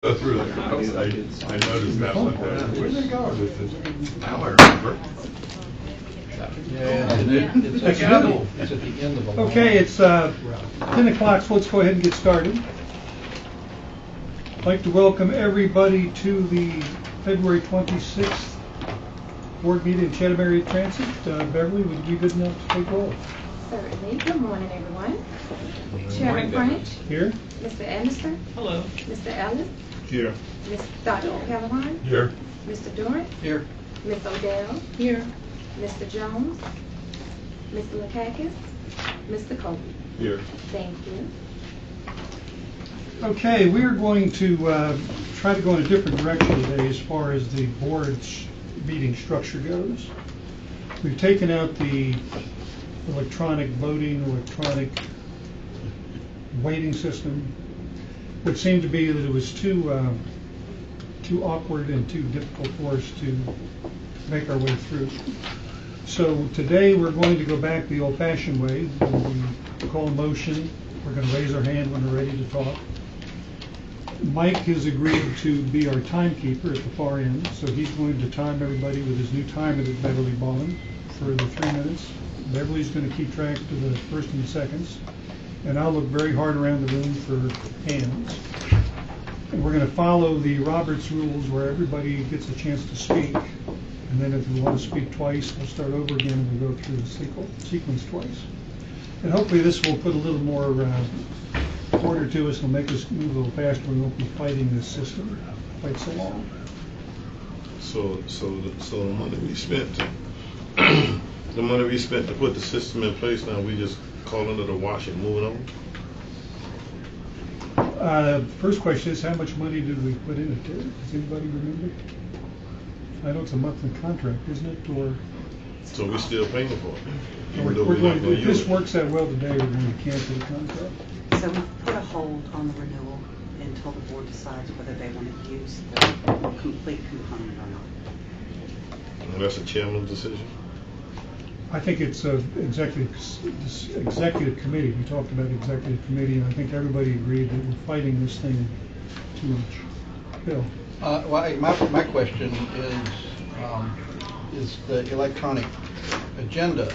Go through the house. I noticed that one there. Where'd they go? Now I remember. Yeah, it's at the end of the line. Okay, it's 10 o'clock, so let's go ahead and get started. I'd like to welcome everybody to the February 26th board meeting in Chatham Area Transit. Beverly, would you be good enough to take roll? Certainly. Good morning, everyone. Chairman French. Here. Mr. Anderson. Hello. Mr. Ellis. Here. Dr. O'Callaghan. Here. Mr. Dorrance. Here. Ms. Odell. Here. Mr. Jones. Mr. Lakakis. Mr. Kobe. Here. Thank you. Okay, we're going to try to go in a different direction today as far as the board's meeting structure goes. We've taken out the electronic voting, electronic waiting system, which seemed to be that it was too awkward and too difficult for us to make our way through. So today we're going to go back the old-fashioned way. When we call a motion, we're going to raise our hand when we're ready to talk. Mike has agreed to be our timekeeper at the far end, so he's going to time everybody with his new timer that Beverly bought him for the 3 minutes. Beverly's going to keep track of the first and the seconds, and I'll look very hard around the room for hands. And we're going to follow the Roberts rules where everybody gets a chance to speak, and then if we want to speak twice, we'll start over again and we'll go through the sequence twice. And hopefully this will put a little more order to us. It'll make us move a little faster. We won't be fighting this system quite so long. So the money we spent to put the system in place, now we just calling it a wash and moving on? First question is, how much money did we put in it? Does anybody remember? I know it's a monthly contract, isn't it? Or So we're still paying for it? we're going to, if this works out well today, we're going to cancel the contract. So we put a hold on the renewal until the board decides whether they want to use the complete component or not. And that's a chairman's decision? I think it's executive committee. We talked about executive committee, and I think everybody agreed that we're fighting this thing too much. Bill? Well, my question is the electronic agenda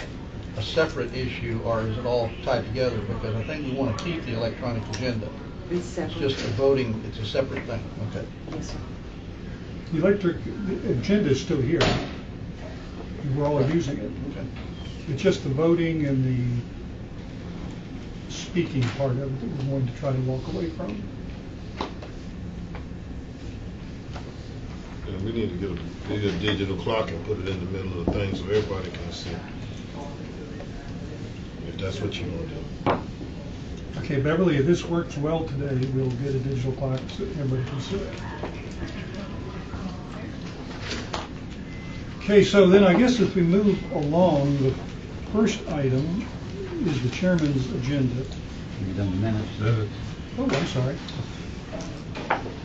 a separate issue, or is it all tied together? Because I think we want to keep the electronic agenda. It's separate. It's just the voting, it's a separate thing. Okay. Yes, sir. The agenda is still here. We're all using it. Okay. It's just the voting and the speaking part of it that we're going to try to walk away from. Yeah, we need to get a digital clock and put it in the middle of the thing so everybody can see. If that's what you want to do. Okay, Beverly, if this works well today, we'll get a digital clock so everybody can see it. Okay, so then I guess if we move along, the first item is the chairman's agenda. Have you done the minutes? Oh, I'm sorry.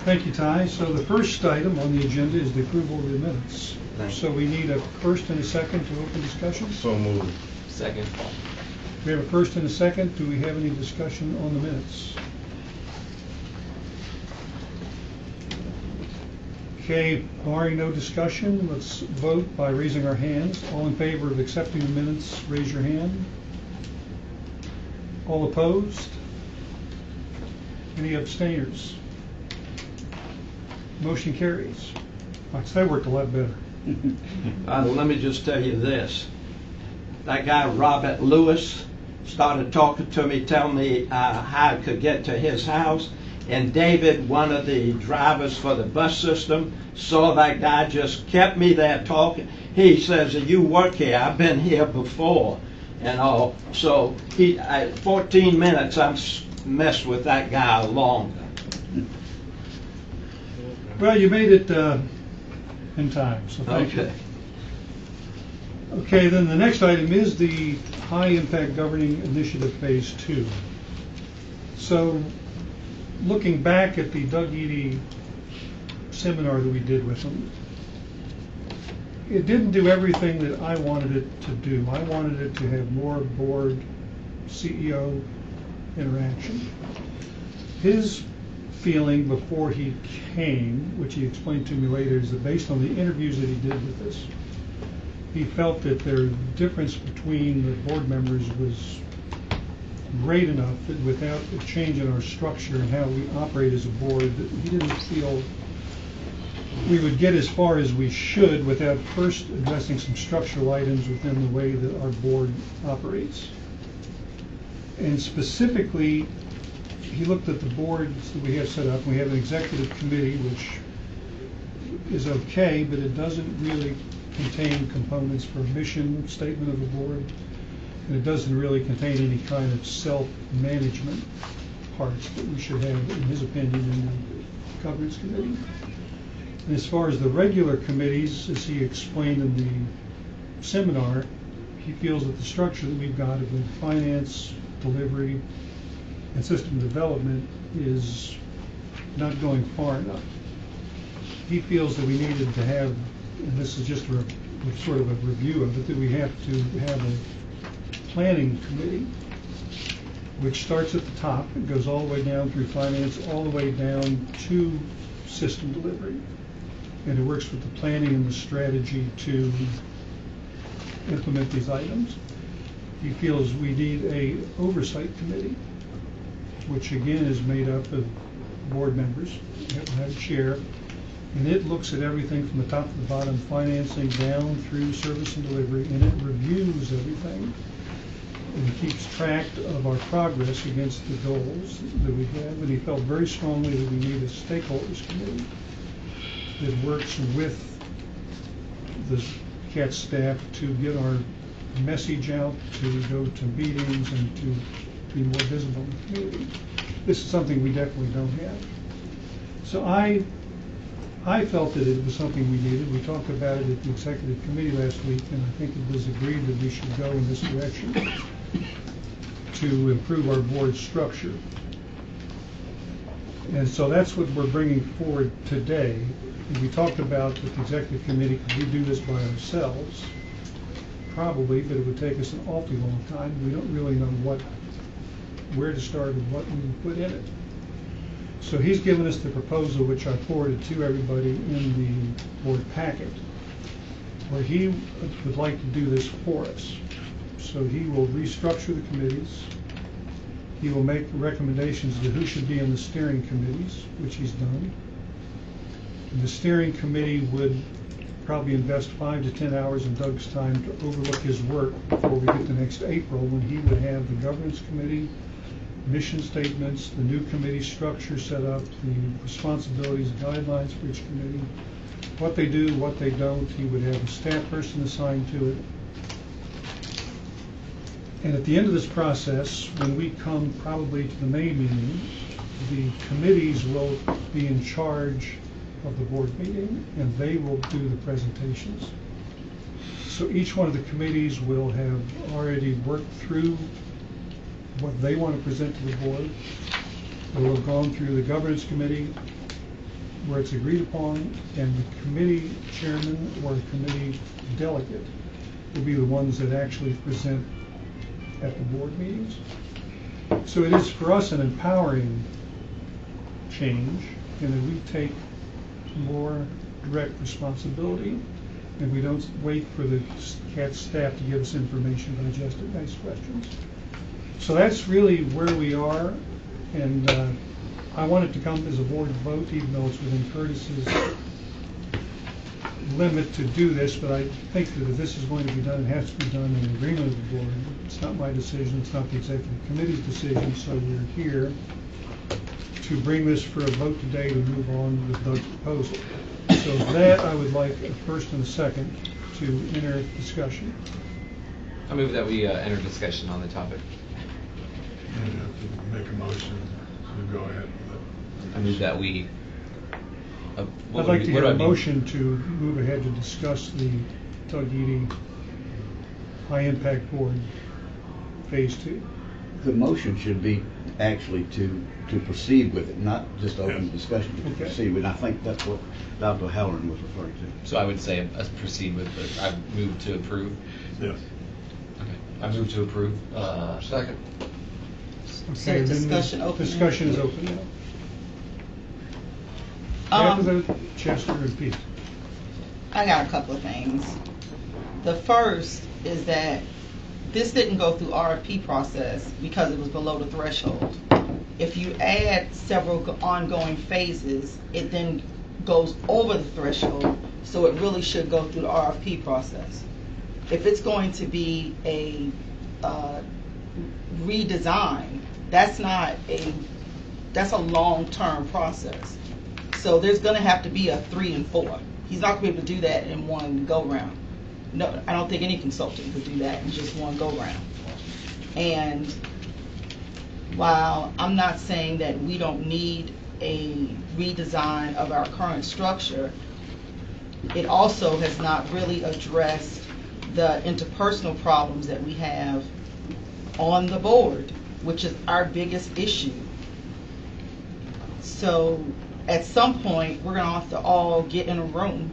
Thank you, Ty. So the first item on the agenda is the approval of the minutes. So we need a first and a second to open discussion. So moved. Second. We have a first and a second. Do we have any discussion on the minutes? Okay, barring no discussion, let's vote by raising our hands. All in favor of accepting the minutes, raise your hand. All opposed? Any abstainers? Motion carries. That worked a lot better. Let me just tell you this. That guy, Robert Lewis, started talking to me, telling me how I could get to his house. And David, one of the drivers for the bus system, saw that guy, just kept me there talking. He says, you work here, I've been here before. And all. So 14 minutes, I'm messed with that guy longer. Well, you made it in time, so thank you. Okay, then the next item is the High Impact Governing Initiative Phase 2. So, looking back at the Doug Eady seminar that we did with him, it didn't do everything that I wanted it to do. I wanted it to have more board CEO interaction. His feeling before he came, which he explained to me later, is that based on the interviews that he did with us, he felt that their difference between the board members was great enough that without a change in our structure and how we operate as a board, that he didn't feel we would get as far as we should without first addressing some structural items within the way that our board operates. And specifically, he looked at the boards that we have set up. We have an executive committee, which is okay, but it doesn't really contain components for a mission statement of the board, and it doesn't really contain any kind of self-management parts that we should have, in his opinion, in the governance committee. And as far as the regular committees, as he explained in the seminar, he feels that the structure that we've got of the finance, delivery, and system development is not going far enough. He feels that we needed to have, and this is just sort of a review of it, that we have to have a planning committee, which starts at the top and goes all the way down through finance, all the way down to system delivery. And it works with the planning and the strategy to implement these items. He feels we need a oversight committee, which again is made up of board members. We have a chair, and it looks at everything from the top to the bottom, financing down through service and delivery, and it reviews everything and keeps track of our progress against the goals that we have. And he felt very strongly that we need a stakeholders committee that works with the CAT staff to get our message out, to go to meetings, and to be more visible in the community. This is something we definitely don't have. So I felt that it was something we needed. We talked about it at the executive committee last week, and I think it was agreed that we should go in this direction to improve our board structure. And so that's what we're bringing forward today. We talked about that the executive committee, could we do this by ourselves? Probably, but it would take us an awfully long time. We don't really know where to start and what we would put in it. So he's given us the proposal, which I forwarded to everybody in the board packet, where he would like to do this for us. So he will restructure the committees. He will make recommendations to who should be in the steering committees, which he's done. And the steering committee would probably invest 5 to 10 hours in Doug's time to overlook his work before we get to next April, when he would have the governance committee, mission statements, the new committee structure set up, the responsibilities, guidelines for each committee, what they do, what they don't. He would have a staff person assigned to it. And at the end of this process, when we come probably to the May meeting, the committees will be in charge of the board meeting, and they will do the presentations. So each one of the committees will have already worked through what they want to present to the board. They will have gone through the governance committee where it's agreed upon, and the committee chairman or the committee delegate will be the ones that actually present at the board meetings. So it is for us an empowering change, in that we take more direct responsibility, and we don't wait for the CAT staff to give us information, digest it, nice questions. So that's really where we are, and I want it to come as a board vote, even though it's within Curtis's limit to do this, but I think that if this is going to be done, it has to be done in agreement with the board. It's not my decision, it's not the executive committee's decision, so we're here to bring this for a vote today to move on with Doug's proposal. So that I would like a first and a second to enter discussion. I move that we enter discussion on the topic. You have to make a motion to go ahead with it. I move that we. I'd like to get a motion to move ahead to discuss the Doug Eady High Impact Board Phase 2. The motion should be actually to proceed with it, not just open Yes. discussion, but to Okay. proceed with it. I think that's what Dr. Halloran was referring to. So I would say us proceed with the. I move to approve. Yes. Okay. I move to approve. Second. Okay, then discussion open now. Discussion is open now. Tabitha, Chester, and Pete. I got a couple of things. The first is that this didn't go through RFP process because it was below the threshold. If you add several ongoing phases, it then goes over the threshold, so it really should go through the RFP process. If it's going to be a redesign, that's a long-term process. So there's going to have to be a 3 and 4. He's not going to be able to do that in one go-round. No, I don't think any consultant could do that in just one go-round. And while I'm not saying that we don't need a redesign of our current structure, it also has not really addressed the interpersonal problems that we have on the board, which is our biggest issue. So at some point, we're going to have to all get in a room,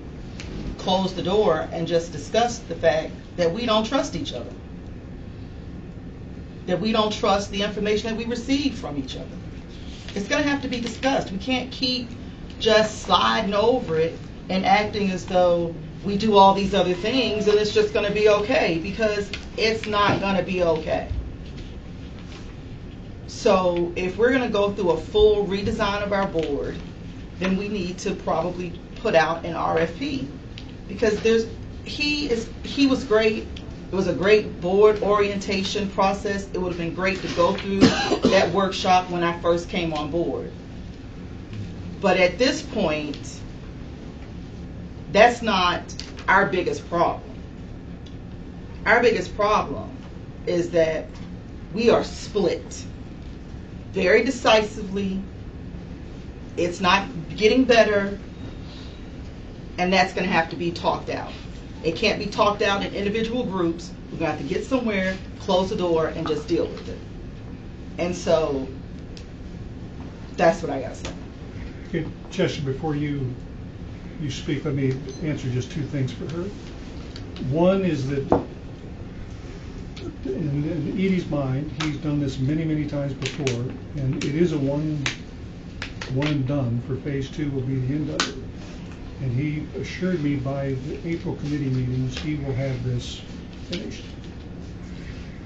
close the door, and just discuss the fact that we don't trust each other. That we don't trust the information that we receive from each other. It's going to have to be discussed. We can't keep just sliding over it and acting as though we do all these other things and it's just going to be okay, because it's not going to be okay. So if we're going to go through a full redesign of our board, then we need to probably put out an RFP, because he was great. It was a great board orientation process. It would have been great to go through that workshop when I first came on board. But at this point, that's not our biggest problem. Our biggest problem is that we are split very decisively. It's not getting better, and that's going to have to be talked out. It can't be talked out in individual groups. We're going to have to get somewhere, close the door, and just deal with it. And so that's what I got to say. Okay, Chester, before you speak, let me answer just 2 things for her. One is that in Edie's mind, he's done this many, many times before, and it is a one and done. For phase 2 will be the end of it. And he assured me by the April committee meetings he will have this finished.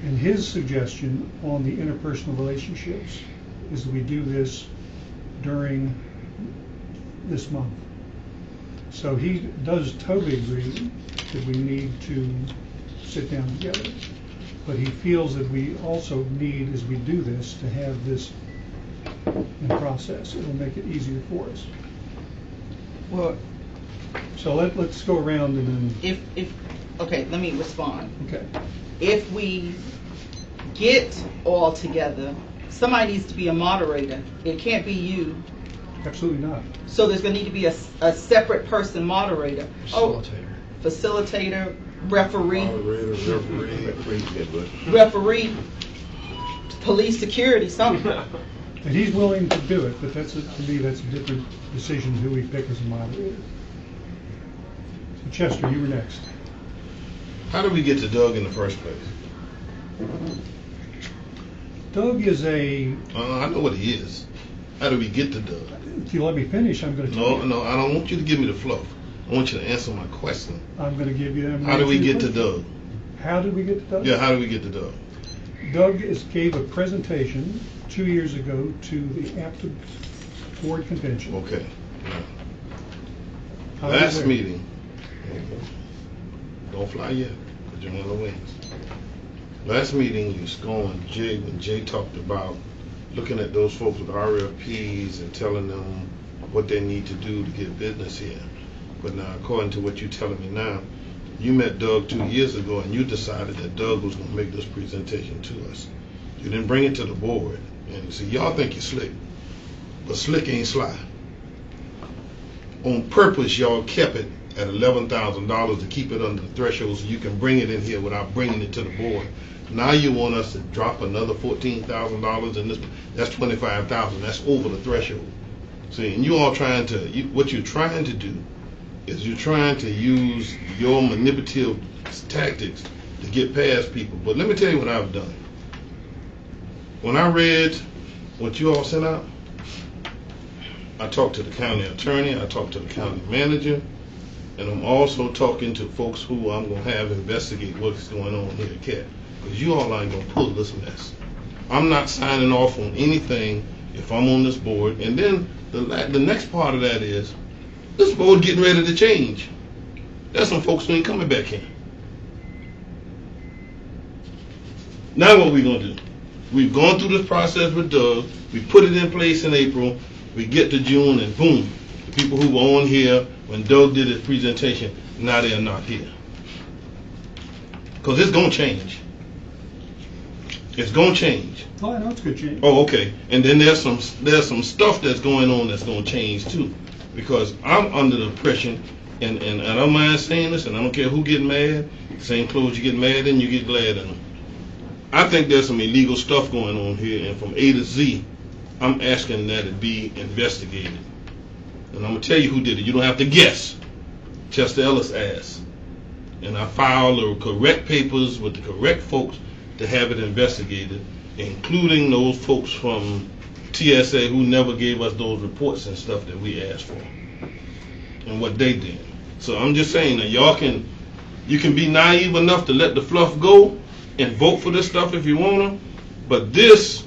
And his suggestion on the interpersonal relationships is that we do this during this month. So he does totally agree that we need to sit down together. But he feels that we also need, as we do this, to have this in process. It will make it easier for us. Well, so let's go around and then. Okay, let me respond. Okay. If we get all together, somebody needs to be a moderator. It can't be you. Absolutely not. So there's going to need to be a separate person moderator. Facilitator. Facilitator, referee. Moderator, Referee, police security, something. And he's willing to do it, but to me, that's a different decision who we pick as a moderator. So Chester, you were next. How did we get to Doug in the first place? Doug is a. I know what he is. How do we get to Doug? If you let me finish, I'm going to tell you. No, I don't want you to give me the fluff. I want you to answer my question. I'm going to give you that. How did we get to Doug? How did we get to Doug? Yeah, how did we get to Doug? Doug gave a presentation 2 years ago to the APTA board convention. Okay. How Last was it? meeting, don't fly yet, because you're on the wings. Last meeting, you was going, when Jay talked about looking at those folks with RFPs and telling them what they need to do to get business here. But now, according to what you're telling me now, you met Doug 2 years ago and you decided that Doug was going to make this presentation to us. You didn't bring it to the board. And you see, y'all think you're slick, but slick ain't sly. On purpose, y'all kept it at $11,000 to keep it under the threshold so you can bring it in here without bringing it to the board. Now you want us to drop another $14,000 in this. That's $25,000. That's over the threshold. See, and you all trying to, what you're trying to do is you're trying to use your manipulative tactics to get past people. But let me tell you what I've done. When I read what you all sent out, I talked to the county attorney, I talked to the county manager, and I'm also talking to folks who I'm gonna have investigate what's going on here at CAT. Because you all ain't gonna pull this mess. I'm not signing off on anything if I'm on this board. And then the next part of that is, this board getting ready to change. There's some folks who ain't coming back here. Now what we gonna do? We've gone through this process with Doug. We put it in place in April. We get to June and boom, the people who were on here when Doug did his presentation, now they're not here. Because it's gonna change. It's gonna change. Oh, I know it's gonna change. Oh, okay. And then there's some stuff that's going on that's gonna change too. Because I'm under the impression, and I don't mind saying this, and I don't care who get mad, same clothes you get mad in, you get glad in them. I think there's some illegal stuff going on here, and from A to Z, I'm asking that it be investigated. And I'm gonna tell you who did it. You don't have to guess. Chester Ellis asked. And I filed the correct papers with the correct folks to have it investigated, including those folks from TSA who never gave us those reports and stuff that we asked for, and what they did. So I'm just saying that you can be naive enough to let the fluff go and vote for this stuff if you wanna, but this,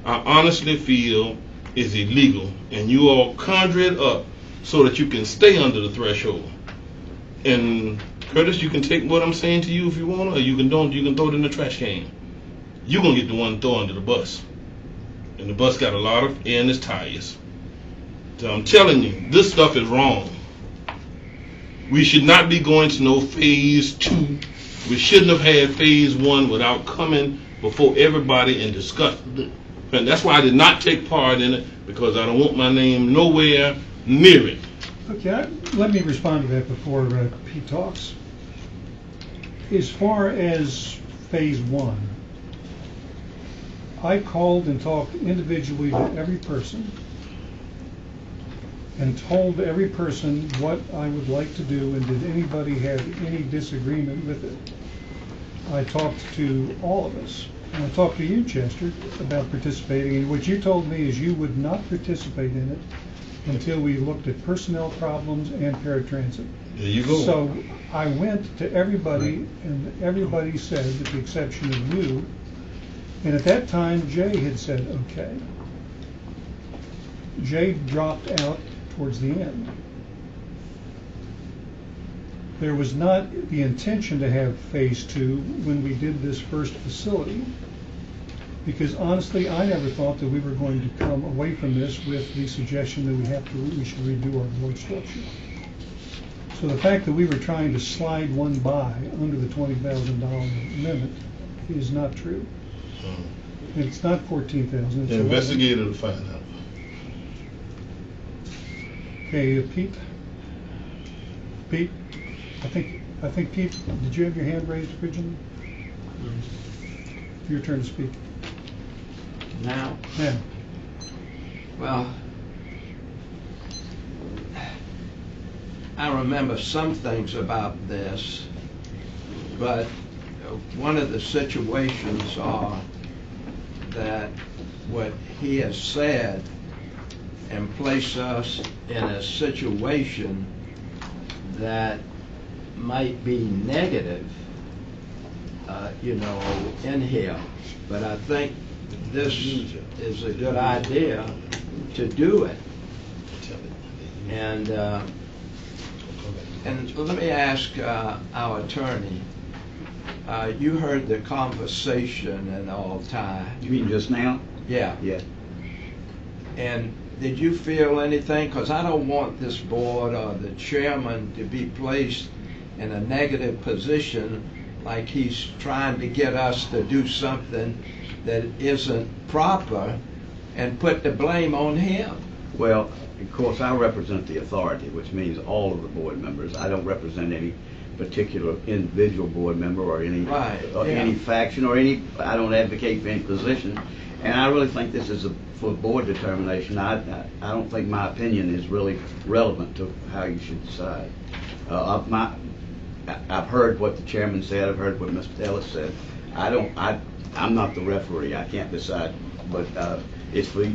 I honestly feel, is illegal, and you all conjure it up so that you can stay under the threshold. And Curtis, you can take what I'm saying to you if you want, or you can throw it in the trash can. You're gonna get the one thrown under the bus, and the bus got a lot of air in its tires. So I'm telling you, this stuff is wrong. We should not be going to no phase 2. We shouldn't have had phase 1 without coming before everybody and discussing it. And that's why I did not take part in it, because I don't want my name nowhere near it. Okay, let me respond to that before Pete talks. As far as phase 1, I called and talked individually to every person and told every person what I would like to do, and did anybody have any disagreement with it. I talked to all of us. And I talked to you, Chester, about participating, and what you told me is you would not participate in it until we looked at personnel problems and paratransit. There you go. So I went to everybody, and everybody said, with the exception of you, and at that time, Jay had said, okay. Jay dropped out towards the end. There was not the intention to have phase 2 when we did this first facility, because honestly, I never thought that we were going to come away from this with the suggestion that we should redo our board structure. So the fact that we were trying to slide one by under the $20,000 limit is not true. It's not 14,000. The investigator to find out. Okay, Pete. Pete, I think Pete, did you have your hand raised originally? Your turn to speak. Now? Yeah. Well, I remember some things about this, but one of the situations are that what he has said and place us in a situation that might be negative, in here. But I think this is a good idea to do it. And let me ask our attorney. You heard the conversation and all, Ty. You mean just now? Yeah. Yeah. And did you feel anything? Because I don't want this board or the chairman to be placed in a negative position, like he's trying to get us to do something that isn't proper and put the blame on him. Well, of course, I represent the authority, which means all of the board members. I don't represent any particular individual board member or any any faction or any. I don't advocate for any position, and I really think this is for board determination. I don't think my opinion is really relevant to how you should decide. I've heard what the chairman said. I've heard what Mr. Ellis said. I'm not the referee. I can't decide, but it's for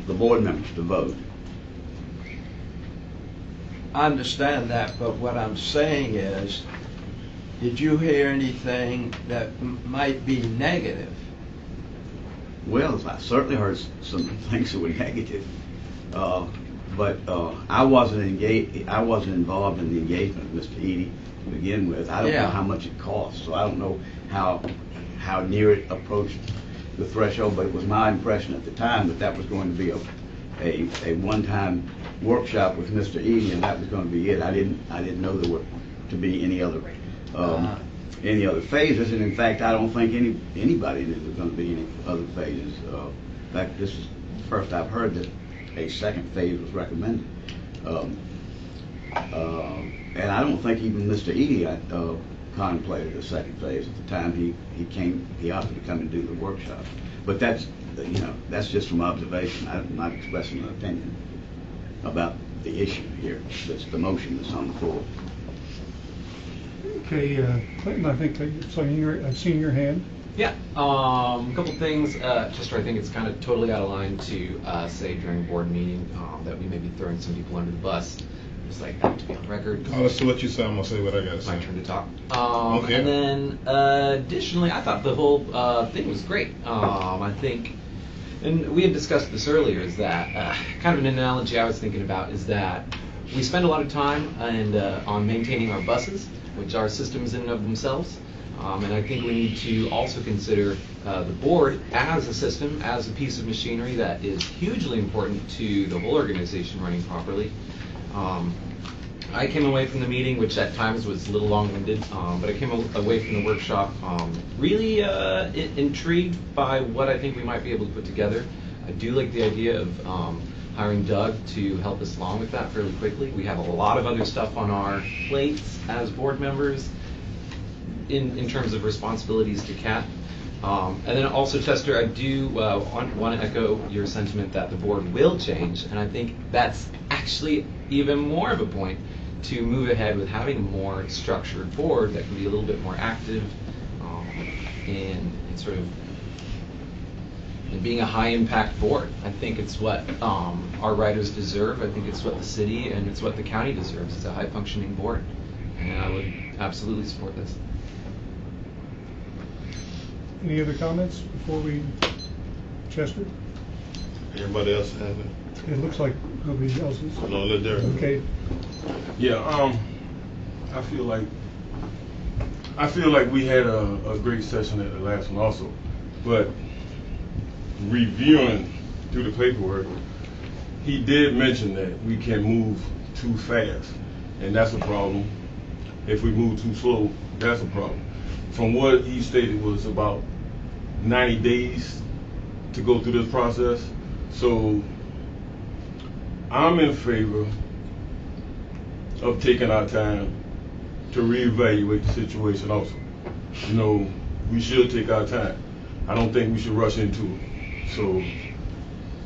the board members to vote. I understand that, but what I'm saying is, did you hear anything that might be negative? Well, I certainly heard some things that were negative, but I wasn't engaged. I wasn't involved in the engagement with Mr. Eady to begin with. I don't know how much it cost, so I don't know how near it approached the threshold. But it was my impression at the time that was going to be a one-time workshop with Mr. Eady, and that was going to be it. I didn't know there were to be any other phases, and in fact, I don't think anybody knew there was going to be any other phases. In fact, this is the first I've heard that a second phase was recommended. And I don't think even Mr. Eady contemplated a second phase at the time he opted to come and do the workshop. But that's just from observation. I'm not expressing an opinion about the issue here. That's the motion that's on the floor. Okay, Clinton, I think I've seen your hand. Yeah, a couple things. Chester, I think it's kind of totally out of line to say during a board meeting that we may be throwing some people under the bus. Just like that to be on record. Oh, let's see what you say. I'm gonna say what I gotta say. My turn to talk. Okay. And then additionally, I thought the whole thing was great. I think, and we had discussed this earlier, is that kind of an analogy I was thinking about is that we spend a lot of time on maintaining our buses, which are systems in and of themselves. And I think we need to also consider the board as a system, as a piece of machinery that is hugely important to the whole organization running properly. I came away from the meeting, which at times was a little long-winded, but I came away from the workshop really intrigued by what I think we might be able to put together. I do like the idea of hiring Doug to help us along with that fairly quickly. We have a lot of other stuff on our plates as board members in terms of responsibilities to CAT. And then also, Chester, I do want to echo your sentiment that the board will change, and I think that's actually even more of a point to move ahead with having a more structured board that can be a little bit more active in sort of in being a high-impact board. I think it's what our riders deserve. I think it's what the city and it's what the county deserves. It's a high-functioning board, and I would absolutely support this. Any other comments before we, Chester? Everybody else have it? It looks like nobody else is. No, let Derek. Okay. Yeah, I feel like we had a great session at the last one also, but reviewing through the paperwork, he did mention that we can move too fast, and that's a problem. If we move too slow, that's a problem. From what he stated was about 90 days to go through this process. So I'm in favor of taking our time to reevaluate the situation also. You know, we should take our time. I don't think we should rush into it. So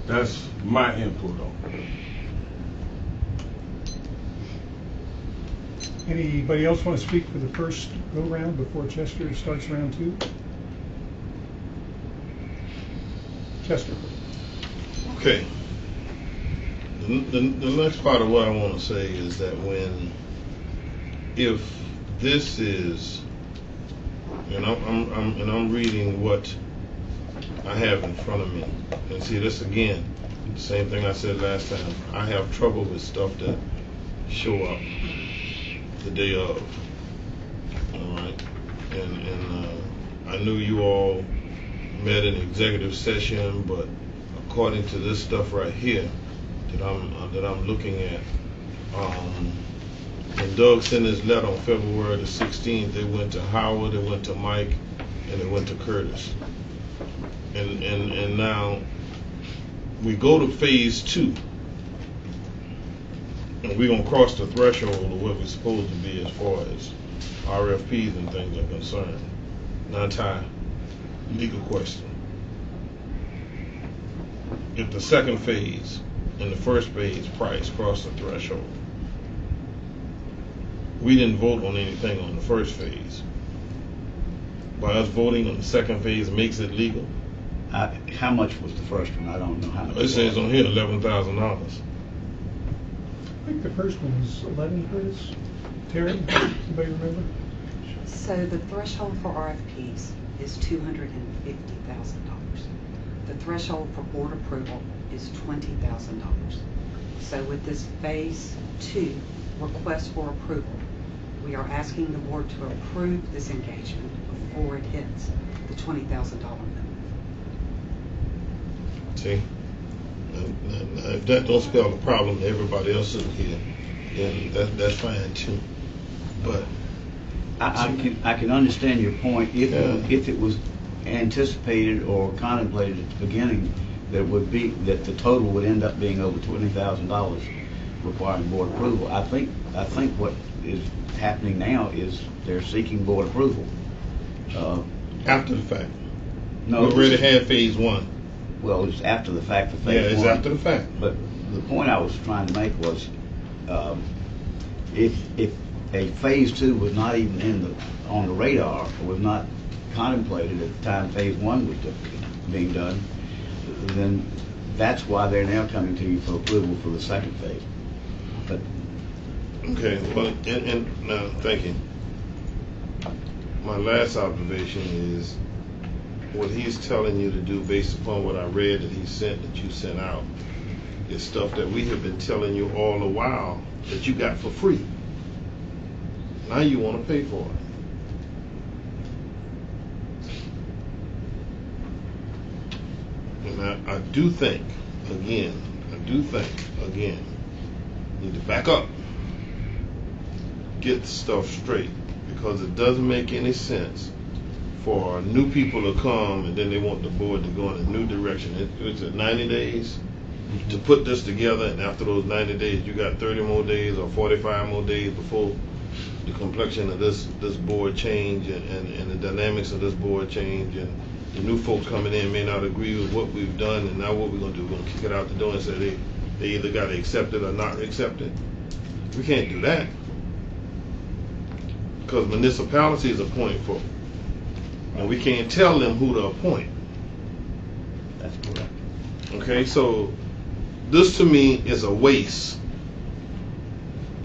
that's my input on it. Anybody else want to speak for the first go-round before Chester starts round two? Chester. Okay. The next part of what I want to say is that if this is, and I'm reading what I have in front of me, and see this again, the same thing I said last time. I have trouble with stuff that show up the day of. All right, and I knew you all met in executive session, but according to this stuff right here that I'm looking at, when Doug sent his letter on February the 16th, they went to Howard, they went to Mike, and they went to Curtis, and now we go to phase 2. And we're going to cross the threshold of what we're supposed to be as far as RFPs and things are concerned. Now, Ty, legal question. If the second phase and the first phase price cross the threshold, we didn't vote on anything on the first phase. By us voting on the second phase makes it legal? How much was the first one? I don't know how much. It says on here $11,000. think the first one was 11, Curtis. Terry, anybody remember? So the threshold for RFPs is $250,000. The threshold for board approval is $20,000. So with this phase 2 request for approval, we are asking the board to approve this engagement before it hits the $20,000 limit. See? Now, if that don't spell a problem to everybody else in here, then that's fine too. But I can understand your point if it was anticipated or contemplated at the beginning that the total would end up being over $20,000 requiring board approval. I think what is happening now is they're seeking board approval. after the fact. No, we already had phase 1. Well, it's after the fact for phase 1. Yeah, it's after the fact. But the point I was trying to make was, if a phase 2 was not even on the radar, or was not contemplated at the time phase 1 was being done, then that's why they're now coming to you for approval for the second phase. But okay, well, and now, thank you. My last observation is what he's telling you to do based upon what I read that he sent, that you sent out, is stuff that we have been telling you all the while that you got for free. Now you want to pay for it. And I do think, again, you need to back up, get the stuff straight, because it doesn't make any sense for new people to come and then they want the board to go in a new direction. It's 90 days to put this together, and after those 90 days you got 30 more days or 45 more days before the complexion of this board change and the dynamics of this board change, and the new folks coming in may not agree with what we've done, and now what we're going to do, we're going to kick it out the door and say they either got to accept it or not accept it. We can't do that, because municipalities appoint folk, and we can't tell them who to appoint. that's correct. Okay, so this to me is a waste.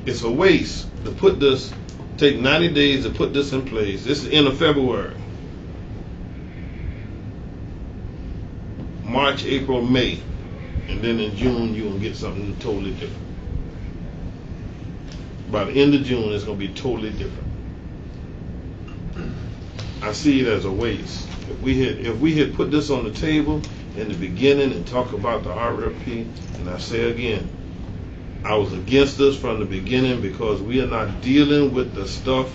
It's a waste to put this, take 90 days to put this in place. This is end of February. March, April, May, and then in June you're going to get something totally different. By the end of June it's going to be totally different. I see it as a waste. If we had put this on the table in the beginning and talk about the RFP, and I say again, I was against this from the beginning because we are not dealing with the stuff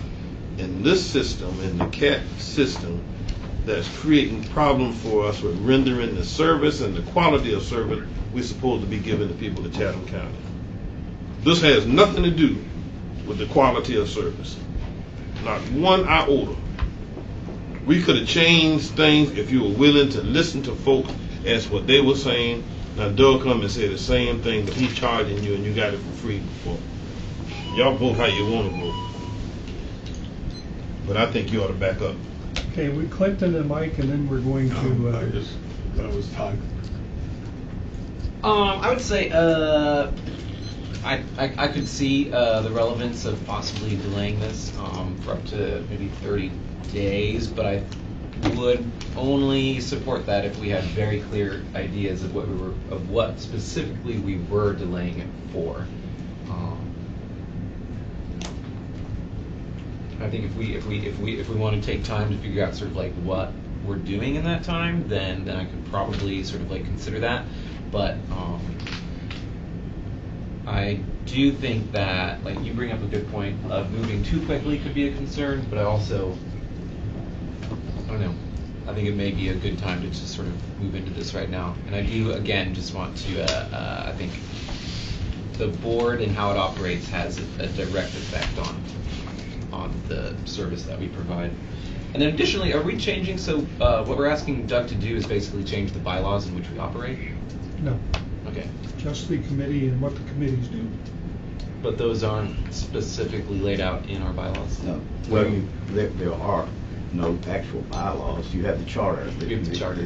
in this system, in the CAT system, that's creating problems for us with rendering the service and the quality of service we're supposed to be giving to people of Chatham County. This has nothing to do with the quality of service. Not one iota. We could have changed things if you were willing to listen to folks as what they were saying. Now Doug come and say the same thing, but he's charging you and you got it for free before. Y'all vote how you want to vote. But I think you ought to back up. Okay, we Clinton and Mike, and then we're going to. That was Todd. I would say I could see the relevance of possibly delaying this for up to maybe 30 days, but I would only support that if we had very clear ideas of what specifically we were delaying it for. I think if we want to take time to figure out sort of like what we're doing in that time, then I could probably sort of like consider that. But I do think that, like, you bring up a good point of moving too quickly could be a concern, but I don't know. I think it may be a good time to just sort of move into this right now. And I do, again, just want to, I think the board and how it operates has a direct effect on the service that we provide. And then additionally, are we changing, so what we're asking Doug to do is basically change the bylaws in which we operate? No. Okay. Just the committee and what the committees do. But those aren't specifically laid out in our bylaws? No. Well, there are no actual bylaws. You have the charter, the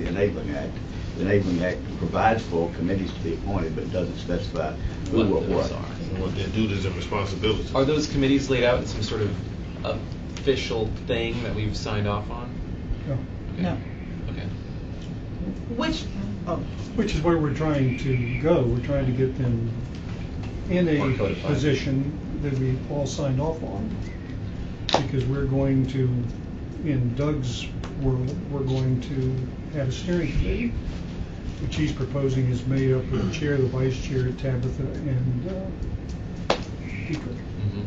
Enabling Act. The Enabling Act provides for committees to be appointed, but it doesn't specify who or what. and what their duties and responsibilities. Are those committees laid out in some sort of official thing that we've signed off on? No. No. Okay. Which is where we're trying to go. We're trying to get them in More a codified. position that we all signed off on. Because we're going to, in Doug's world, we're going to have a steering committee, which he's proposing is made up of the chair, the vice chair, Tabitha, and Deidre, Mm-hmm.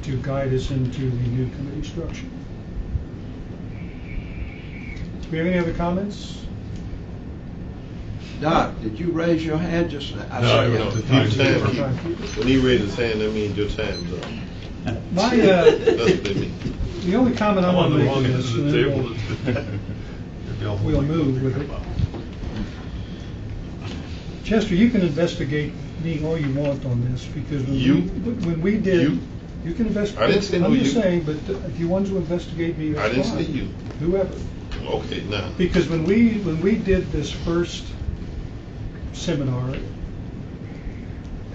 to guide us into the new committee structure. Do we have any other comments? Doc, did you raise your hand just? I No, saw you. no, people's time, when he raises his hand, that means your time's up. My, That's what they mean. the only comment I I'm want on to the make wrong end is, of and the then table. we'll move with it. Chester, you can investigate me all you want on this, because when we did, you can investigate. I didn't say no I'm just you. saying, but if you want to investigate me, I that's didn't fine. say you. Whoever. Okay, now. Because when we did this first seminar,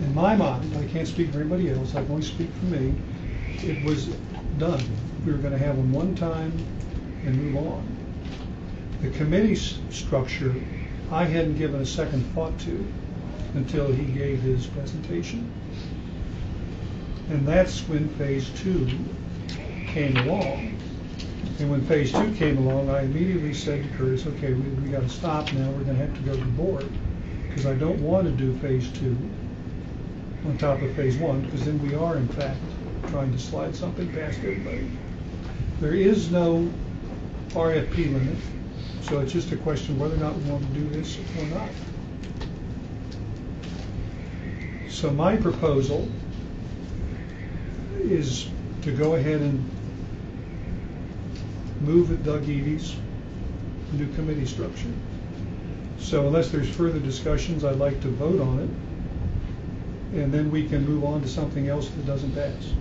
in my mind, I can't speak for anybody else, I can only speak for me, it was done. We were gonna have them one time and move on. The committee structure, I hadn't given a second thought to until he gave his presentation. And that's when phase 2 came along. And when phase 2 came along, I immediately said to Curtis, okay, we gotta stop now, we're gonna have to go to the board, because I don't want to do phase 2 on top of phase 1, because then we are in fact trying to slide something past everybody. There is no RFP limit, so it's just a question of whether or not we want to do this or not. So my proposal is to go ahead and move at Doug Eady's new committee structure. So unless there's further discussions, I'd like to vote on it, and then we can move on to something else that doesn't pass.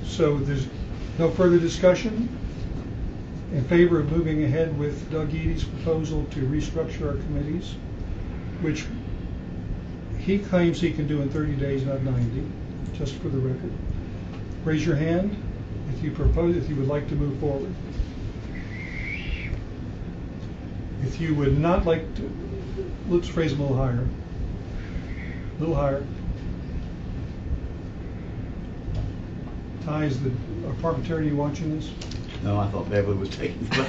So there's no further discussion. In favor of moving ahead with Doug Eady's proposal to restructure our committees, which he claims he can do in 30 days, not 90, just for the record. Raise your hand if you would like to move forward. If you would not like to, let's phrase them a little higher. A little higher. Ty, is our parliamentarian watching this? No, I thought Beverly was taking the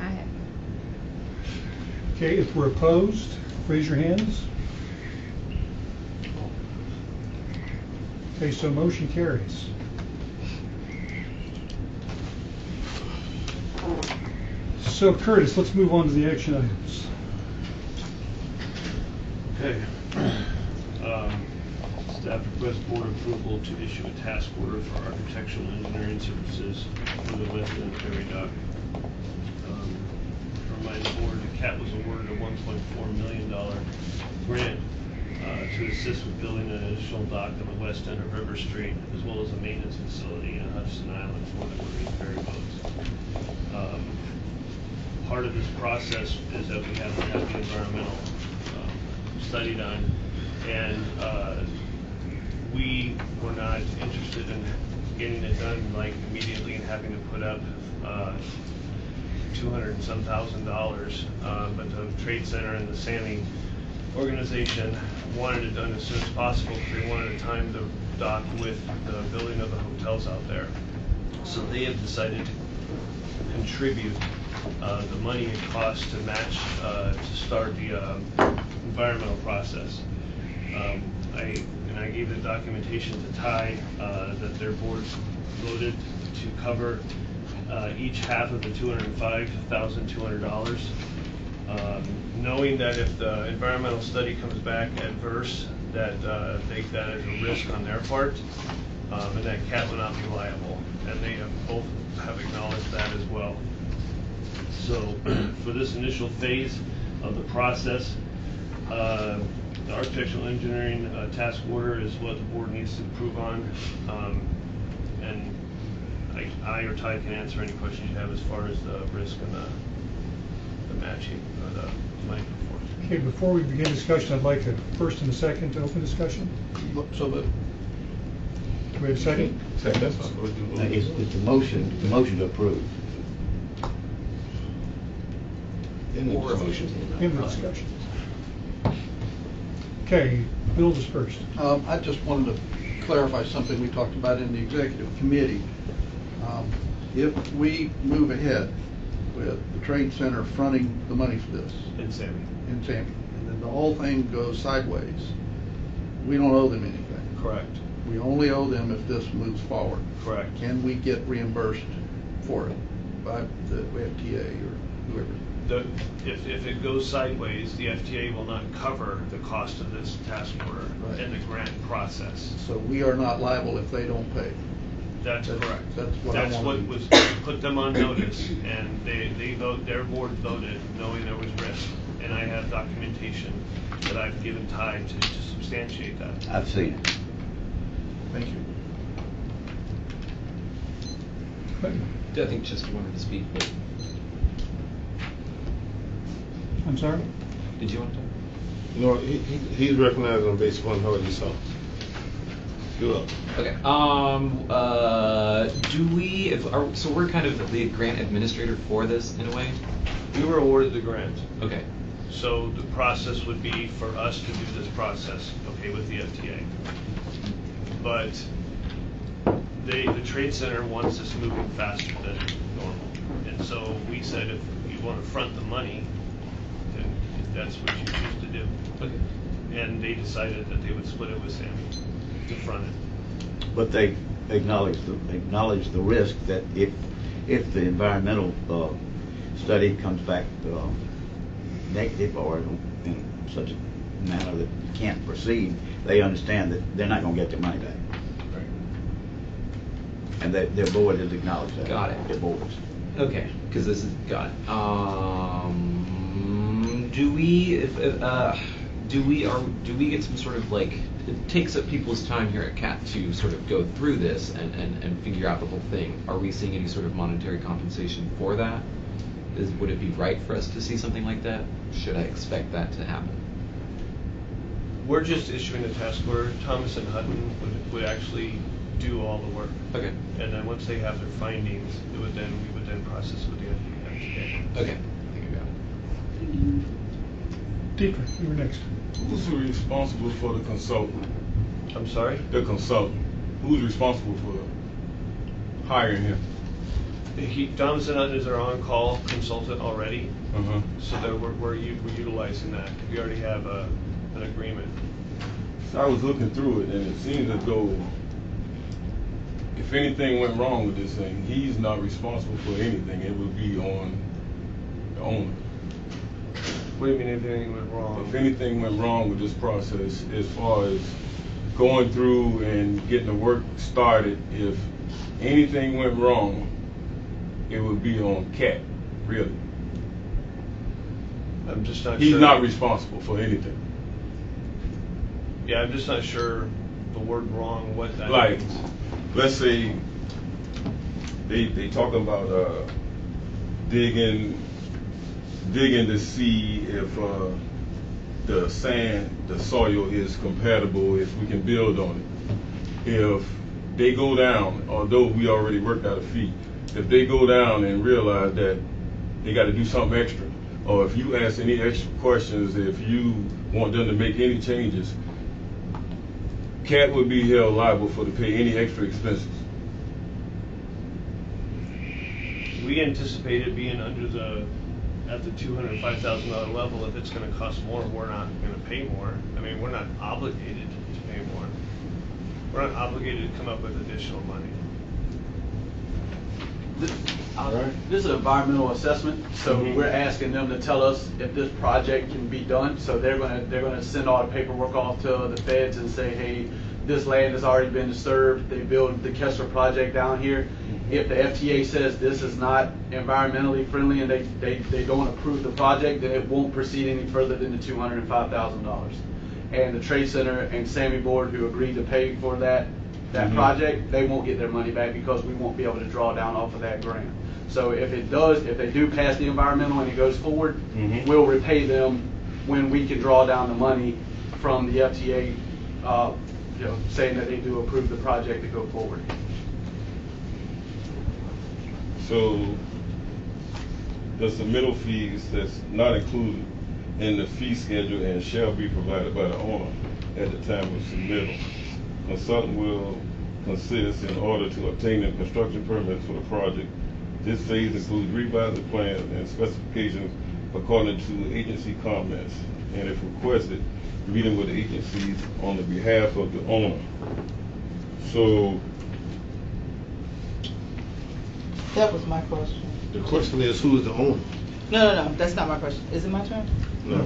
I have. Okay, if we're opposed, raise your hands. Okay, so motion carries. So Curtis, let's move on to the action items. Okay. Staff requests board approval to issue a task order for architectural engineering services for the West End Ferry Dock. Remind the board that CAT was awarded a $1.4 million grant to assist with building an additional dock on the west end of River Street, as well as a maintenance facility in Hudson Island for the marine ferry boats. Part of this process is that we have to have the environmental study done, and we were not interested in getting it done like immediately and having to put up $200 and some thousand, but the Trade Center and the Sammy organization wanted it done as soon as possible because they wanted to time the dock with the building of the hotels out there. So they have decided to contribute the money it costs to match to start the environmental process. I gave the documentation to Ty that their board voted to cover each half of the $205,200. Knowing that if the environmental study comes back adverse, that take that as a risk on their part, and that CAT will not be liable. And they both have acknowledged that as well. So for this initial phase of the process, the architectural engineering task order is what the board needs to approve on. And I or Ty can answer any questions you have as far as the risk and the matching the money before. Okay, before we begin discussion, I'd like a first and a second to open discussion. So the, Do we have a second? That's fine. It's a motion to approve. In the discussion. In the discussion. Okay, Bill dispersed. I just wanted to clarify something we talked about in the executive committee. If we move ahead with the trade center fronting the money for this. In Sammy. In Sammy, and then the whole thing goes sideways, we don't owe them anything. Correct. We only owe them if this moves forward. Correct. Can we get reimbursed for it by the FTA or whoever? If it goes sideways, the FTA will not cover the cost of this task order Right. and the grant process. So we are not liable if they don't pay. That's correct. That's what I That's what wanted. was, put them on notice, and they vote, their board voted knowing there was risk. And I have documentation that I've given Ty to substantiate that. I've seen it. Thank you. I think Chester wanted to speak, but I'm sorry? did you want to? No, he's recognized them based upon how he saw. You're up. Okay. Do we? So we're kind of the grant administrator for this in a way. We were awarded the grant. Okay. So the process would be for us to do this process, okay, with the FTA. But the trade center wants us moving faster than normal. And so we said if you want to front the money, then that's what you choose to do. Okay. And they decided that they would split it with Sammy to front it. But they acknowledge the risk that if the environmental study comes back negative or in such a manner that you can't proceed, they understand that they're not going to get their money back. Right. And their board has acknowledged that. Got it. Their boards. Okay. Because this is got it. Do we get some sort of like? It takes up people's time here at CAT to sort of go through this and figure out the whole thing. Are we seeing any sort of monetary compensation for that? Would it be right for us to see something like that? Should I expect that to happen? We're just issuing a task order. Thomas and Hutton would actually do all the work. Okay. And then once they have their findings, we would then process with the FTA. Okay. I think I got it. Dietrich, you were next. Who's responsible for the consultant? I'm sorry? The consultant. Who's responsible for hiring him? Thomas and Hutton is our on-call consultant already. So we're utilizing that. We already have an agreement. So I was looking through it, and it seems as though if anything went wrong with this thing, he's not responsible for anything. It would be on the owner. What do you mean if anything went wrong? If anything went wrong with this process, as far as going through and getting the work started, if anything went wrong, it would be on CAT, really. I'm just not sure. He's not responsible for anything. Yeah, I'm just not sure the word wrong, what that Like, means. let's say they talking about digging to see if the sand, the soil is compatible, if we can build on it. If they go down, although we already worked out a fee, if they go down and realize that they got to do something extra, or if you ask any extra questions, if you want them to make any changes, CAT would be held liable to pay any extra expenses. We anticipate it being at the $205,000 level. If it's going to cost more, we're not going to pay more. I mean, we're not obligated to pay more. We're not obligated to come up with additional money. This is an environmental assessment, so we're asking them to tell us if this project can be done. So they're gonna send all the paperwork off to the feds and say, hey, this land has already been disturbed. They built the Kessler project down here. If the FTA says this is not environmentally friendly and they don't approve the project, then it won't proceed any further than the $205,000. And the Trade Center and Sammy Board, who agreed to pay for that project, they won't get their money back because we won't be able to draw down off of that grant. So if they do pass the environmental and it goes forward, Mhm. we'll repay them when we can draw down the money from the FTA, saying that they do approve the project to go forward. So the submittal fees that's not included in the fee schedule and shall be provided by the owner at the time of submittal. Consultant will consist in order to obtain the construction permits for the project. This phase includes revising plans and specifications according to agency comments, and if requested, meeting with the agencies on the behalf of the owner. So That was my question. The question is, who is the owner? No, that's not my question. Is it my turn? No.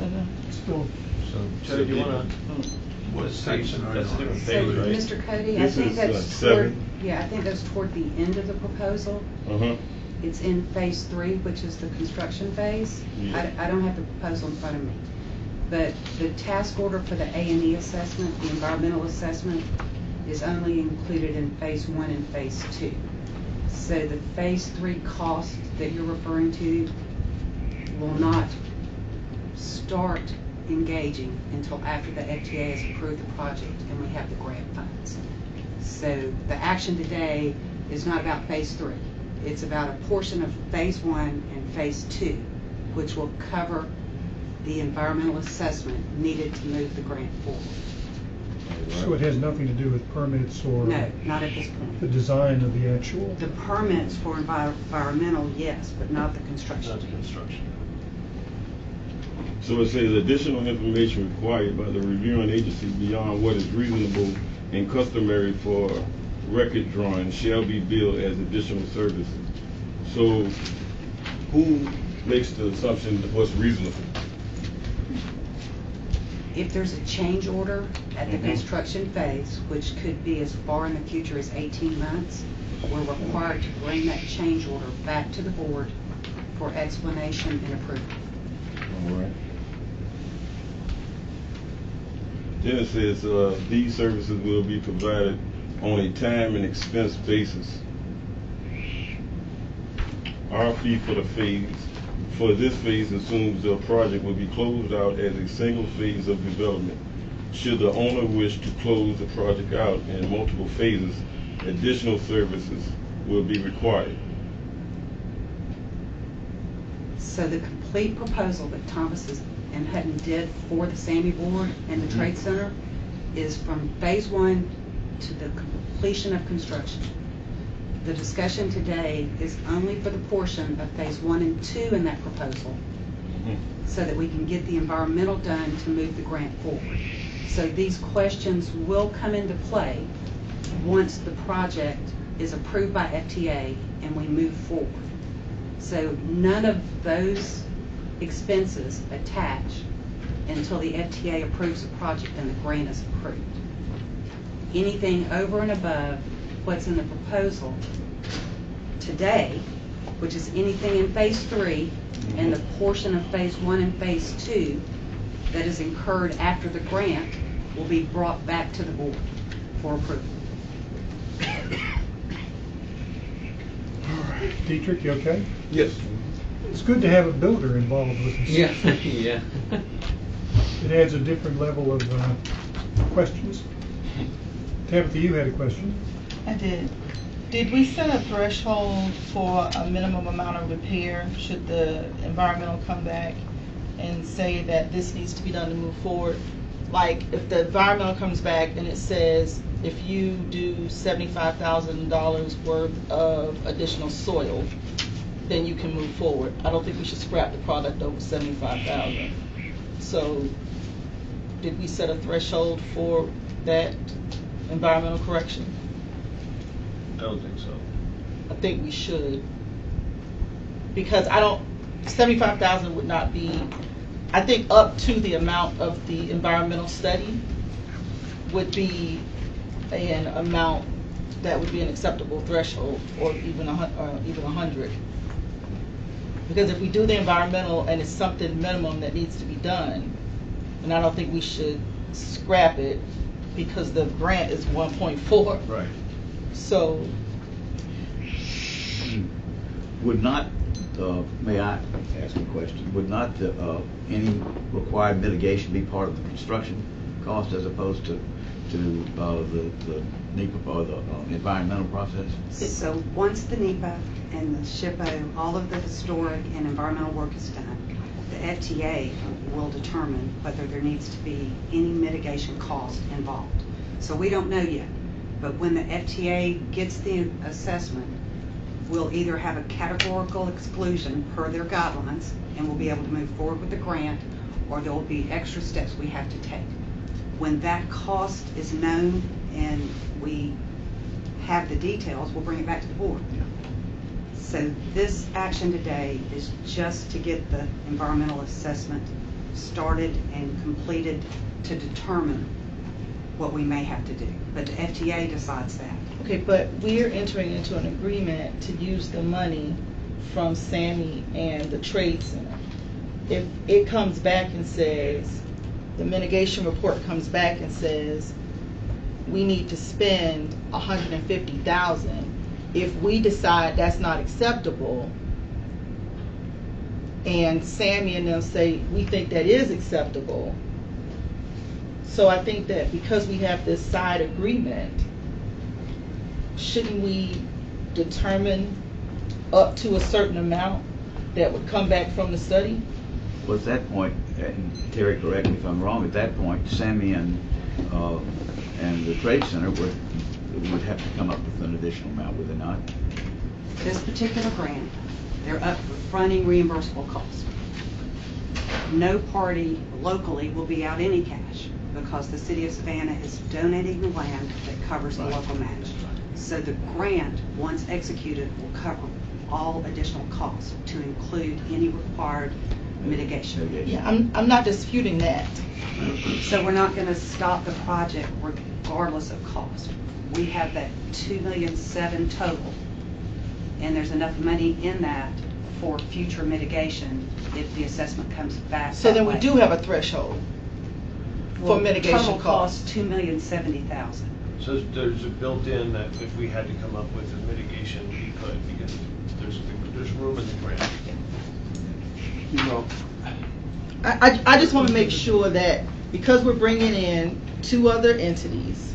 Still, Joe, do you wanna? What section are you That's a different on? So, page, right? Mr. Cody, I This think is, that's 7. I think that's toward the end of the proposal. Uh-huh. It's in phase 3, which is the construction phase. Yeah. I don't have the proposal in front of me. But the task order for the A&E assessment, the environmental assessment, is only included in phase 1 and phase 2. So the phase 3 cost that you're referring to will not start engaging until after the FTA has approved the project and we have the grant funds. So the action today is not about phase 3. It's about a portion of phase 1 and phase 2, which will cover the environmental assessment needed to move the grant forward. so it has nothing to do with permits or No, not at this point. the design of the actual. The permits for environmental, yes, but not the construction. Not the construction. So it says additional information required by the reviewing agency beyond what is reasonable and customary for record drawing shall be billed as additional services. So who makes the assumption of what's reasonable? If there's a change order at the Mhm. construction phase, which could be as far in the future as 18 months, we're required to bring that change order back to the board for explanation and approval. All right. Then it says, these services will be provided on a time and expense basis. Our fee for this phase assumes the project will be closed out as a single phase of development. Should the owner wish to close the project out in multiple phases, additional services will be required. So the complete proposal that Thomas and Hutton did for the Sammy Board and the Trade Center is from phase 1 to the completion of construction. The discussion today is only for the portion of phase 1 and 2 in that proposal, so that we can get the environmental done to move the grant forward. So these questions will come into play once the project is approved by FTA and we move forward. So none of those expenses attach until the FTA approves the project and the grant is approved. Anything over and above what's in the proposal today, which is anything in phase 3 and the portion of phase 1 and phase 2 that is incurred after the grant, will be brought back to the board for approval. Dietrich, you okay? Yes. It's good to have a builder involved with this. Yeah, yeah. It adds a different level of questions. Tabitha, you had a question. I did. Did we set a threshold for a minimum amount of repair should the environmental come back and say that this needs to be done to move forward? Like if the environmental comes back and it says if you do $75,000 worth of additional soil, then you can move forward. I don't think we should scrap the product over $75,000. So did we set a threshold for that environmental correction? I don't think so. I think we should. Because 75,000 would not be, I think up to the amount of the environmental study would be an amount that would be an acceptable threshold, or even 100. Because if we do the environmental and it's something minimum that needs to be done, and I don't think we should scrap it because the grant is 1.4. Right. So Would not, may I ask a question? Would not any required mitigation be part of the construction cost as opposed to the NEPA or the environmental process? So once the NEPA and the SHPO, all of the historic and environmental work is done, the FTA will determine whether there needs to be any mitigation cost involved. So we don't know yet, but when the FTA gets the assessment, we'll either have a categorical exclusion per their guidelines and we'll be able to move forward with the grant, or there will be extra steps we have to take. When that cost is known and we have the details, we'll bring it back to the board. So this action today is just to get the environmental assessment started and completed to determine what we may have to do. But the FTA decides that. Okay, but we're entering into an agreement to use the money from SAMI and the Trade Center. If it comes back and says, the mitigation report comes back and says, we need to spend $150,000, if we decide that's not acceptable, and SAMI and them say, we think that is acceptable, so I think that because we have this side agreement, shouldn't we determine up to a certain amount that would come back from the study? Well, at that point, and Terry, correct me if I'm wrong, at that point, Sammy and the Trade Center would have to come up with an additional amount, would they not? This particular grant, they're up for fronting reimbursable costs. No party locally will be out any cash because the city of Savannah is donating the land that covers the local match. So the grant, once executed, will cover all additional costs to include any required mitigation. Yeah, I'm not disputing that. So we're not going to stop the project regardless of cost. We have that $2.7 million total, and there's enough money in that for future mitigation if the assessment comes back. So then we do have a threshold for mitigation total costs. cost $2,070,000. So there's a built-in that if we had to come up with a mitigation, we could, because there's room in the grant. You know, I just want to make sure that because we're bringing in two other entities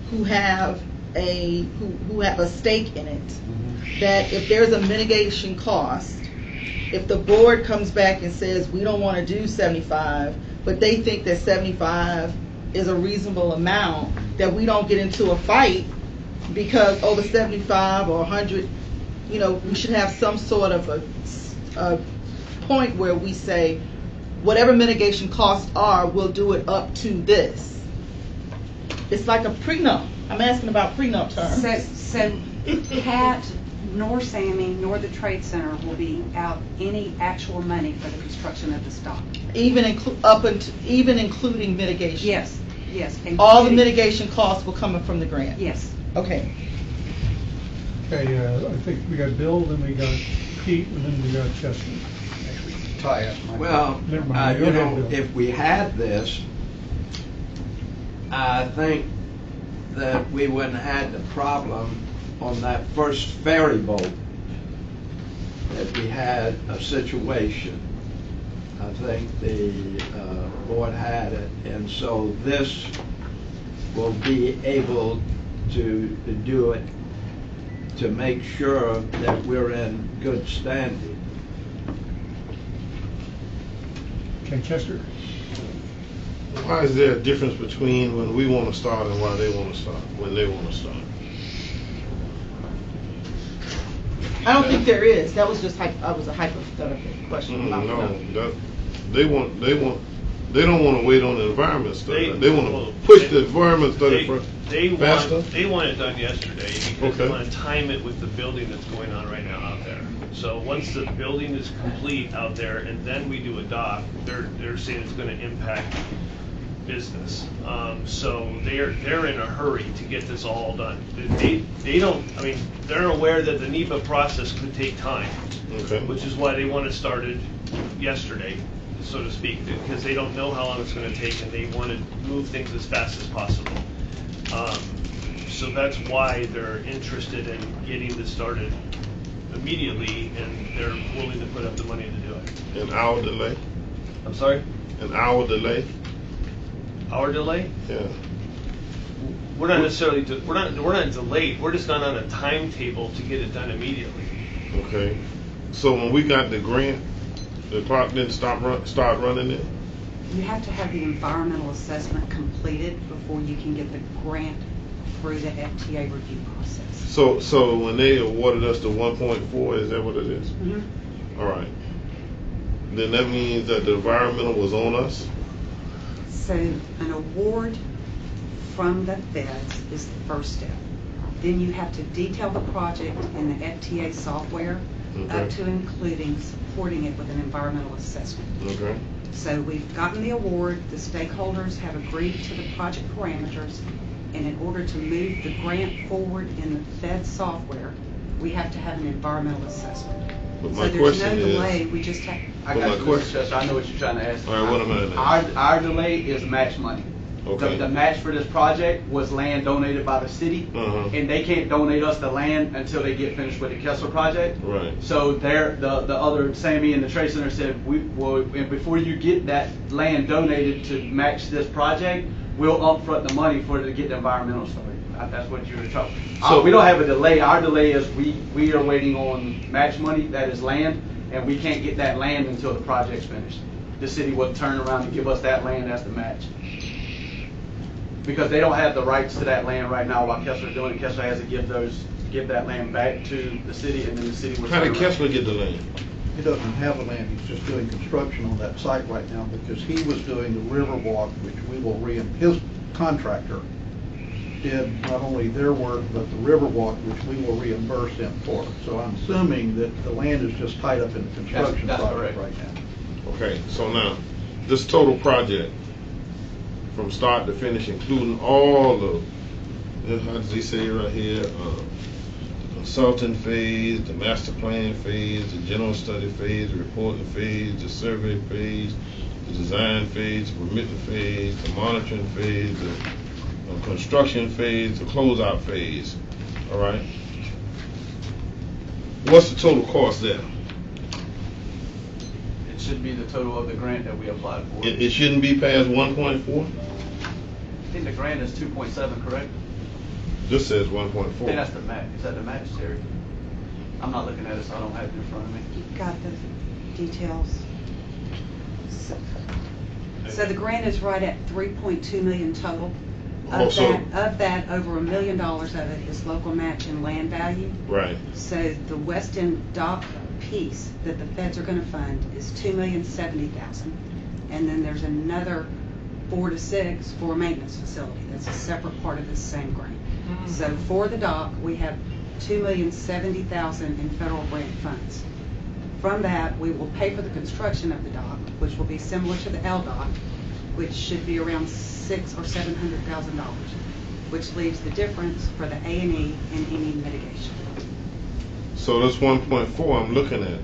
who have a stake in it, that if there's a mitigation cost, if the board comes back and says we don't want to do 75, but they think that 75 is a reasonable amount, that we don't get into a fight because over 75 or 100, you know, we should have some sort of a point where we say whatever mitigation costs are, we'll do it up to this. It's like a prenup. I'm asking about prenup terms. So Pat, nor Sammy, nor the Trade Center will be out any actual money for the construction of the stop. Even including mitigation. Yes, yes. All the mitigation costs will come from the grant. Yes. Okay. Okay, I think we got Bill, then we got Pete, and then we got Chester. well, Never mind. you Go ahead, know, Bill. if we had this, I think that we wouldn't have had the problem on that first ferry boat that we had a situation. I think the board had it, and so this will be able to do it to make sure that we're in good standing. Okay, Chester. Why is there a difference between when we want to start and why they want to start, when they want to start? I don't think there is. That was just was a hypothetical question. No, they don't want to wait on the environment study. They want to push the environment study faster. They want it done yesterday because they Okay. want to time it with the building that's going on right now out there. So once the building is complete out there and then we do a dock, they're saying it's going to impact business. So they're in a hurry to get this all done. They don't, I mean, they're aware that the NEPA process could take time, Okay. which is why they want it started yesterday, so to speak, because they don't know how long it's going to take and they want to move things as fast as possible. So that's why they're interested in getting this started immediately, and they're willing to put up the money to do it. An hour delay? I'm sorry? An hour delay? Hour delay? Yeah. We're not necessarily, we're not delayed, we're just not on a timetable to get it done immediately. Okay. So when we got the grant, the clock didn't start running it? You have to have the environmental assessment completed before you can get the grant through the FTA review process. So when they awarded us the 1.4, is that what it is? Mm-hmm. All right. Then that means that the environmental was on us? So an award from the feds is the first step. Then you have to detail the project in the FTA software, up to including supporting it with an environmental assessment. Okay. So we've gotten the award, the stakeholders have agreed to the project parameters, and in order to move the grant forward in the Fed software, we have to have an environmental assessment. But So my there's question no is, delay, we just have. I But got my you, question- Mr. Chester. I know what you're trying to ask. All right, what am I asking? Our delay is match money. Okay. The match for this project was land donated by the city, and they can't donate us the land until they get finished with the Kessler project. Right. So the other Sammy and the Trade Center said, and before you get that land donated to match this project, we'll upfront the money for it to get the environmental study. That's what you were talking. So We don't have a delay. Our delay is we are waiting on match money, that is land, and we can't get that land until the project's finished. The city will turn around and give us that land as the match. Because they don't have the rights to that land right now while Kessler's doing it. Kessler has to give that land back to the city, and then the city will How turn did around. Kessler get the land? He doesn't have the land, he's just doing construction on that site right now because he was doing the Riverwalk, which we will his contractor did not only their work, but the Riverwalk, which we will reimburse him for. So I'm assuming that the land is just tied up in the construction That's project correct. right now. Okay, so now, this total project, from start to finish, including all of, how does he say it right here, the consulting phase, the master plan phase, the general study phase, the reporting phase, the survey phase, the design phase, the permitting phase, the monitoring phase, the construction phase, the closeout phase, all right? What's the total cost there? It should be the total of the grant that we applied for. It shouldn't be past 1.4? I think the grant is 2.7, correct? This says I think 1.4. that's the match. Is that the match, Terry? I'm not looking at it, so I don't have it in front of me. You've got the details. So the grant is right at 3.2 million total. Of that, over $1 million of it is local match and land value. Right. So the West End dock piece that the feds are going to fund is $2,070,000, and then there's another 4 to 6 for a maintenance facility. That's a separate part of this same grant. So for the dock, we have $2,070,000 in federal grant funds. From that, we will pay for the construction of the dock, which will be similar to the L dock, which should be around $600,000 or $700,000, which leaves the difference for the A&E and any mitigation. So this 1.4 I'm looking at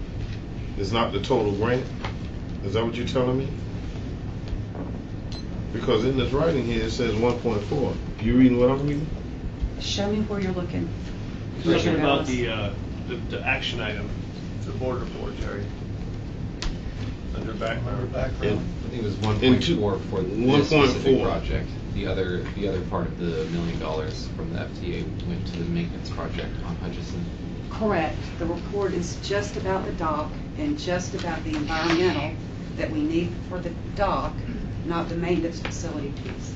is not the total grant? Is that what you're telling me? Because in this writing here it says 1.4. You reading what I'm reading? Show me where you're looking. You're talking about Commissioner the action item, the board report, Terry. Under background. I think it was 1.4 for this 1.4 specific project. The other part of the $1 million from the FTA went to the maintenance project on Hutchison. Correct. The report is just about the dock and just about the environmental that we need for the dock, not the maintenance facility piece.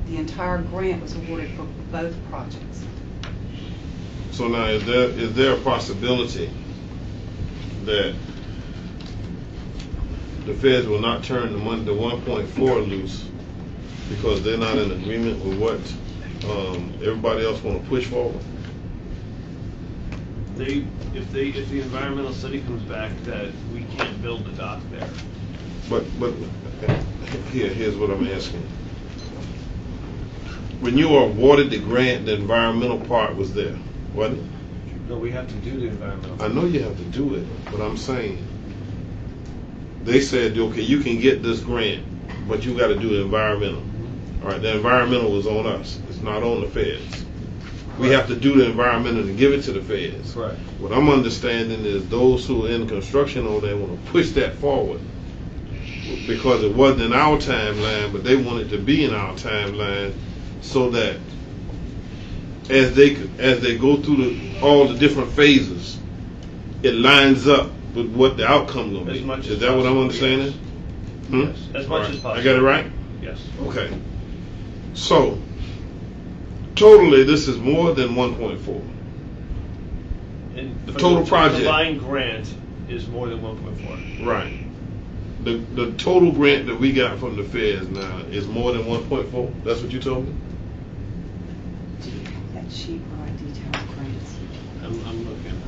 The entire grant was awarded for both projects. So now is there a possibility that the feds will not turn the 1.4 loose because they're not in agreement with what everybody else want to push forward? If the environmental study comes back that we can't build the dock there. But here's what I'm asking. When you were awarded the grant, the environmental part was there, wasn't it? No, we have to do the environmental. I know you have to do it, but I'm saying, they said, okay, you can get this grant, but you got to do the environmental. All right, the environmental was on us. It's not on the feds. We have to do the environmental and give it to the feds. Right. What I'm understanding is those who are in construction on there want to push that forward because it wasn't in our timeline, but they want it to be in our timeline so that as they go through all the different phases, it lines up with what the outcome gonna be. As much Is as that what I'm possible, understanding? Yes. As much as possible. I got it right? Yes. Okay. So, totally, this is more than 1.4. And The for total project. The combined grant is more than 1.4. Right. The total grant that we got from the feds now is more than 1.4. That's what you told me. Do you have that sheet where I detail grants? I'm looking.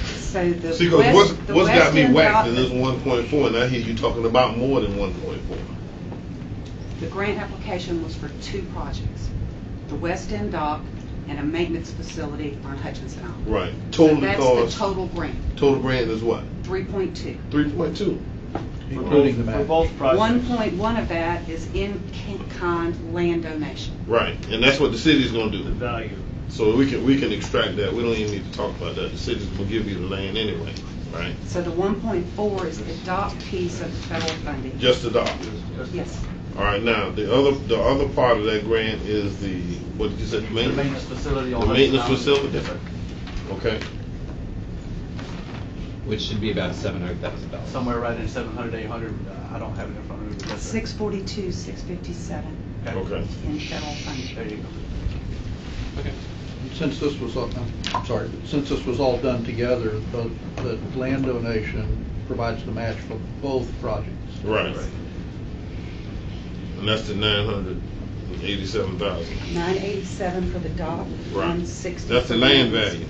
So the See, because the what's got me West End whacked dock- is this 1.4, and I hear you talking about more than 1.4. The grant application was for 2 projects, the West End dock and a maintenance facility on Hutchinson Island. Right. Total So that's cost. the total grant, Total grant is what? 3.2. 3.2. Including the For match. both projects. 1.1 of that is in-kind land donation. Right, and that's what the city's gonna The do. value. So we can extract that. We don't even need to talk about that. The city's gonna give you the land anyway, right? So the 1.4 is the dock piece of the federal funding. Just the dock. Yes. All right, now the other part of that grant is the, what did you say? The maintenance facility on The maintenance Hudson Island. facility. Yes, sir. Okay. Which should be about $700,000. Somewhere right in 700, 800, I don't have it in front of me. but yes, sir. 642, 657 Okay. in federal funding. There you go. Okay. Since this was, since this was all done together, the land donation provides the match for both projects. Right. And that's the 987,000. 987 for the dock, Right. 160. That's the for land maintenance. value,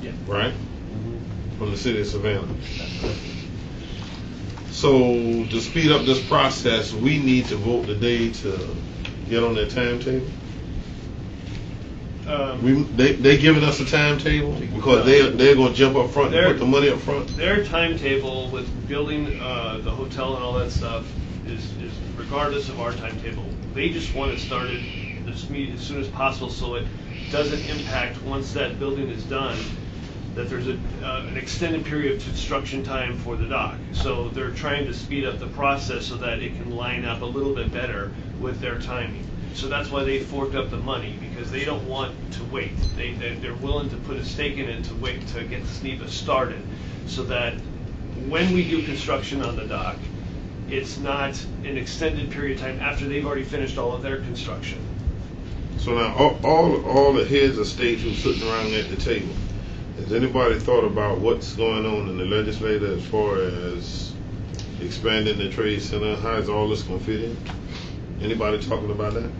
Yeah. right? From the city of Savannah. So to speed up this process, we need to vote today to get on that timetable. They giving us a timetable because they're going to jump up front and put the money up front. Their timetable with building the hotel and all that stuff is regardless of our timetable. They just want it started as soon as possible so it doesn't impact once that building is done, that there's an extended period of construction time for the dock. So they're trying to speed up the process so that it can line up a little bit better with their timing. So that's why they forked up the money, because they don't want to wait. They're willing to put a stake in it to wait to get the SNEPA started, so that when we do construction on the dock, it's not an extended period of time after they've already finished all of their construction. So now all the heads of states who's sitting around at the table, has anybody thought about what's going on in the legislature as far as expanding the trade center? How is all this going to fit in? Anybody talking about that?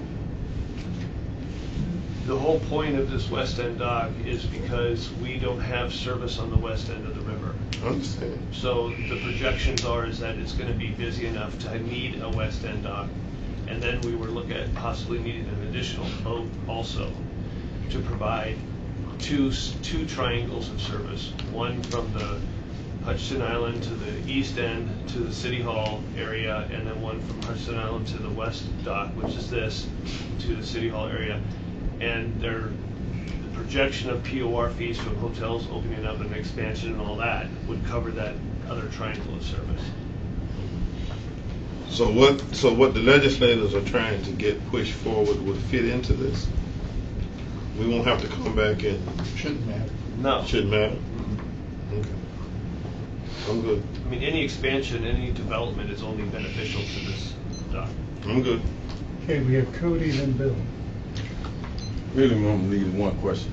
The whole point of this west end dock is because we don't have service on the west end of the river. I understand. So the projections is that it's going to be busy enough to need a west end dock. And then we were looking at possibly needing an additional boat also to provide two triangles of service. One from the Hutchinson Island to the east end to the City Hall area, and then one from Hutchinson Island to the west dock, which is this, to the City Hall area. And the projection of POR fees from hotels opening up and expansion and all that would cover that other triangle of service. So what the legislators are trying to get pushed forward would fit into this? We won't have to come back and... Shouldn't matter. No. Shouldn't matter? Okay. I'm good. I mean, any expansion, any development is only beneficial to this dock. I'm good. Okay, we have Cody, then Bill. Really, I'm gonna leave one question.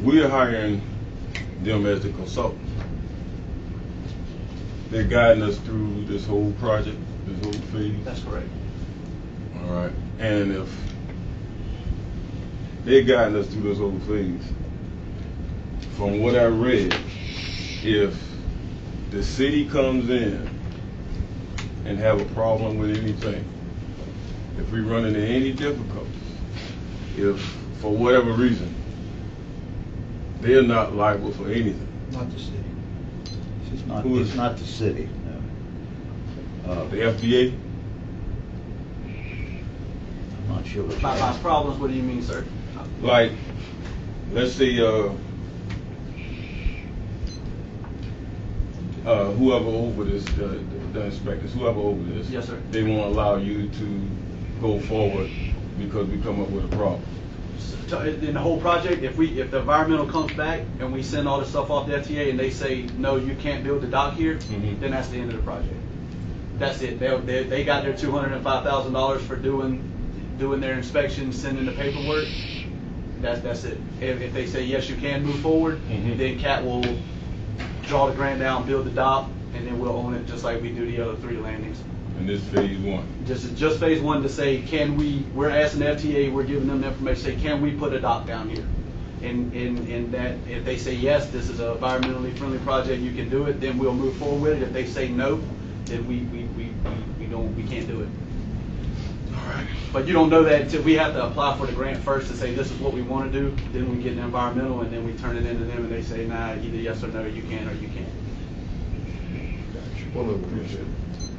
We're hiring them as the consultants. They're guiding us through this whole project, this whole phase. That's correct. All right. And if they're guiding us through this whole phase, from what I read, if the city comes in and have a problem with anything, if we run into any difficulties, if for whatever reason they're not liable for anything. Not the city. It's not. Who is It's it? not the city. No. The FDA. I'm not sure what you're By asking. problems, what do you mean, sir? Like, let's say, whoever over this, the inspectors, whoever over this. Yes, sir. They won't allow you to go forward because we come up with a problem. In the whole project, if the environmental comes back and we send all the stuff off the FTA and they say, no, you can't build the dock here, then that's the end of the project. That's it. They got their $205,000 for doing their inspection, sending the paperwork. That's it. If they say, yes, you can move forward, then CAT will draw the grant down, build the dock, and then we'll own it just like we do the other 3 landings. And this is phase 1. Just phase 1 to say, we're asking the FTA, we're giving them the information, say, can we put a dock down here? And that, if they say, yes, this is an environmentally friendly project, you can do it, then we'll move forward with it. If they say no, then we can't do it. All right. But you don't know that until we have to apply for the grant first to say, this is what we want to do, then we get an environmental, and then we turn it into them, and they say, nah, either yes or no, you can or you can't. One of them, appreciate it.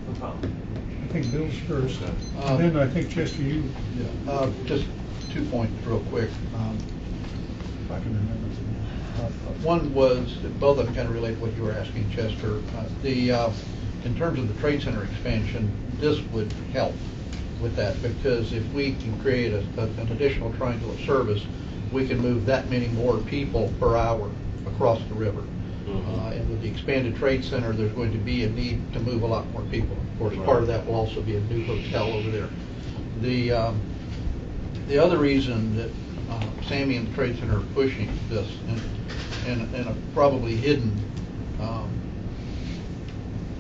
No problem. I think Bill's first, and then I think Chester, you. Just 2 points real quick. If I can remember. One was, both of them kind of relate to what you were asking, Chester. In terms of the trade center expansion, this would help with that, because if we can create an additional triangular service, we can move that many more people per hour across the river. And with the expanded trade center, there's going to be a need to move a lot more people. Of course, part of that will also be a new hotel over there. The other reason that Sammy and the trade center are pushing this, and a probably hidden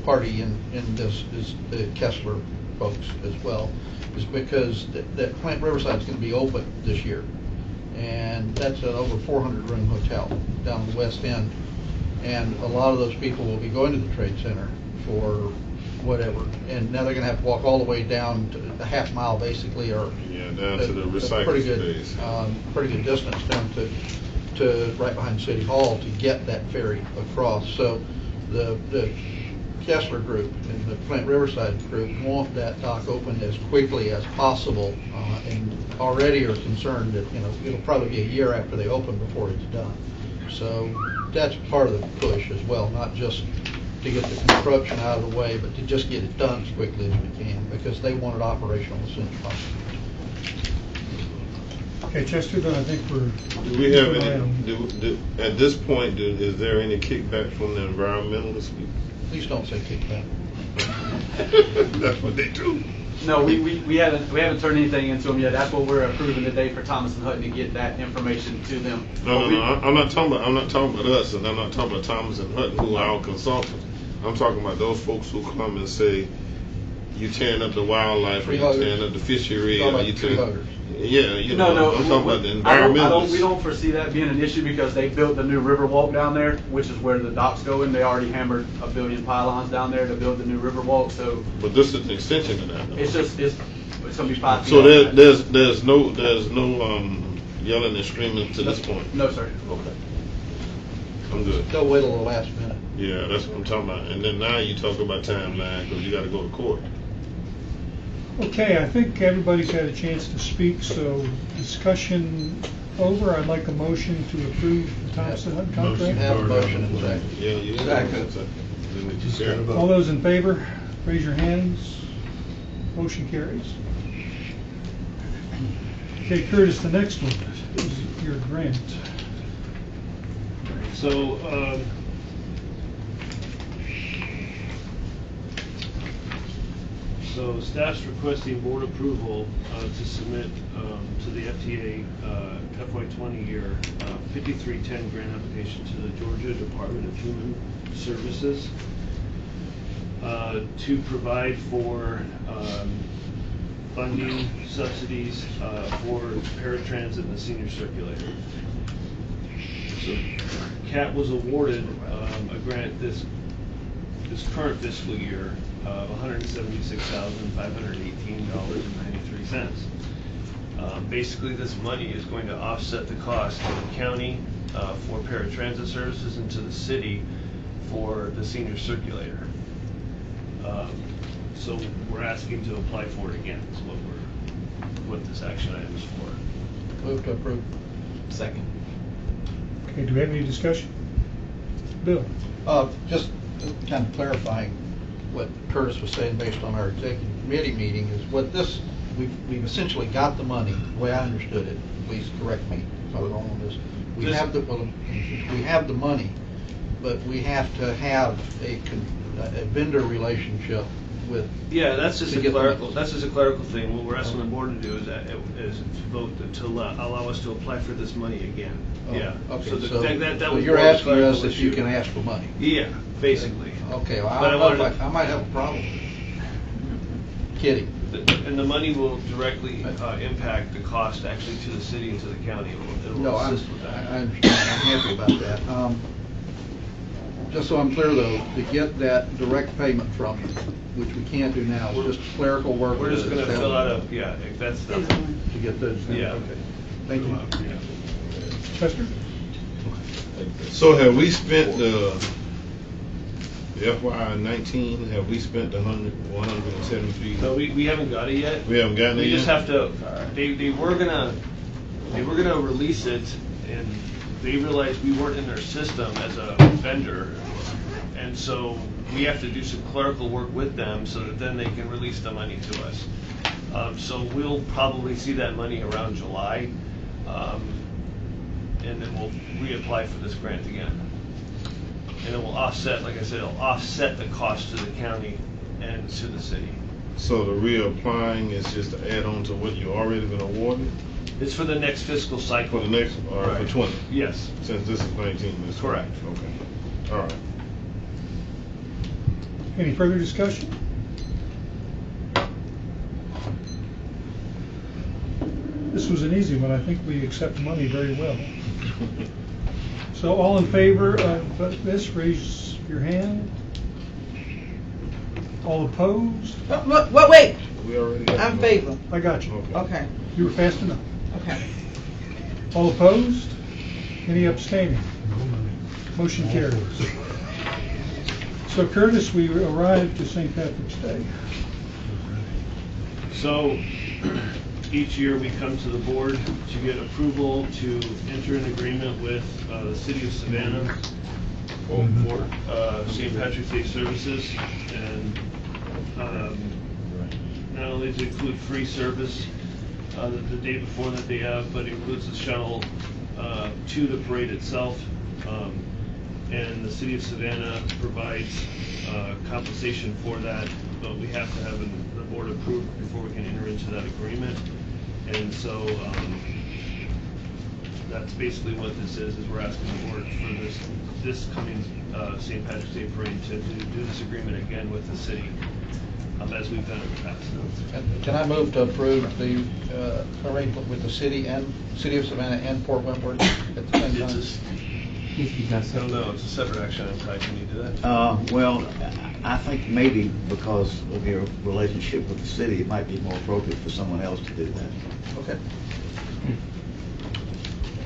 party in this is the Kessler folks as well, is because that Plant Riverside is going to be open this year, and that's an over 400 room hotel down the west end, and a lot of those people will be going to the trade center for whatever, and now they're going to have to walk all the way down to a half mile basically, or down to the recycling space. Pretty good distance down to right behind City Hall to get that ferry across. So the Kessler group and the Plant Riverside group want that dock open as quickly as possible, and already are concerned that it'll probably be a year after they open before it's done. So that's part of the push as well, not just to get the construction out of the way, but to just get it done as quickly as we can, because they want it operational as soon as possible. Okay, Chester, then I think we're. Do we have any, at this point, is there any kickback from the environmentalists? Please don't say kickback. That's what they do. No, we haven't turned anything into them yet. That's what we're approving today for Thomas and Hutton, to get that information to them. No. I'm not talking about us, and I'm not talking about Thomas and Hutton, who are our consultants. I'm talking about those folks who come and say, you tearing up the wildlife, or you tearing up the fishery, or you tearing. Yeah, No, I'm talking about the environmentalists. We don't foresee that being an issue, because they built the new river walk down there, which is where the docks go in. They already hammered 1 billion pylons down there to build the new river walk. So. But this is an extension of that, though. It's going to be 5 feet. So there's no yelling and screaming to this point. No, sir. Okay. I'm good. They'll wait till the last minute. Yeah, that's what I'm talking about. And then now you talk about timeline, because you got to go to court. Okay, I think everybody's had a chance to speak, so discussion over. I'd like a motion to approve the Thompson Hutton contract. Have a motion and second. Yeah, you Second. All those in favor, raise your hands. Motion carries. Okay, Curtis, the next one is your grant. So, So staff's requesting board approval to submit to the FTA FY20 year 5310 grant application to the Georgia Department of Human Services to provide for funding subsidies for paratransit and the senior circulator. So CAT was awarded a grant this current fiscal year of $176,518.93. Basically, this money is going to offset the cost to the county for paratransit services and to the city for the senior circulator. So we're asking to apply for it again. Is what this action item is for. Move to approve. Second. Okay, do we have any discussion? Bill? Just kind of clarifying what Curtis was saying based on our executive committee meeting is what this, we've essentially got the money, the way I understood it, please correct me if I'm wrong on this. We have the money, but we have to have a vendor relationship with. Yeah, that's just to a get the clerical, money. that's just a clerical thing. What we're asking the board to do is to vote to allow us to apply for this money again. Oh, Yeah. Okay, So so that was you're more of a asking us clerical if you issue. can ask for money? Yeah, basically. Okay, well, But I I don't know wanted if I might have a problem. Kidding. And the money will directly impact the cost actually to the city and to the county. It No, will I assist with that. understand, I'm happy about that. Just so I'm clear though, to get that direct payment from you, which we can't do now, it's just clerical work. We're just gonna fill out a, yeah, if that's the, To get those. yeah. Okay. Thank you. Yeah. Chester? So have we spent the FY 19, have we spent the 173? No, we haven't got it yet. We haven't gotten it We just yet? have to, they were gonna release it, and they realized we weren't in their system as a vendor. And so we have to do some clerical work with them so that then they can release the money to us. So we'll probably see that money around July. And then we'll reapply for this grant again. And it will offset, like I said, it'll offset the cost to the county and to the city. So the reapplying is just to add on to what you already been awarded It's for the next fiscal cycle. for the next, or Right. for 20? Yes. Since this is 19, this is 20. Correct. Okay, all right. Any further discussion? This was an easy one. I think we accept money very well. So all in favor of this, raise your hand. All opposed? Wait, We already got I'm the money. favor. I got you. Okay, You were fast enough. okay. All opposed? Any abstaining? Motion carries. So Curtis, we arrived to St. Patrick's Day. So each year we come to the board to get approval to enter an agreement with the city of Savannah for St. Patrick's Day services. And not only does it include free service the day before that they have, but it includes the shuttle to the parade itself. And the city of Savannah provides compensation for that, but we have to have the board approved before we can enter into that agreement. And so that's basically what this is we're asking the board for this coming St. Patrick's Day parade to do this agreement again with the city, as we've done in the past. Can I move to approve the arrangement with the city of Savannah and Port Wentworth at the same time? No, no, it's a separate action item. Ty, can you do that? Well, I think maybe because of your relationship with the city, it might be more appropriate for someone else to do that. Okay.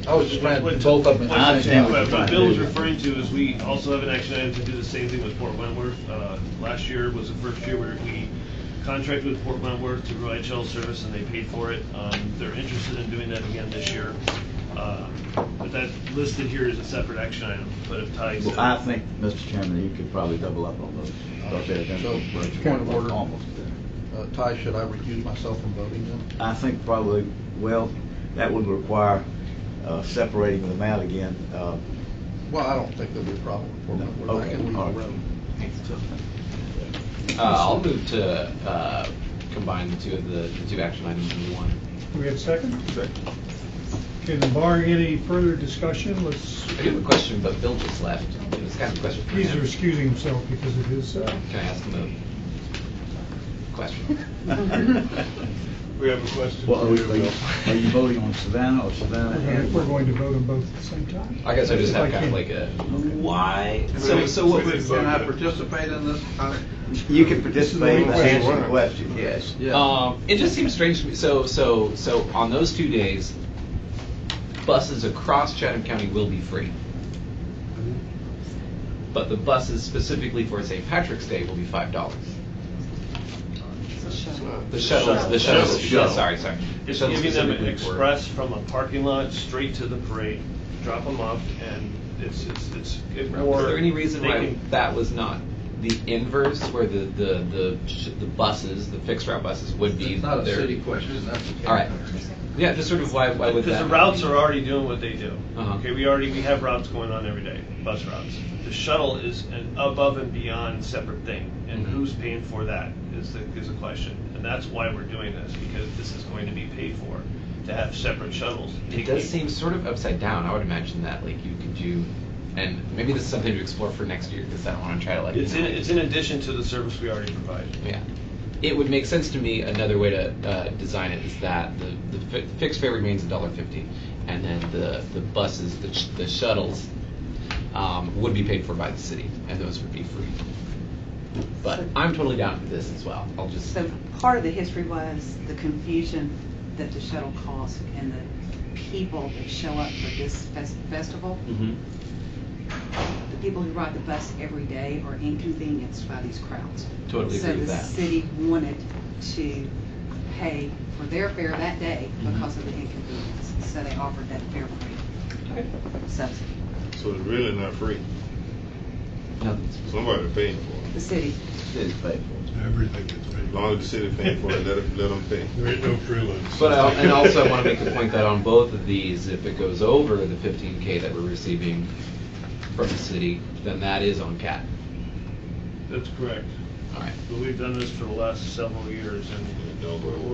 I was just trying to do both of them. I understand What Bill was referring to is we also have an action item to do the same thing with Port Wentworth. Last year was the first year where we contracted with Port Wentworth to provide shuttle service, and they paid for it. They're interested in doing that again this year. But that listed here is a separate action item. But if Ty said, Well, I think, Mr. Chairman, you could probably double up on those. So, point of order. Ty, should I recuse myself from voting then? I think probably, well, that would require separating them out again. Well, I don't think there'll be a problem with Port Wentworth. I can leave the all right. road. I'll move to combine the two action items into one. Do we have a second? Okay, then barring any further discussion, let's. I do have a question, but Bill just left. It was kind of a question for He's him. excusing himself because of his. Can I ask him a question? We have a question. Well, are you voting on Savannah or Savannah and? We're going to vote on both at the same time. I guess I just If have kind can. of like a why. So what? Can I participate in this? You can participate and This is the answer question. the question, yes. It just seems strange to me. So on those 2 days, buses across Chatham County will be free, but the buses specifically for St. Patrick's Day will be $5. The shuttles, the shuttles, yeah, sorry. The It's shuttles giving them specifically for- express from a parking lot straight to the parade, drop them off, and it's more. Is there any reason they why can- that was not the inverse, where the buses, the fixed route buses would be? It's not a there? city question, that's a All right. Yeah, just sort of why would that? Because the routes are already doing what they do. Uh-huh. Okay, we have routes going on every day, bus routes. The shuttle is an above and beyond separate thing, and Mhm. who's paying for that is the question. And that's why we're doing this, because this is going to be paid for, to have separate shuttles. It does seem sort of upside down. I would imagine that like you could do, and maybe this is something to explore for next year, because I don't want to try to like. It's in addition to the service we already provide. Yeah. It would make sense to me. Another way to design it is that the fixed fare remains $1.50, and then the buses, the shuttles, would be paid for by the city, and those would be free. But I'm totally down for this as well. I'll just. So part of the history was the confusion that the shuttle costs and the people that show up for this festival. Mm-hmm. The people who ride the bus every day are inconvenienced by these crowds. Totally agree with that. So the city wanted to pay for their fare that day because of the inconvenience. So they offered that fare free subsidy. So it's really not free. Somebody paying for it. The city. City's paid for it. Everything gets paid. As long as the city paying for it, let them pay. There ain't no free lunch. But and also I want to make the point that on both of these, if it goes over the $15K that we're receiving from the city, then that is on CAT. That's correct. All right. But we've done this for the last several years, and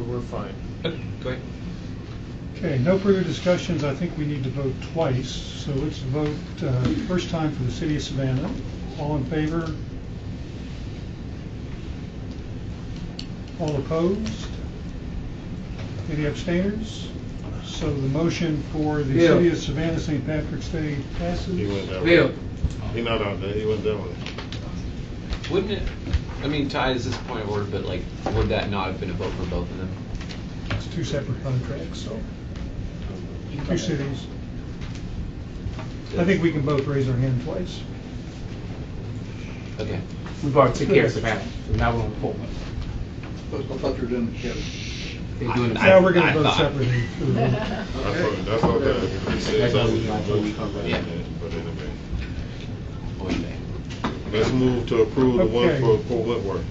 we're fine. Okay, go ahead. Okay, no further discussions. I think we need to vote twice. So let's vote first time for the city of Savannah. All in favor? All opposed? Any abstainers? So the motion for the Bill. city of Savannah St. Patrick's Day passes. He went that Bill. way. He not out there, he went that way. Wouldn't it? I mean, Ty, is this point of order? But like, would that not have been a vote for both of them? It's two separate contracts, so two cities. I think we can both raise our hand twice. Okay. We've already taken care of Savannah, so now we're on Pullman. I thought you were doing it together. They're doing it. Now we're going to vote thought- separately. For the vote. That's all that. He said That's that what was we got, the we come back. Yeah. But anyway. Okay. Let's move to approve the one Okay. for Wentworth.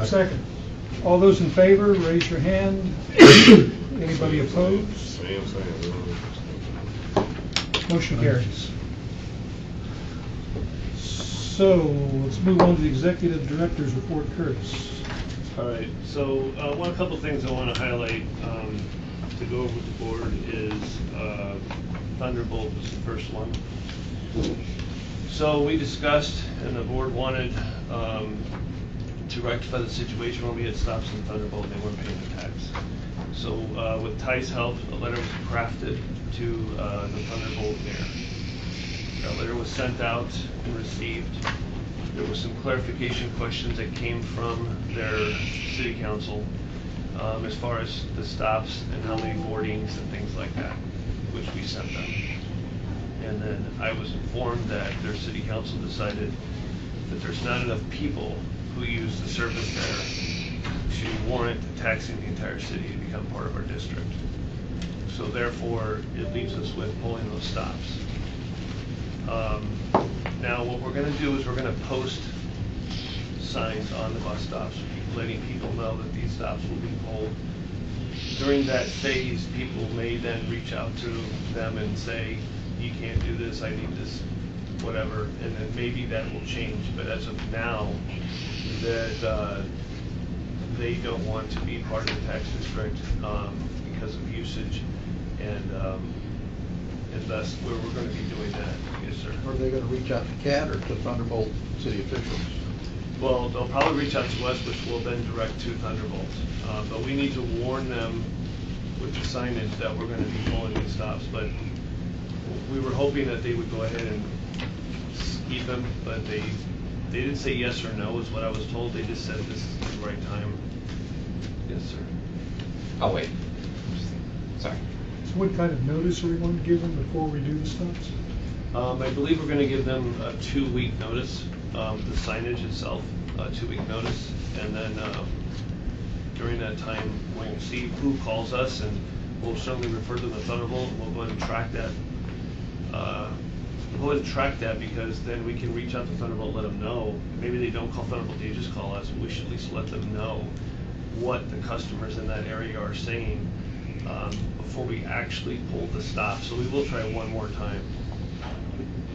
Second. All those in favor, raise your hand. Anybody opposed? Same. Motion carries. So let's move on to the executive director's report, Curtis. All right, so one couple things I want to highlight to go over with the board is Thunderbolt was the first one. So we discussed, and the board wanted to rectify the situation where we had stops in Thunderbolt and they weren't paying the tax. So with Ty's help, a letter was crafted to the Thunderbolt mayor. That letter was sent out and received. There were some clarification questions that came from their city council as far as the stops and how many boardings and things like that, which we sent them. And then I was informed that their city council decided that there's not enough people who use the service there to warrant taxing the entire city to become part of our district. So therefore, it leaves us with pulling those stops. Now, what we're going to do is we're going to post signs on the bus stops, letting people know that these stops will be pulled. During that phase, people may then reach out to them and say, you can't do this, I need this, whatever, and then maybe that will change. But as of now, that they don't want to be part of the tax district because of usage, and thus we're going to be doing that. Yes, sir. Are they going to reach out to CAT or to Thunderbolt city officials? Well, they'll probably reach out to us, which will then direct to Thunderbolt. But we need to warn them with the signage that we're going to be pulling these stops. But we were hoping that they would go ahead and keep them, but they didn't say yes or no is what I was told. They just said this is the right time. Yes, sir. Oh, wait. Sorry. So what kind of notice are we going to give them before we do the stops? I believe we're going to give them a 2-week notice, the signage itself, a 2-week notice, and then during that time, we'll see who calls us, and we'll certainly refer to the Thunderbolt, and we'll go ahead and track that. We'll go ahead and track that, because then we can reach out to Thunderbolt, let them know. Maybe they don't call Thunderbolt, they just call us. We should at least let them know what the customers in that area are saying before we actually pull the stop. So we will try one more time.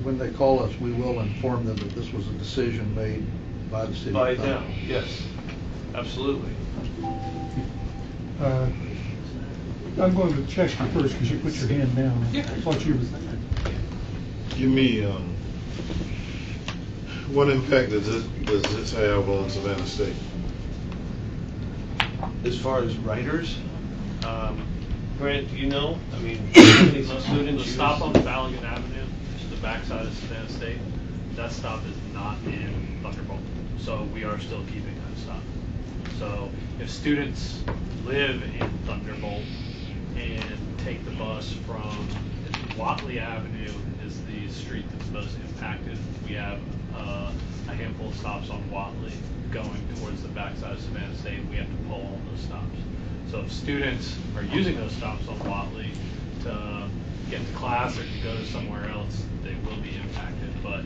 When they call us, we will inform them that this was a decision made by the city. By them, yes, absolutely. I'm going with Chester first because you put your hand down. I thought you were. Give me, what impact does this have on Savannah State? As far as riders, Grant, do you know? I mean, how many students The stop on Falligan Avenue, which is the backside of Savannah State, that stop is not in Thunderbolt. So we are still keeping that stop. So if students live in Thunderbolt and take the bus from Watley Avenue is the street that's most impacted. We have a handful of stops on Watley going towards the backside of Savannah State. We have to pull all those stops. So if students are using those stops on Watley to get to class or to go to somewhere else, they will be impacted. But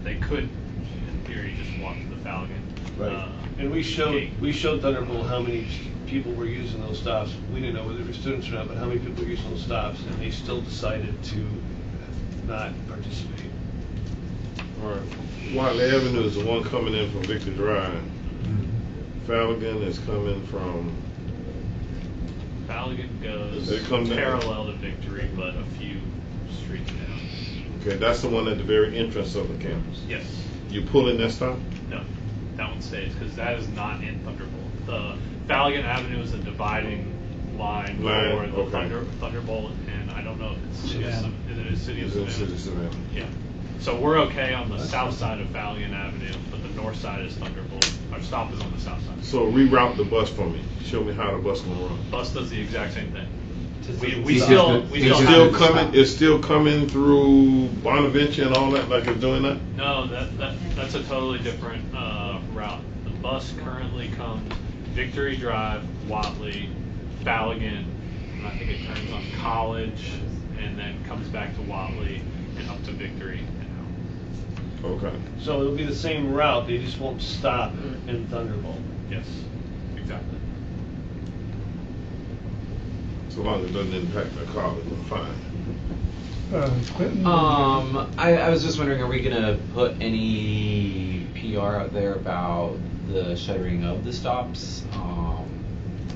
they could, in theory, just walk to the Falligan. Right. And we showed Thunderbolt how many people were using those stops. We didn't know whether they were students or not, but how many people were using those stops, and they still decided to not participate. All right. Watley Avenue is the one coming in from Victor Drive. Falligan is coming from. Falligan goes They come parallel to Victory, but a few streets down. Okay, that's the one at the very entrance of the campus. Yes. You pull in that stop? No, that one stays because that is not in Thunderbolt. The Falligan Avenue is a dividing line for the Thunderbolt, and I don't know if it's City of Savannah. Yeah. So we're okay on the south side of Falligan Avenue, but the north side is Thunderbolt. Our stop is on the south side. So reroute the bus for me. Show me how the bus gonna run. Bus does the exact same thing. It's still coming through Bonaventure and all that, like it's doing that? No, that's a totally different route. The bus currently comes Victory Drive, Watley, Falligan, and I think it turns on College, and then comes back to Watley and up to Victory and out. Okay. So it'll be the same route, they just won't stop in Thunderbolt. Yes, exactly. So long as it doesn't impact the college, we're fine. Clinton? I was just wondering, are we going to put any PR out there about the shuttering of the stops?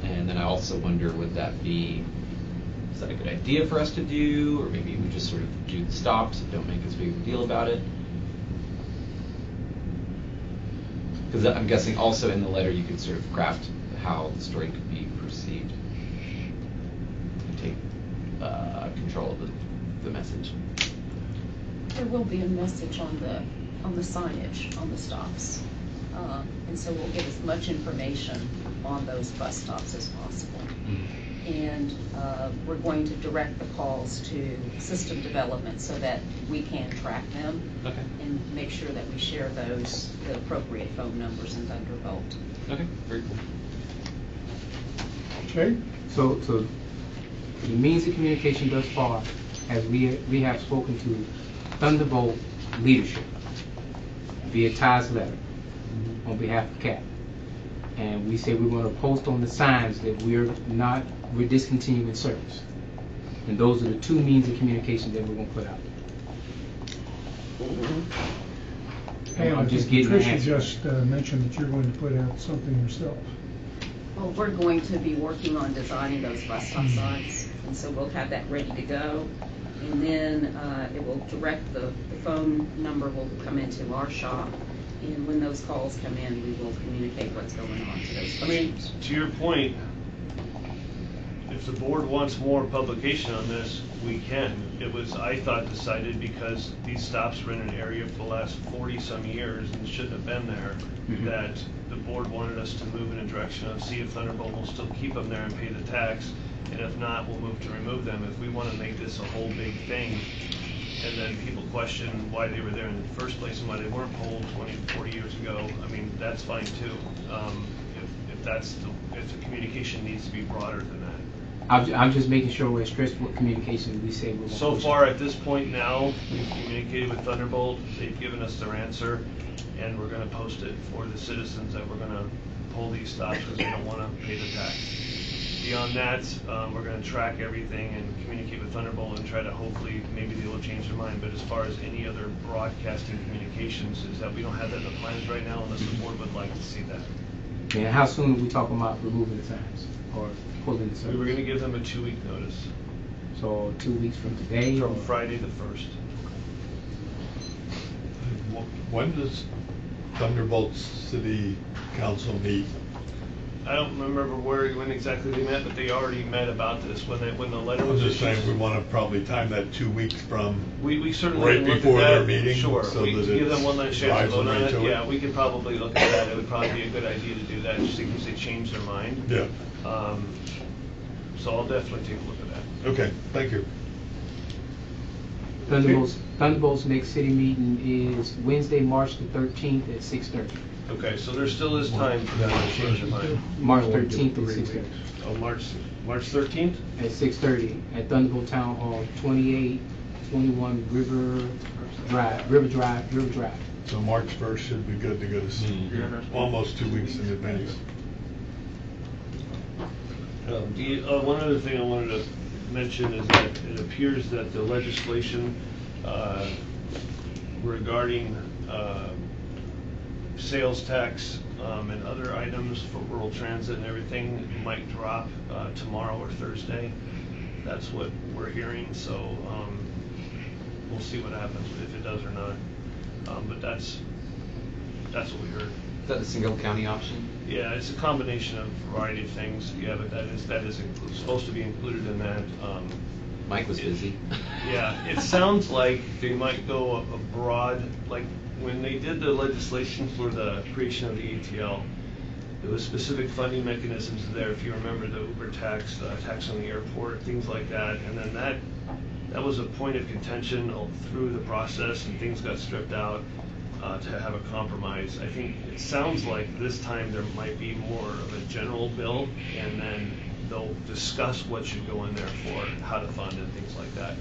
And then I also wonder, is that a good idea for us to do? Or maybe we just sort of do the stops and don't make as big of a deal about it? Because I'm guessing also in the letter you could sort of craft how the story could be perceived. Take control of the message. There will be a message on the signage on the stops, and so we'll give as much information on those bus stops as possible. And we're going to direct the calls to system development so that we can track them and make sure that we share the appropriate phone numbers in Thunderbolt. Okay, very cool. Okay. So the means of communication thus far, as we have spoken to Thunderbolt leadership via Ty's letter on behalf of CAP. And we say we're going to post on the signs that we're discontinuing service. And those are the two means of communication that we're going to put out. And I'm just getting Tricia just mentioned that you're going to put out something yourself. Well, we're going to be working on designing those bus stop signs, and so we'll have that ready to go. And then it will direct the phone number will come into our shop, and when those calls come in, we will communicate what's going on to those customers. I mean, to your point, if the board wants more publication on this, we can. It was, I thought, decided because these stops were in an area for the last 40-some years and shouldn't have been there, that the board wanted us to move in a direction of see if Thunderbolt will still keep them there and pay the tax, and if not, we'll move to remove them. If we want to make this a whole big thing, and then people question why they were there in the first place and why they weren't pulled 20, 40 years ago, I mean, that's fine too. If if the communication needs to be broader than that. I'm just making sure we're stressed what communication we say we're going to. So far, at this point now, we've communicated with Thunderbolt, they've given us their answer, and we're gonna post it for the citizens that we're gonna pull these stops because they don't wanna pay the tax. Beyond that, we're gonna track everything and communicate with Thunderbolt and try to hopefully, maybe they will change their mind, but as far as any other broadcasting communications, is that we don't have that in the plans right now unless the board would like to see that. And how soon are we talking about removing the signs or pulling the signs? We were gonna give them a 2-week notice. So 2 weeks from today? From Friday the 1st. When does Thunderbolt City Council meet? I don't remember when exactly they met, but they already met about this when the letter I was was just issued. saying, we want to probably time that 2 weeks from We certainly right can look at before their that. mean, Sure, so we that can give them it's one last chance to drives vote them on right it. to it. Yeah, we could probably look at that. It would probably be a good idea to do that, just in case they change their mind. Yeah. So I'll definitely take a look at that. Okay, thank you. Thunderbolt's next city meeting is Wednesday, March the 13th at 6:30. Okay, so there still is time for them to change their mind. March 13th at 6:30. Oh, March 13th? At 6:30 at Thunderbolt Town Hall, 2821 River Drive. So March 1st should be good to go to see, almost 2 weeks in advance. One other thing I wanted to mention is that it appears that the legislation regarding sales tax and other items for rural transit and everything might drop tomorrow or Thursday. That's what we're hearing, so we'll see what happens if it does or not. But that's what we heard. Is that a single county option? Yeah, it's a combination of a variety of things. Yeah, but that is supposed to be included in that. Mike was busy. Yeah, it sounds like they might go abroad. Like when they did the legislation for the creation of the ATL, there was specific funding mechanisms there. If you remember the Uber tax, tax on the airport, things like that, and then that was a point of contention all through the process, and things got stripped out to have a compromise. I think it sounds like this time there might be more of a general bill, and then they'll discuss what should go in there for how to fund and things like that.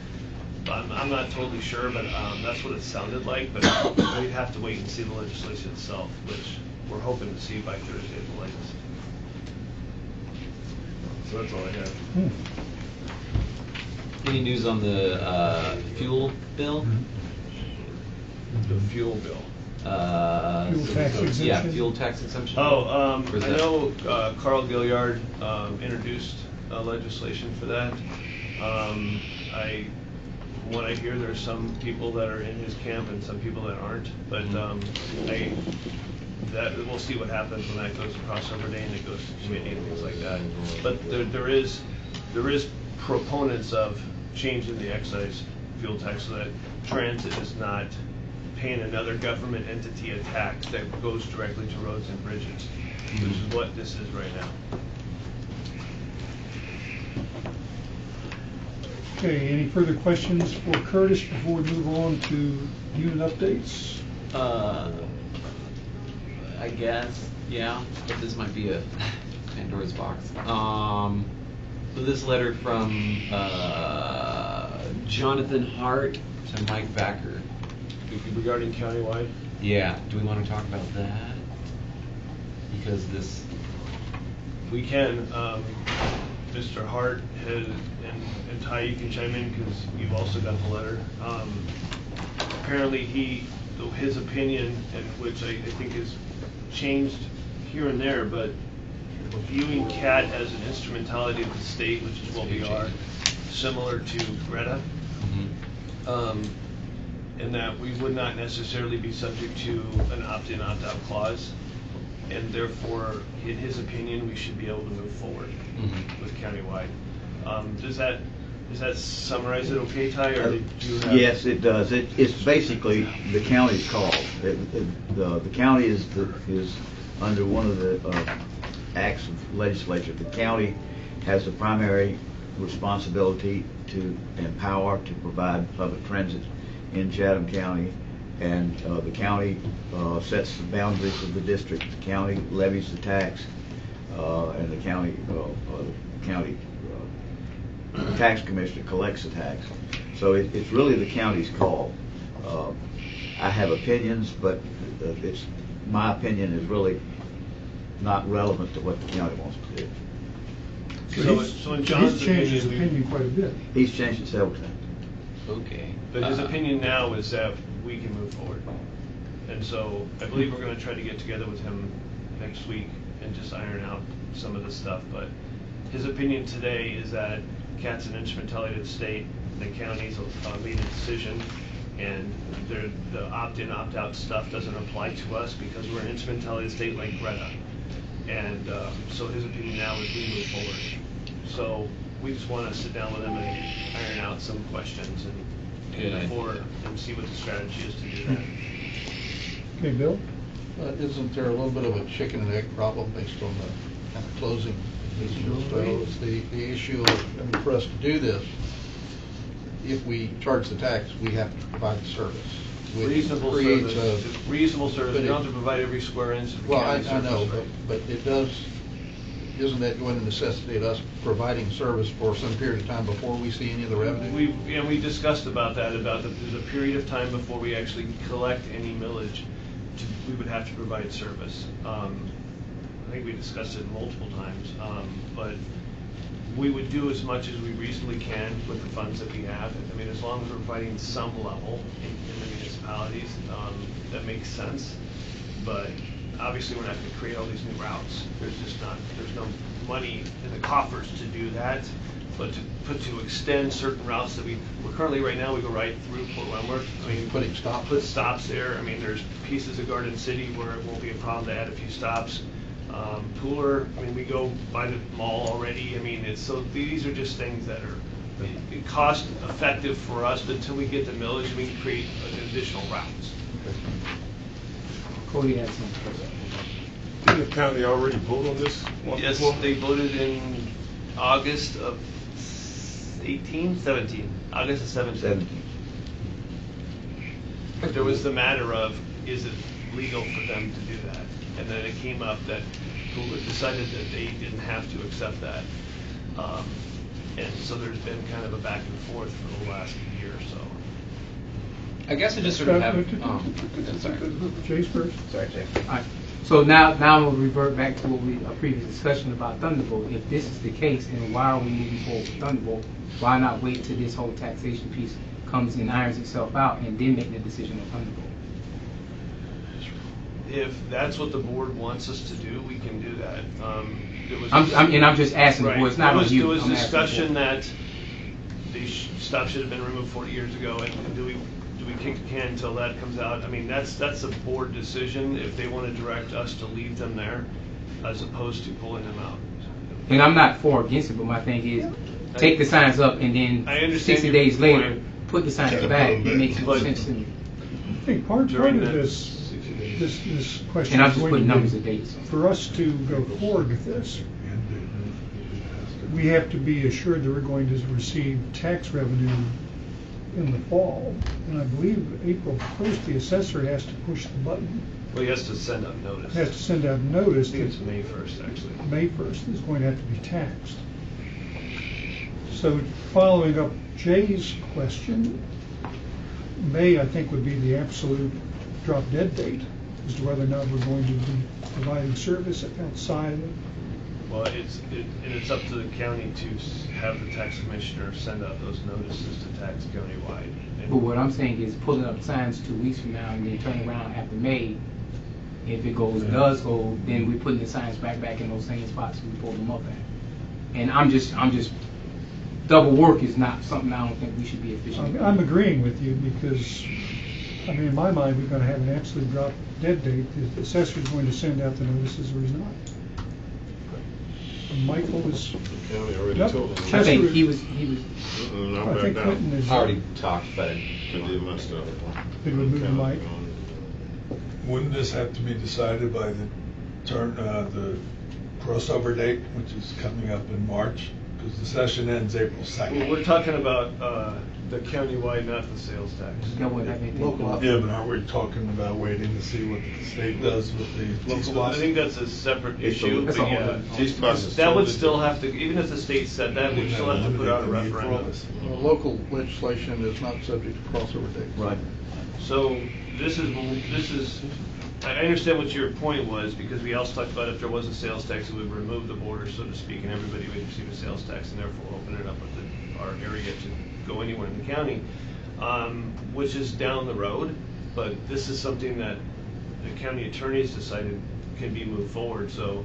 But I'm not totally sure, but that's what it sounded like. But we'd have to wait and see the legislation itself, which we're hoping to see by Thursday at the latest. So that's all I have. Any news on the fuel bill? The fuel bill. Fuel tax exemption? Yeah, fuel tax exemption. Oh, Or is I that- know Carl Gilliard introduced legislation for that. From what I hear, there's some people that are in his camp and some people that aren't. But we'll see what happens when that goes across crossover day and it goes to committee and things like that. But there is proponents of changing the excise fuel tax so that transit is not paying another government entity a tax that goes directly to roads and bridges, which is what this is right now. Okay, any further questions for Curtis before we move on to unit updates? I guess, yeah, but this might be a Pandora's box. So this letter from Jonathan Hart to Mike Backer. Regarding countywide? Yeah, do we want to talk about that? Because this... We can. Mr. Hart has, and Ty, you can chime in because you've also got the letter. Apparently his opinion, and which I think has changed here and there, but viewing CAT as an instrumentality of the state, which is what we are, similar to Greta, and that we would not necessarily be subject to an opt-in, opt-out clause, and therefore, in his opinion, we should be able to move forward with countywide. Does that summarize it okay, Ty, or did you have... Yes, it does. It's basically the county's call. The county is under one of the acts of legislature. The county has the primary responsibility to empower, to provide public transit in Chatham County, and the county sets the boundaries of the district. The county levies the tax. and the county tax commissioner collects the tax. So it's really the county's call. I have opinions, but my opinion is really not relevant to what the county wants to do. So in John's he's changed his opinion, opinion quite a bit. He's changed it several times. Okay. but his opinion now is that we can move forward. And so I believe we're going to try to get together with him next week and just iron out some of this stuff. But his opinion today is that CAT's an instrumentality of the state, the county's made a decision, and the opt-in, opt-out stuff doesn't apply to us because we're an instrumentality of the state like Greta. And so his opinion now is we move forward. So we just want to sit down with him and iron out some questions and see what the strategy is to do that. Okay, Bill? Isn't there a little bit of a chicken and egg problem based on the kind of closing? So it's the issue of, I mean, for us to do this, if we charge the tax, we have to provide the service. which Reasonable creates service. Reasonable service. but We it- don't have to provide every square inch of the Well, county I know, surface, right? but it does, isn't that going to necessitate us providing service for some period of time before we see any of the revenue? We discussed about that, there's a period of time before we actually collect any millage, we would have to provide service. I think we discussed it multiple times, but we would do as much as we reasonably can with the funds that we have. I mean, as long as we're providing some level in the municipalities, that makes sense. But obviously, we're not going to create all these new routes. There's no money in the coffers to do that. But to extend certain routes that we're currently right now, we go right through Port Wentworth. I mean, Putting stops. Put stops there. I mean, there's pieces of Garden City where it won't be a problem to add a few stops. Pooler, I mean, we go by the mall already. I mean, so these are just things that are cost effective for us, but until we get the millage, we can create additional routes. Cody has some. Didn't the county already vote on this? Yes, they voted in August of 17. August of 17. But there was the matter of, is it legal for them to do that? And then it came up that Hoover decided that they didn't have to accept that. And so there's been kind of a back and forth for the last year or so. I guess I just sort of have. Sorry. Jay's first. Sorry, Jay. All right. So now we'll revert back to what our previous discussion about Thunderbolt. If this is the case, and why are we moving forward with Thunderbolt? Why not wait till this whole taxation piece comes and irons itself out, and then make the decision on Thunderbolt? If that's what the board wants us to do, we can do that. I'm just asking the board. It's not on you. There was I'm asking the discussion board. that these stuff should have been removed 40 years ago, and do we kick the can until that comes out? I mean, that's a board decision if they want to direct us to leave them there, as opposed to pulling them out. And I'm not for or against it, but my thing is, take the signs up and then I understand 60 your days later, point. put the signs back. It makes more But- sense to me. I think part During of that this question And I'm is just going putting to numbers be, and dates. for us to go forward with this, we have to be assured that we're going to receive tax revenue in the fall. And I believe April 1st, the assessor has to push the button, Well, he has to send out notice. has to send out notice I think that it's May 1st, actually. May 1st is going to have to be taxed. So following up Jay's question, May, I think, would be the absolute drop dead date as to whether or not we're going to be providing service outside of it. Well, it's up to the county to have the tax commissioner send out those notices to tax countywide. But what I'm saying is pulling up signs 2 weeks from now and then turning around after May. If it does go, then we're putting the signs back in those same spots we pulled them up at. And I'm just double work is not something I don't think we should be efficient. I'm agreeing with you because, I mean, in my mind, we're going to have an absolute drop dead date. The assessor's going to send out the notices or he's not. Michael is. The county already Yep. told them. I think he was. I'm I back think down. Clinton is. I already talked, but I did my stuff. Did we move the mic? Wouldn't this have to be decided by the crossover date, which is coming up in March? Because the session ends April 2nd. We're talking about the countywide, not the sales tax. Yeah, but aren't we talking about waiting to see what the state does with the local I think that's a separate issue, That's but a whole yeah. different- That would still have to, even if the state said that, we'd still have to put out a referendum. Local legislation is not subject to crossover dates. Right. So this is, I understand what your point was, because we also talked about if there was a sales tax, it would remove the border, so to speak, and everybody would receive a sales tax, and therefore open it up with our area to go anywhere in the county, which is down the road, but this is something that the county attorneys decided can be moved forward. So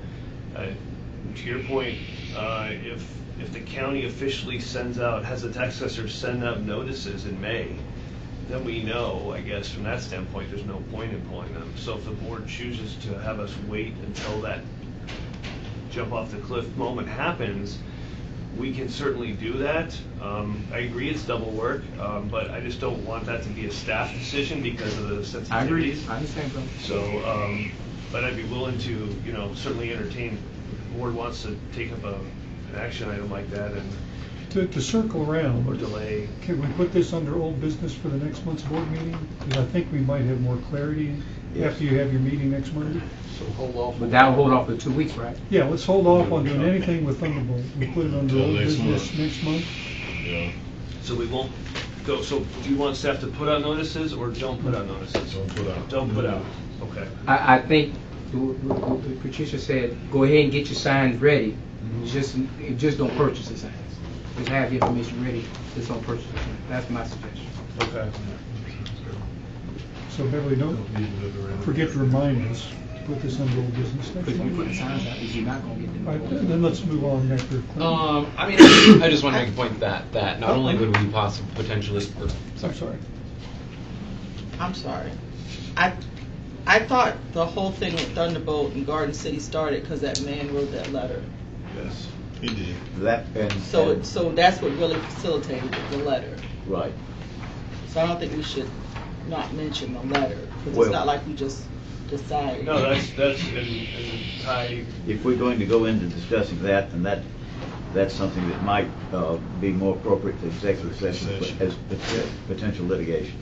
to your point, if the county officially has the tax assessor send out notices in May, then we know, I guess, from that standpoint, there's no point in pulling them. So if the board chooses to have us wait until that jump off the cliff moment happens, we can certainly do that. I agree it's double work, but I just don't want that to be a staff decision because of the sensitivities. I agree. I understand, bro. So, but I'd be willing to, certainly entertain, if the board wants to take up an action item like that and To circle around. or delay. Can we put this under old business for the next month's board meeting? Because I think we might have more clarity after you have your meeting next Monday. So hold off. But that'll hold off for 2 weeks, right? Yeah, let's hold off on doing anything with Thunderbolt. We put it under Until old next business month. next month. Yeah. So we won't go, so do you want staff to put out notices or don't put out notices? Don't put out. Don't put out, okay. I think what Patricia said, go ahead and get your signs ready. Just don't purchase the signs. Just have the information ready. Just don't purchase the signs. That's my suggestion. Okay. So Beverly, don't forget to remind us to put this under old business next Because we put the month. signs out, you're not gonna get them. All right, then let's move on after. I mean, I just want to make a point that not only would we possibly potentially, I'm sorry. I'm sorry. I thought the whole thing with Thunderbolt and Garden City started because that man wrote that letter. Yes. He did. That, and. So that's what really facilitated it, the letter. Right. So I don't think we should not mention the letter, because Well- it's not like we just decided. No, that's in Thai. If we're going to go into discussing that, then that's something that might be more appropriate to executive session as potential litigation.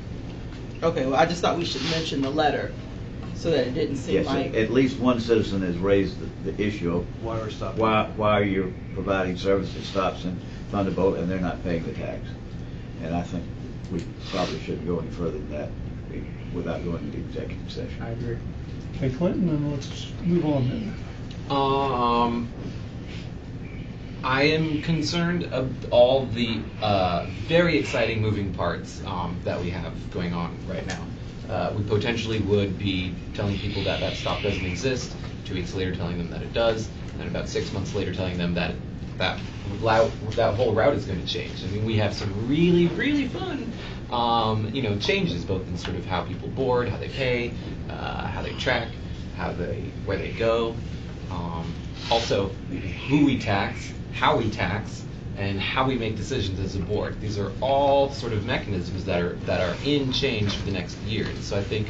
Okay, well, I just thought we should mention the letter, so that it didn't seem Yes, like. at least one citizen has raised the issue of Why we're stopping. why you're providing service that stops in Thunderbolt and they're not paying the tax. And I think we probably shouldn't go any further than that without going into executive session. I agree. Okay, Clinton, then let's move on then. I am concerned of all the very exciting moving parts that we have going on right now. We potentially would be telling people that that stop doesn't exist, 2 weeks later telling them that it does, and then about 6 months later telling them that that whole route is going to change. I mean, we have some really, really fun changes, both in sort of how people board, how they pay, how they track, where they go. Also, who we tax, how we tax, and how we make decisions as a board. These are all sort of mechanisms that are in change for the next year. So I think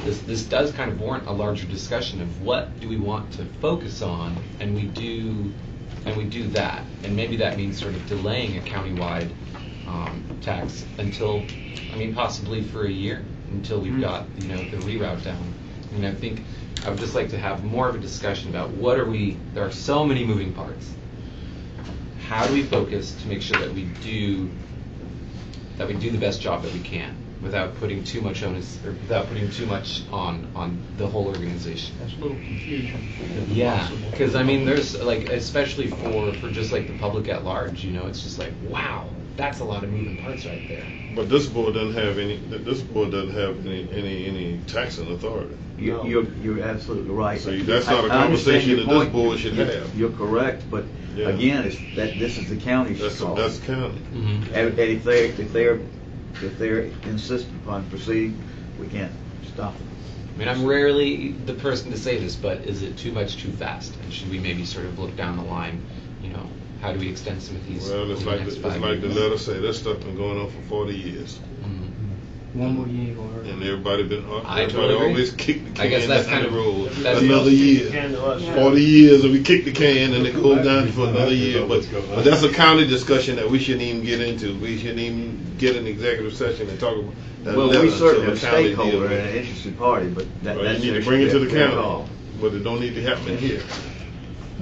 this does kind of warrant a larger discussion of what do we want to focus on, and we do that. And maybe that means sort of delaying a countywide tax until, possibly for a year, until we've got the reroute down. I think I would just like to have more of a discussion about there are so many moving parts. How do we focus to make sure that we do the best job that we can without putting too much onus, or without putting too much on the whole organization? That's a little confusion. Yeah, because there's especially for just like the public at large, it's just like, wow, that's a lot of moving parts right there. But this board doesn't have any. This board doesn't have any taxing authority. You're absolutely right. So that's not a I understand conversation your that point. this board should have. You're correct, but Yeah. again, this is the county's call. That's the county. Mm-hmm. And if they're insistent upon proceeding, we can't stop them. I'm rarely the person to say this, but is it too much too fast? And should we maybe sort of look down the line, how do we extend some of these? Well, it's over like the next it's 5 like the years? letter say. This stuff been going on for 40 years. Mm-hmm. One more year ain't gonna hurt. And everybody I everybody totally agree. always kick the can. I guess that's kind down of the road. that's Another the year. can to us. 40 years and we kick the can and it goes down for another year. But that's a county discussion that we shouldn't even get into. We shouldn't even get an executive session and talk about that. Well, letter we until certainly the have a county deal stakeholder with and an it. interested party, but Well, that's you need to bring it to the their county, call. but it don't need to happen here.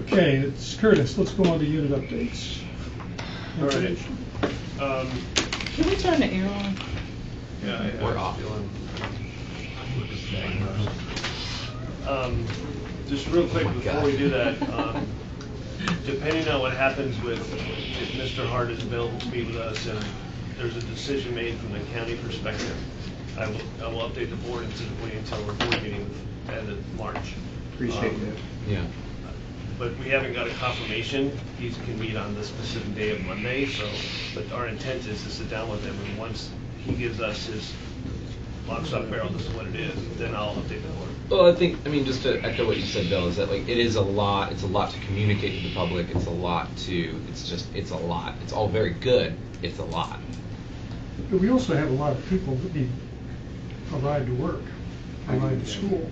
Okay, it's Curtis, let's go on to unit updates. All right. Can we turn the air on? Yeah, We're off. Just real quick before we do that, depending on what happens with, if Mr. Hart is available to meet with us and there's a decision made from the county perspective, I will update the board and typically until our board meeting end of March. Appreciate that. Yeah. But we haven't got a confirmation. He can meet on the specific day of Monday, so, but our intent is to sit down with him, and once he gives us his lock, stock, barrel, this is what it is, then I'll update the board. Well, I think, I mean, just to echo what you said, Bill, is that like, it is a lot, it's a lot to communicate to the public, it's a lot to, it's a lot. It's all very good, it's a lot. But we also have a lot of people that need a ride to work, a ride to school.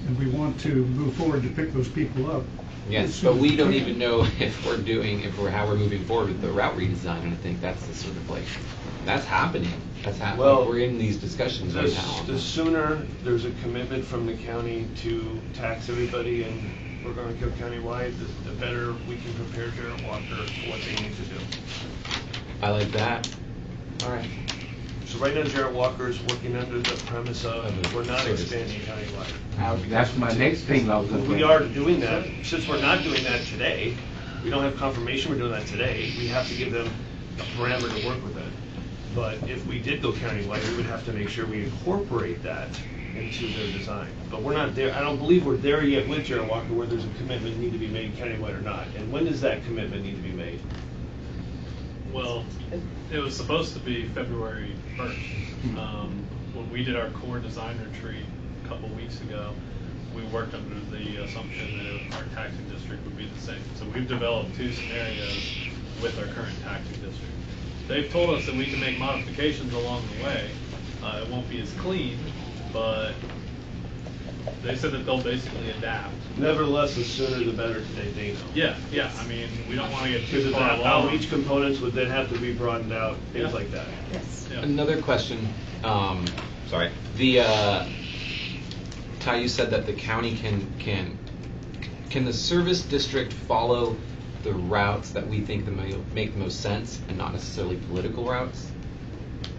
And we want to move forward to pick those people up. Yes, but we don't even know how we're moving forward with the route redesign, and I think that's the sort of like, that's happening. Well, we're in these discussions right now. The sooner there's a commitment from the county to tax everybody and we're going to go countywide, the better we can prepare Jarrett Walker for what they need to do. I like that. All right. So right now Jarrett Walker is working under the premise of we're not expanding countywide. That's my next thing I was going to We are doing that. Since we're not doing that today, we don't have confirmation we're doing that today, we have to give them a parameter to work with it. But if we did go countywide, we would have to make sure we incorporate that into their design. But we're not there, I don't believe we're there yet with Jarrett Walker where there's a commitment need to be made countywide or not. And when does that commitment need to be made? Well, it was supposed to be February 1st. When we did our core design retreat a couple weeks ago, we worked under the assumption that our taxing district would be the same. So we've developed two scenarios with our current taxing district. They've told us that we can make modifications along the way. It won't be as clean, but they said that they'll basically adapt. Nevertheless, the sooner the better they know. Yeah. I mean, we don't want to get too Because far how along. each components would then have to be broadened out, things like that. Yes. Yeah. Another question. Sorry. Ty, you said that the county can the service district follow the routes that we think make the most sense and not necessarily political routes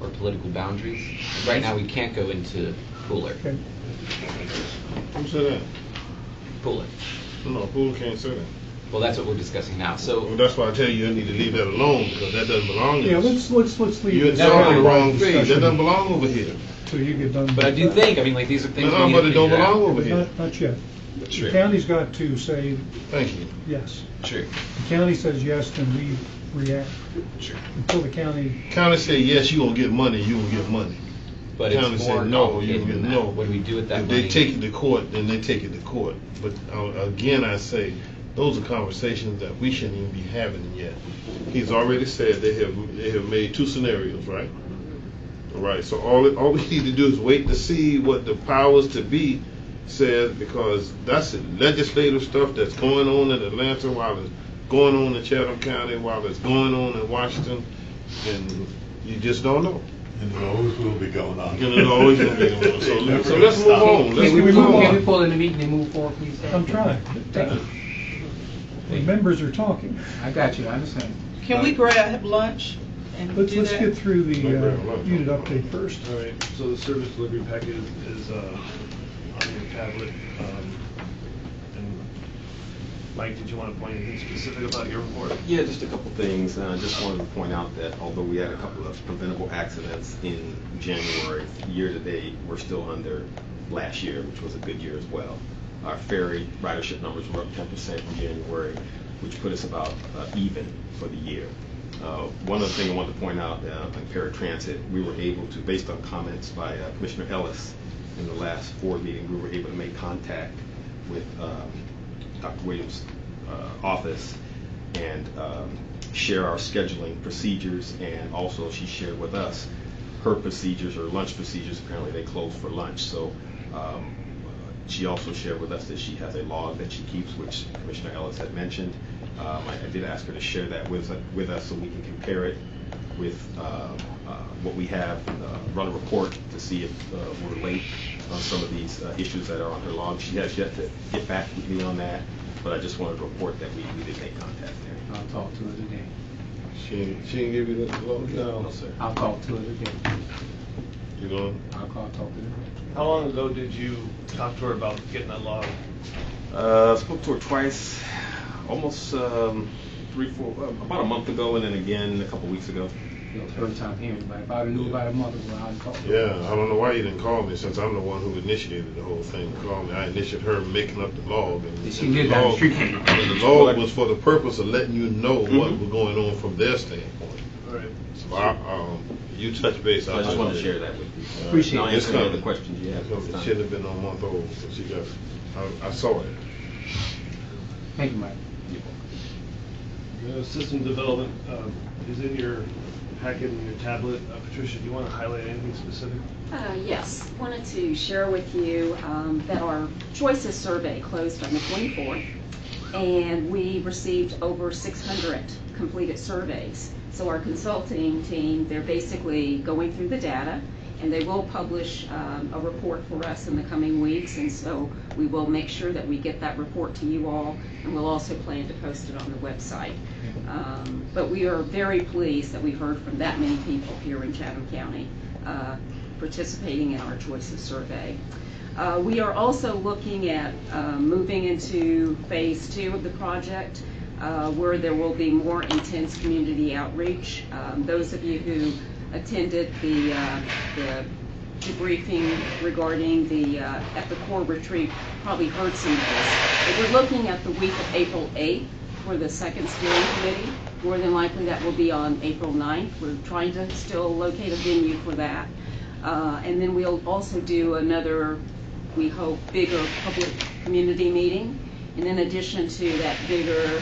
or political boundaries? Right now, we can't go into Pooler. Okay. Who said that? Pooler. No, Pooler can't say that. Well, that's what we're discussing now. So Well, that's why I tell you need to leave that alone because that doesn't belong Yeah, here. let's leave You're this. on the out. wrong page. That Discussion doesn't belong over here. Till you get done. But I with do that. think, I mean, like, these are things we need but to it don't figure out. belong over here. Not yet. Sure. The county's got to say Thank you. yes. Sure. The county says yes, then we react. Sure. Until the county, County say yes, you gonna get money, you gonna get money. But County it's say more no, you complicated gonna than get that. no. What do we do with that If money? they take it to court, then they take it to court. But again, I say those are conversations that we shouldn't even be having yet. He's already said they have made two scenarios, right? All right. So all we need to do is wait to see what the powers to be says because that's legislative stuff that's going on in Atlanta while it's going on in Chatham County, while it's going on in Washington, and you just don't know. And it always will be going on. And it always will be going on. So let's move on. Let's Can we move on. can we pull in the meeting and move forward, please? I'm trying. Thank you. The members are talking. I got you, I understand. Can we grab lunch and do Let's that? get through the unit update first. All right, so the service delivery packet is on your tablet. And Mike, did you want to point anything specific about your report? Yeah, just a couple things. I just wanted to point out that although we had a couple of preventable accidents in January, year to date, we're still under last year, which was a good year as well. Our ferry ridership numbers were up 10% in January, which put us about even for the year. One other thing I wanted to point out, on paratransit, we were able to, based on comments by Commissioner Ellis in the last board meeting, we were able to make contact with Dr. Williams' office and share our scheduling procedures, and also she shared with us her procedures or lunch procedures. Apparently they close for lunch. So she also shared with us that she has a log that she keeps, which Commissioner Ellis had mentioned. I did ask her to share that with us so we can compare it with what we have, run a report to see if we're late on some of these issues that are on her log. She has yet to get back with me on that, but I just wanted to report that we did make contact there. I'll talk to her today. She didn't give you that log? No, sir. I'll talk to her today. You going? I'll talk to her. How long ago did you talk to her about getting that log? Spoke to her twice, almost about a month ago, and then again a couple weeks ago. Third time hearing about it. If I knew about a month ago, I'd talk to her. Yeah, I don't know why you didn't call me, since I'm the one who initiated the whole thing. Call me. I initiated her making up the log. And She lived down the street from you. And the log was for the purpose of letting you know what was going on from their standpoint. All right. So you touch base. So I just wanted to share that with you. Appreciate I'll it. answer any other questions you have. It shouldn't have been a month old, but she got it. I saw it. Thank you, Mike. System development is in your packet in your tablet. Patricia, do you want to highlight anything specific? Yes, wanted to share with you that our Choices survey closed on the 24th, and we received over 600 completed surveys. So our consulting team, they're basically going through the data, and they will publish a report for us in the coming weeks, and so we will make sure that we get that report to you all, and we'll also plan to post it on the website. But we are very pleased that we heard from that many people here in Chatham County participating in our Choices survey. We are also looking at moving into phase 2 of the project, where there will be more intense community outreach. Those of you who attended the debriefing regarding the at the core retreat probably heard some of this. But we're looking at the week of April 8th for the second steering committee. More than likely that will be on April 9th. We're trying to still locate a venue for that. And then we'll also do another, we hope, bigger public community meeting. And in addition to that bigger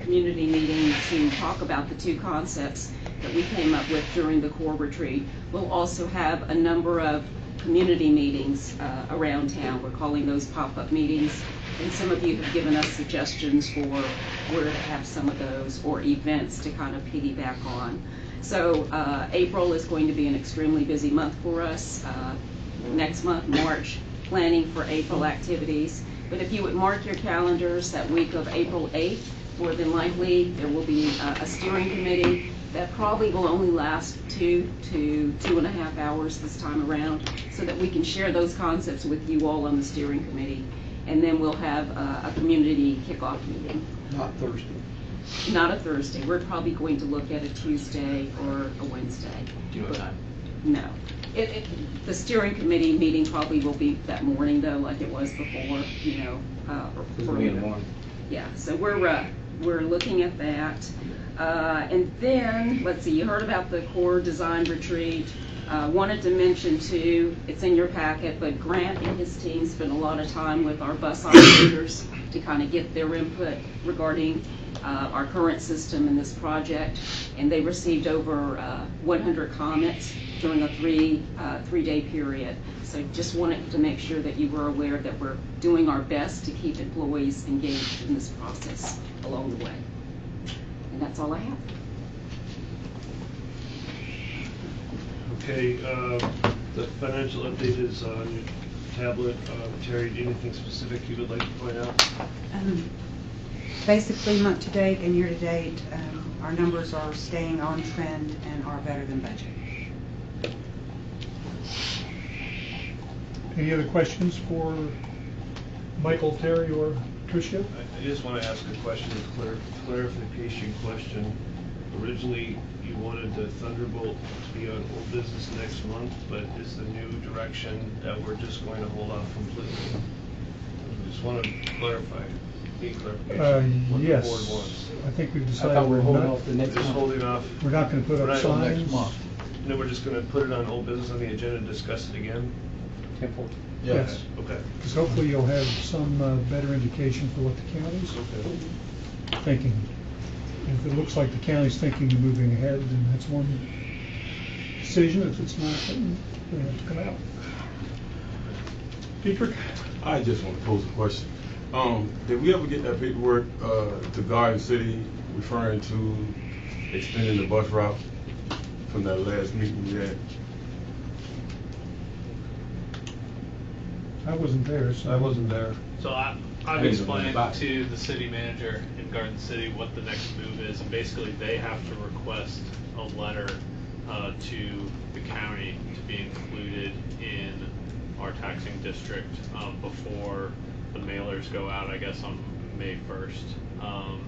community meeting to talk about the 2 concepts that we came up with during the core retreat, we'll also have a number of community meetings around town. We're calling those pop-up meetings, and some of you have given us suggestions for where to have some of those or events to kind of piggyback on. So April is going to be an extremely busy month for us. Next month, March, planning for April activities. But if you would mark your calendars that week of April 8th, more than likely there will be a steering committee that probably will only last 2 to 2.5 hours this time around, so that we can share those concepts with you all on the steering committee. And then we'll have a community kickoff meeting. Not Thursday. Not a Thursday. We're probably going to look at a Tuesday or a Wednesday. Do you know what time? No. The steering committee meeting probably will be that morning, though, like it was before, you know. In the morning. Yeah, so we're looking at that. And then, let's see, you heard about the core design retreat. Wanted to mention too, it's in your packet, but Grant and his team spent a lot of time with our bus operators to kind of get their input regarding our current system in this project. And they received over 100 comments during a three-day period. So just wanted to make sure that you were aware that we're doing our best to keep employees engaged in this process along the way. And that's all I have. Okay, the financial update is on your tablet. Terry, anything specific you would like to point out? Basically, month to date and year to date, our numbers are staying on trend and are better than budget. Any other questions for Michael, Terry, or Tricia? I just want to ask a question, a clarification question. Originally, you wanted the Thunderbolt to be on old business next month, but is the new direction that we're just going to hold off completely? I just want to clarify, need clarification. What the Yes. board wants. I think we've I decided thought we were holding not- off the next Just month. holding off. We're not going to put up Right, signs. Next month. No, we're just going to put it on old business on the agenda and discuss it again? 10-4. Yes. Okay. Because hopefully you'll have some better indication for what the county's thinking. If it looks like the county's thinking of moving ahead, then that's one decision. If it's not, then we have to come out. Dietrich? I just want to pose a question. Did we ever get that paperwork to Garden City referring to extending the bus route from that last meeting we had? I wasn't there, so. I wasn't there. So I've explained to the city manager in Garden City what the next move is, and basically they have to request a letter to the county to be included in our taxing district before the mailers go out, I guess, on May 1st.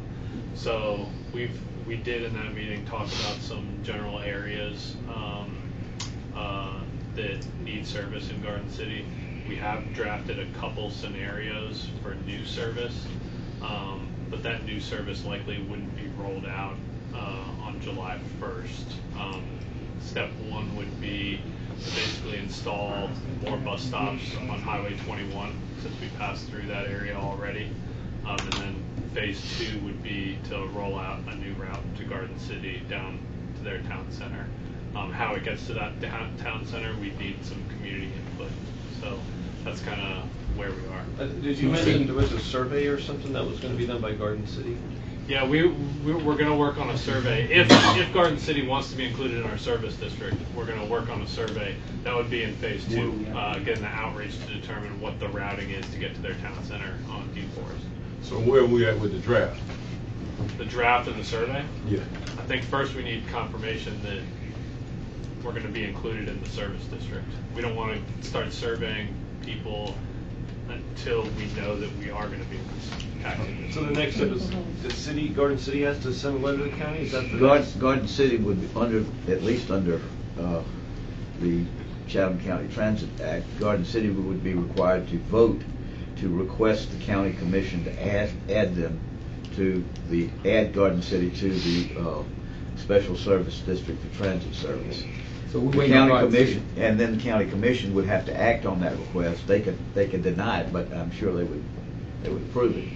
So we did in that meeting talk about some general areas that need service in Garden City. We have drafted a couple scenarios for new service, but that new service likely wouldn't be rolled out on July 1st. Step one would be to basically install more bus stops on Highway 21, since we passed through that area already. And then phase two would be to roll out a new route to Garden City down to their town center. How it gets to that town center, we need some community input. So that's kind of where we are. Did you mention there was a survey or something that was going to be done by Garden City? Yeah, we're going to work on a survey. If Garden City wants to be included in our service district, we're going to work on a survey. That would be in phase two, getting the outreach to determine what the routing is to get to their town center on Dean Forest. So where are we at with the draft? The draft of the survey? Yeah. I think first we need confirmation that we're going to be included in the service district. We don't want to start surveying people until we know that we are going to be taxing. So the next step is the Garden City has to send a letter to the county? Is that the Garden City would be at least under the Chatham County Transit Act, Garden City would be required to vote to request the county commission to add Garden City to the special service district for transit service. So the county commission, and then the county commission would have to act on that request. They could deny it, but I'm sure they would approve it.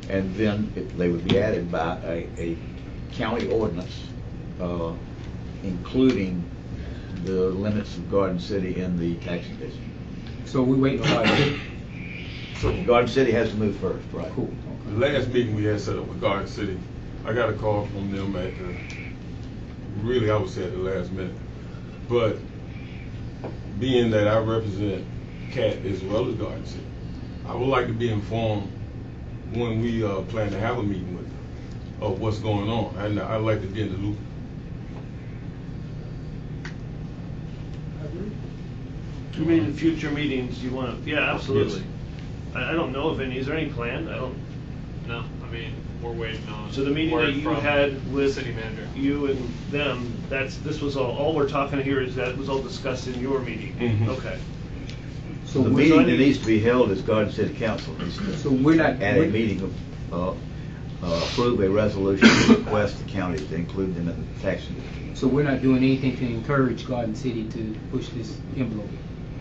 And then they would be added by a county ordinance, including the limits of Garden City in the taxing district. So we wait on Garden City? So Garden City has to move first, right? Cool. The last meeting we had set up with Garden City, I got a call from them at really I would say at the last minute. But being that I represent CAT as well as Garden City, I would like to be informed when we plan to have a meeting with them of what's going on. And I'd like to be in the loop. You mean in future meetings you want to? Yeah, absolutely. Yes. I don't know of any. Is there any plan? No, I mean, we're waiting on. So the meeting that you had with city manager, you and them, this was all we're talking here is that was all discussed in your meeting. Mm-hmm. Okay. So the meeting that needs to be held is Garden City Council. So we're not at a meeting approve a resolution to request the county to include them in the taxing district. So we're not doing anything to encourage Garden City to push this envelope.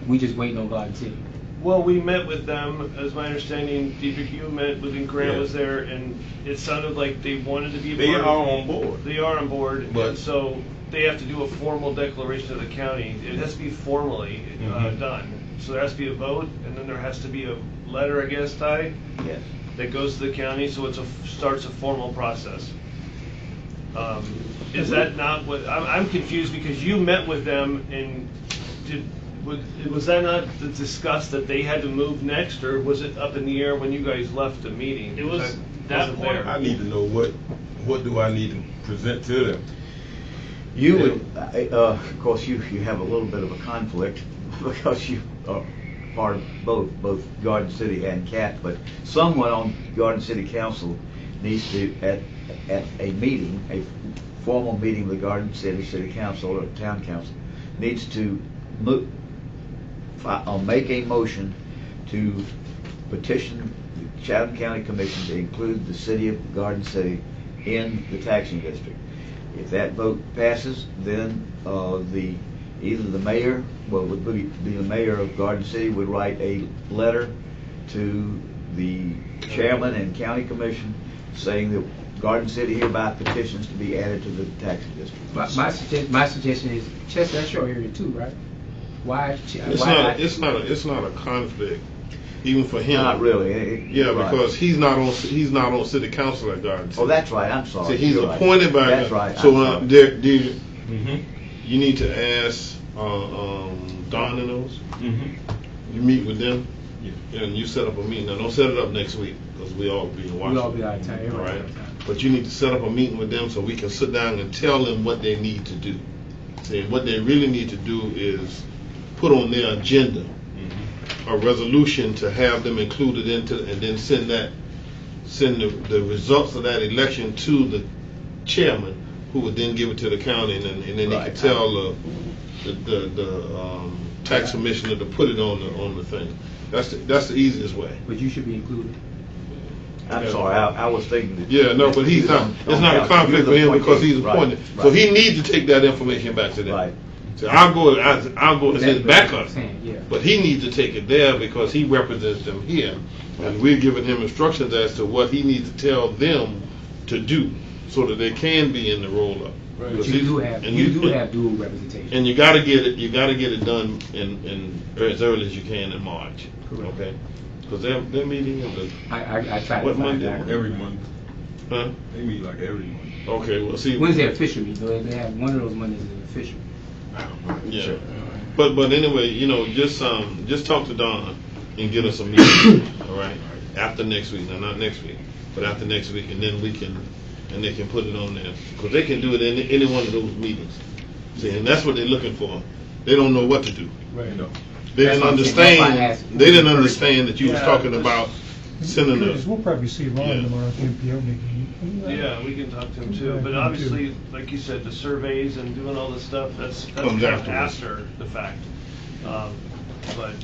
We just waiting on Garden City. Well, we met with them, as my understanding, Dietrich, you met with, and Grant was there, and it sounded like they wanted to be They are on board. They are on board, but and so they have to do a formal declaration to the county. It has to be formally done. So there has to be a vote, and then there has to be a letter, I guess, Ty? Yes. That goes to the county, so starts a formal process. Is that not what, I'm confused because you met with them and was that not discussed that they had to move next, or was it up in the air when you guys left the meeting? It was that point. I need to know what do I need to present to them. You would, of course, you have a little bit of a conflict because you are part of both Garden City and CAT, but someone on Garden City Council needs to, at a meeting, a formal meeting of the Garden City Council or Town Council, needs to make a motion to petition the Chatham County Commission to include the city of Garden City in the taxing district. If that vote passes, then either the mayor, well, it would be the mayor of Garden City would write a letter to the chairman and county commission saying that Garden City hereby petitions to be added to the tax district. My suggestion is, Chester, that's your area too, right? Why? It's not a conflict, even for him. Not really. Yeah, Right. because he's not on city council at Garden City. Oh, that's right, I'm sorry. So he's You're right. appointed by. That's right, So I'm sorry. you need to ask Don and those. You meet with them, and you set up a meeting. Now, don't set it up next week because we all be in Washington. We all be out of town. All right. But you need to set up a meeting with them so we can sit down and tell them what they need to do. See, what they really need to do is put on their agenda a resolution to have them included into, and then send the results of that election to the chairman, who would then give it to the county, and then they could tell the tax commissioner to put it on the thing. That's the easiest way. But you should be included. I'm sorry, I was thinking that. Yeah, no, but he's not. It's not a conflict for him because he's appointed. So he needs to take that information back to them. Right. So I'll go as his backup, Yeah. but he needs to take it there because he represents them here, and we're giving him instructions as to what he needs to tell them to do so that they can be in the roll up. Right. But you do have dual representation. And you got to get it done in as early as you can in March. Correct. Okay. Because they're meeting at the. I try what to find Monday? out. Every month. Huh? They meet like every month. Okay. Well, see. When's their official meeting? They have one of those Mondays is official. Yeah. But anyway, just talk to Don and get us a meeting. All right. After next week. Now, not next week, but after next week, and then they can put it on there because they can do it in any one of those meetings. See, and that's what they're looking for. They don't know what to do. Right. No. They didn't understand. They didn't understand that you was talking about sending Because we'll probably see Ron tomorrow at the MPO meeting. Yeah, we can talk to him too, but obviously, like you said, the surveys and doing all this stuff, that's Comes kind of afterwards. after the fact. But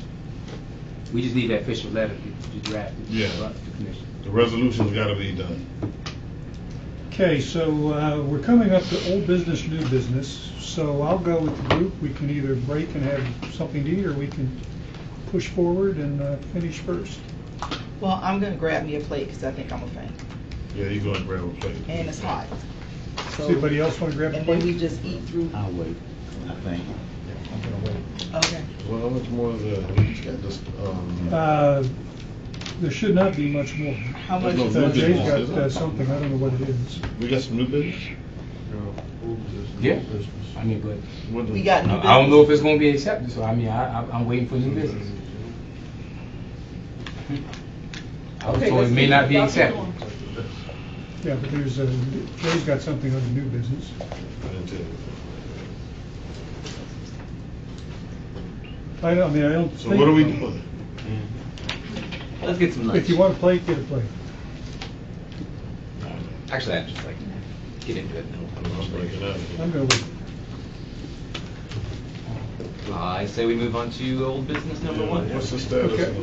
We just need that official letter to draft it. Yeah. To the commission. The resolution's got to be done. Okay, so we're coming up to old business, new business. So I'll go with the group. We can either break and have something to eat, or we can push forward and finish first. Well, I'm gonna grab me a plate because I think I'm a faint, Yeah, you go and grab a plate. and it's hot. Does anybody else want to grab a And then plate? we just eat through. I'll wait, I think. I'm going to wait. Okay. Well, how much more is that? We just got this. There should not be much more. How much? There's no new Jay's business, got is it? something, I don't know what it is. We got some new business. Yeah. I mean, but We got new business. I don't know if it's going to be accepted. So I mean, I'm waiting for new business. Okay, So it let's may keep not be Dr. accepted. going. Yeah, but there's, Jay's got something under new business. I don't think. So what are we doing? Let's get some lunch. If you want a plate, get a plate. Actually, I'd just like to get into it. I'll break it up. I'm going to wait. I say we move on to old business number one. What's the status? Okay.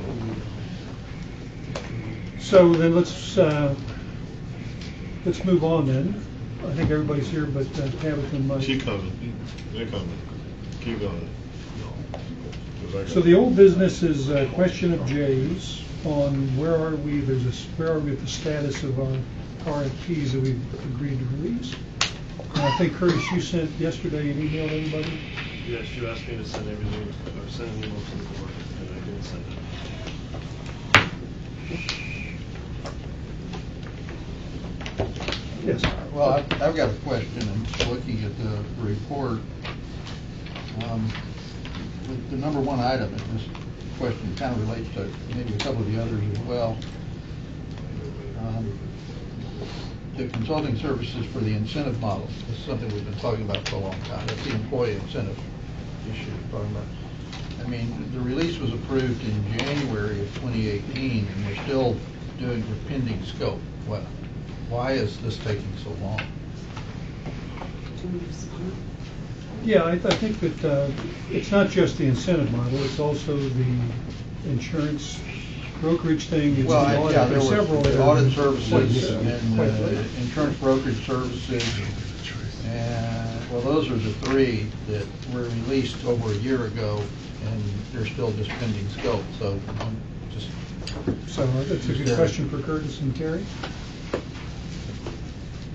So then let's move on then. I think everybody's here, but Tabitha and Mike. She coming. They're coming. Keep going. So the old business is a question of Jay's on where are we with the status of our RFPs that we've agreed to release. And I think, Curtis, you sent yesterday an email to everybody? yes, you asked me to send everything, or send an email to the board, and I didn't send it. Yes. Well, I've got a question, and looking at the report, the number one item in this question kind of relates to maybe a couple of the others as well. The consulting services for the incentive model is something we've been talking about for a long time. That's the employee incentive issue we're talking about. I mean, the release was approved in January of 2018, and we're still doing the pending scope. Why is this taking so long? Yeah, I think that it's not just the incentive model, it's also the insurance brokerage thing. It's Well, the audit. yeah, there There's was several the audit services quite and late. insurance brokerage services. And, well, those are the three that were released over a year ago, and they're still just pending scope, so I'm just. So that's a good question for Curtis and Terry.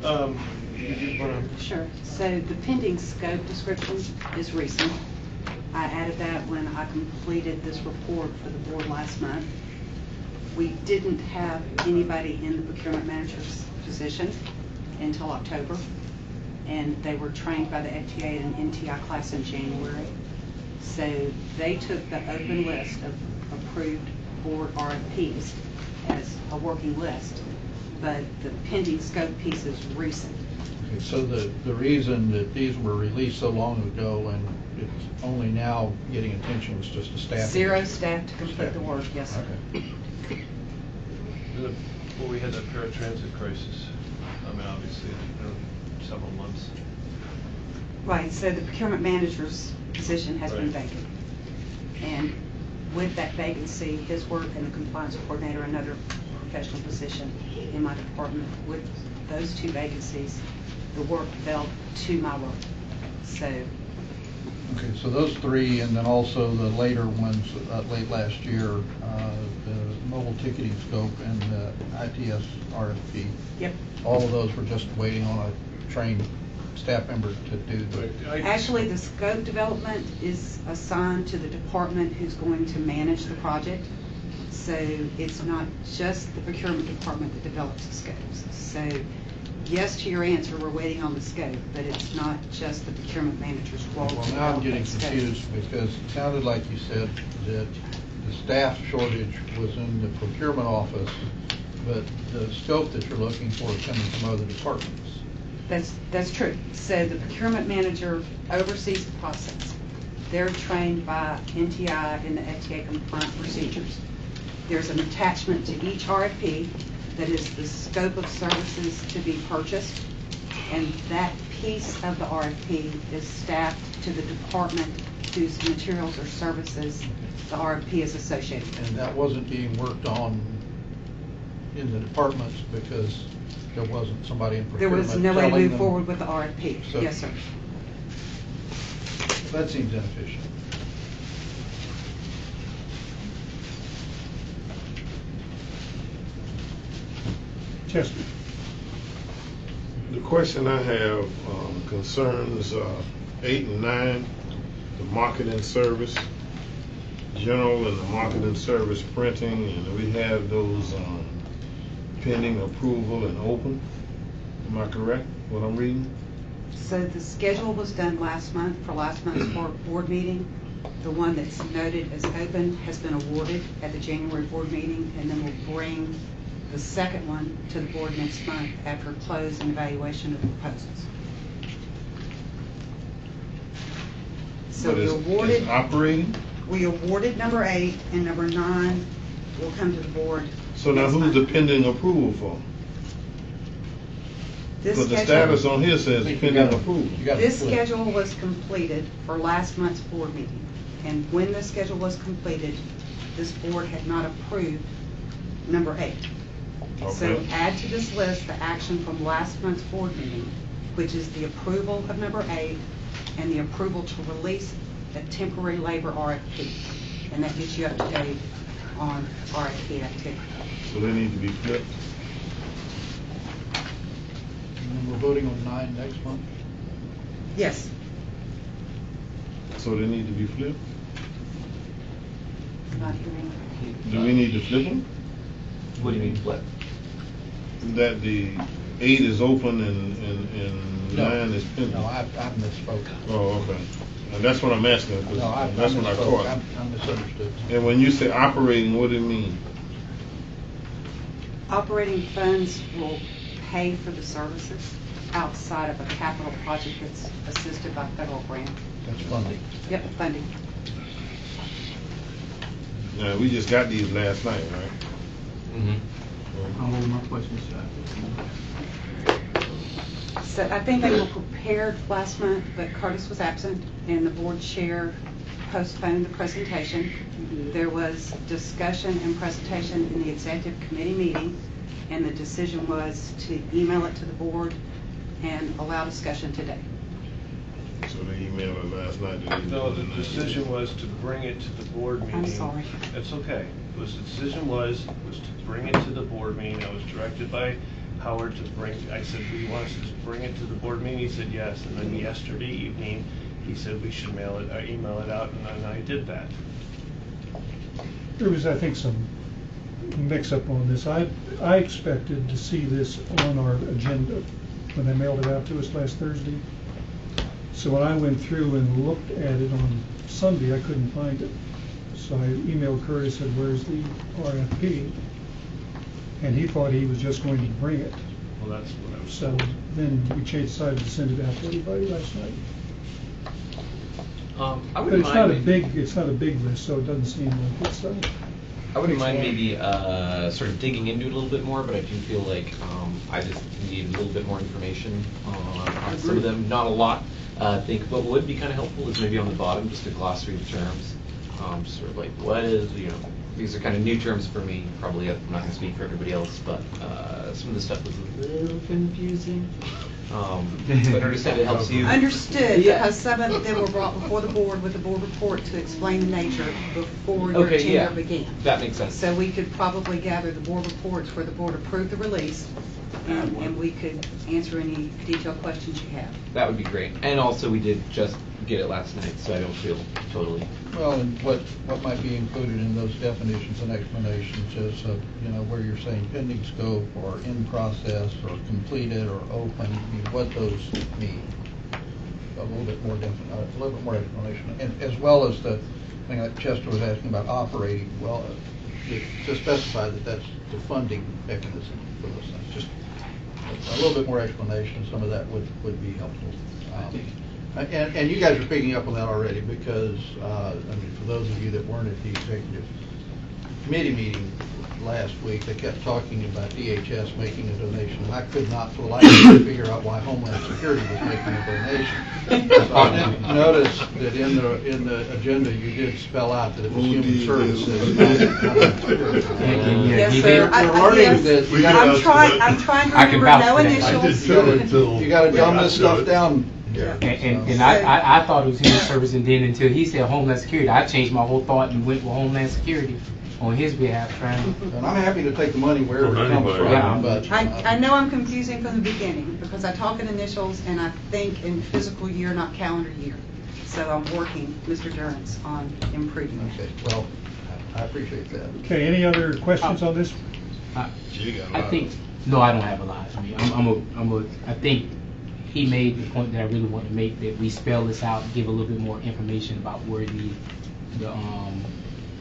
You wanna- Sure. So the pending scope description is recent. I added that when I completed this report for the board last month. We didn't have anybody in the procurement manager's position until October, and they were trained by the FTA and NTI class in January. So they took the open list of approved board RFPs as a working list, but the pending scope piece is recent. Okay, so the reason that these were released so long ago and it's only now getting attention was just a staff? Zero staff to complete the work, yes, sir. Okay. Well, we had that paratransit crisis. I mean, obviously, several months. Right, so the procurement manager's position has been Right. vacant. And with that vacancy, his work and the compliance coordinator, another professional position in my department, with those two vacancies, the work fell to my work. So, Okay, so those three, and then also the later ones, late last year, the mobile ticketing scope and the ITS RFP. Yep. All of those were just waiting on a trained staff member to do the. actually, the scope development is assigned to the department who's going to manage the project. So it's not just the procurement department that develops the scopes. So yes to your answer, we're waiting on the scope, but it's not just the procurement manager's role. Well, to now I'm develop getting that scope. confused because it sounded like you said that the staff shortage was in the procurement office, but the scope that you're looking for is coming from other departments. That's true. So the procurement manager oversees the process. They're trained by NTI and the FTA compliant procedures. There's an attachment to each RFP that is the scope of services to be purchased, and that piece of the RFP is staffed to the department whose materials or services the RFP is associated with. And that wasn't being worked on in the departments because there wasn't somebody in There procurement was no way to telling move them- forward with the RFP. So- Yes, sir. That seems inefficient. Chester. The question I have concerns 8 and 9, the marketing service, general and the marketing service printing, and we have those pending approval and open. Am I correct, what I'm reading? So the schedule was done last month for last month's board meeting. The one that's noted as open has been awarded at the January board meeting, and then we'll bring the second one to the board next month after close and evaluation of the proposals. So But we it's awarded, operating? we awarded number 8, and number 9 will come to the board. So now next who's month. the pending approval for? This Because the schedule- status on here says pending approval. This schedule was completed for last month's board meeting, and when the schedule was completed, this board had not approved number 8. So Okay. add to this list the action from last month's board meeting, which is the approval of number 8 and the approval to release a temporary labor RFP. And that gets you up to date on RFP activity. So they need to be flipped? And then we're voting on 9 next month? Yes. So they need to be flipped? Not hearing. Do we need to flip them? What do you mean flip? That the 8 is open and No. 9 is pending? No, I misspoke. Oh, okay. And that's what I'm asking, because No, I that's what I misspoke. caught. I misunderstood. And when you say operating, what do you mean? Operating funds will pay for the services outside of a capital project that's assisted by federal grant. That's funding. Yep, funding. Now, we just got these last night, right? I'll hold my questions, So I think they were prepared last month, but Curtis was absent and the board chair postponed the presentation. There was discussion and presentation in the executive committee meeting, and the decision was to email it to the board and allow discussion today. So they emailed it last night. they didn't No, do the it tonight. decision was to bring it to the board meeting. I'm sorry. That's okay. The decision was to bring it to the board meeting. I was directed by Howard to bring, I said, do you want us to just bring it to the board meeting? He said yes, and then yesterday evening, he said we should email it out, and then I did that. There was, I think, some mix-up on this. I expected to see this on our agenda when they mailed it out to us last Thursday. So when I went through and looked at it on Sunday, I couldn't find it. So I emailed Curtis and said, where's the RFP? And he thought he was just going to bring it. Well, that's what I was So told. then we decided to send it out to everybody last night. I But wouldn't it's not a mind. big list, so it doesn't seem like it's. I wouldn't mind it's- maybe sort of digging into it a little bit more, but I do feel like I just need a little bit more information on some of them. Not a lot. I think what would be kind of helpful is maybe on the bottom just a glossary of terms. Sort of like what is, these are kind of new terms for me. Probably I'm not going to speak for everybody else, but some of the stuff was a little confusing. But I understand it helps you. Understood, Yeah. because some of them were brought before the board with the board report to explain the nature before your Okay, yeah. tenure began. That makes sense. So we could probably gather the board reports where the board approved the release, and we could answer any detailed questions you have. That would be great. And also, we did just get it last night, so I don't feel totally. Well, and what might be included in those definitions and explanations is, where you're saying pending scope or in process or completed or open, what those mean. A little bit more explanation, and as well as the thing that Chester was asking about operating. Well, to specify that that's the funding mechanism for those things. Just a little bit more explanation. Some of that would be helpful. And you guys are picking up on that already because, for those of you that weren't at the executive committee meeting last week, they kept talking about DHS making a donation. And I could not for the life of me figure out why Homeland Security was making a donation. So I did notice that in the agenda you did spell out that it was human services. Yes, sir. I'm trying to remember no initials. You got to dumb this stuff down. And I thought it was human service, and then until he said Homeland Security, I changed my whole thought and went with Homeland Security on his behalf, trying to. And I'm happy to take the money wherever it comes from. Yeah. But I know I'm confusing from the beginning because I talk in initials and I think in fiscal year, not calendar year. So I'm working, Mr. Durrance, on improving that. Okay, well, I appreciate that. Okay, any other questions on this? I think no, I don't have a lot. I mean, I think he made the point that I really want to make, that we spell this out, give a little bit more information about where the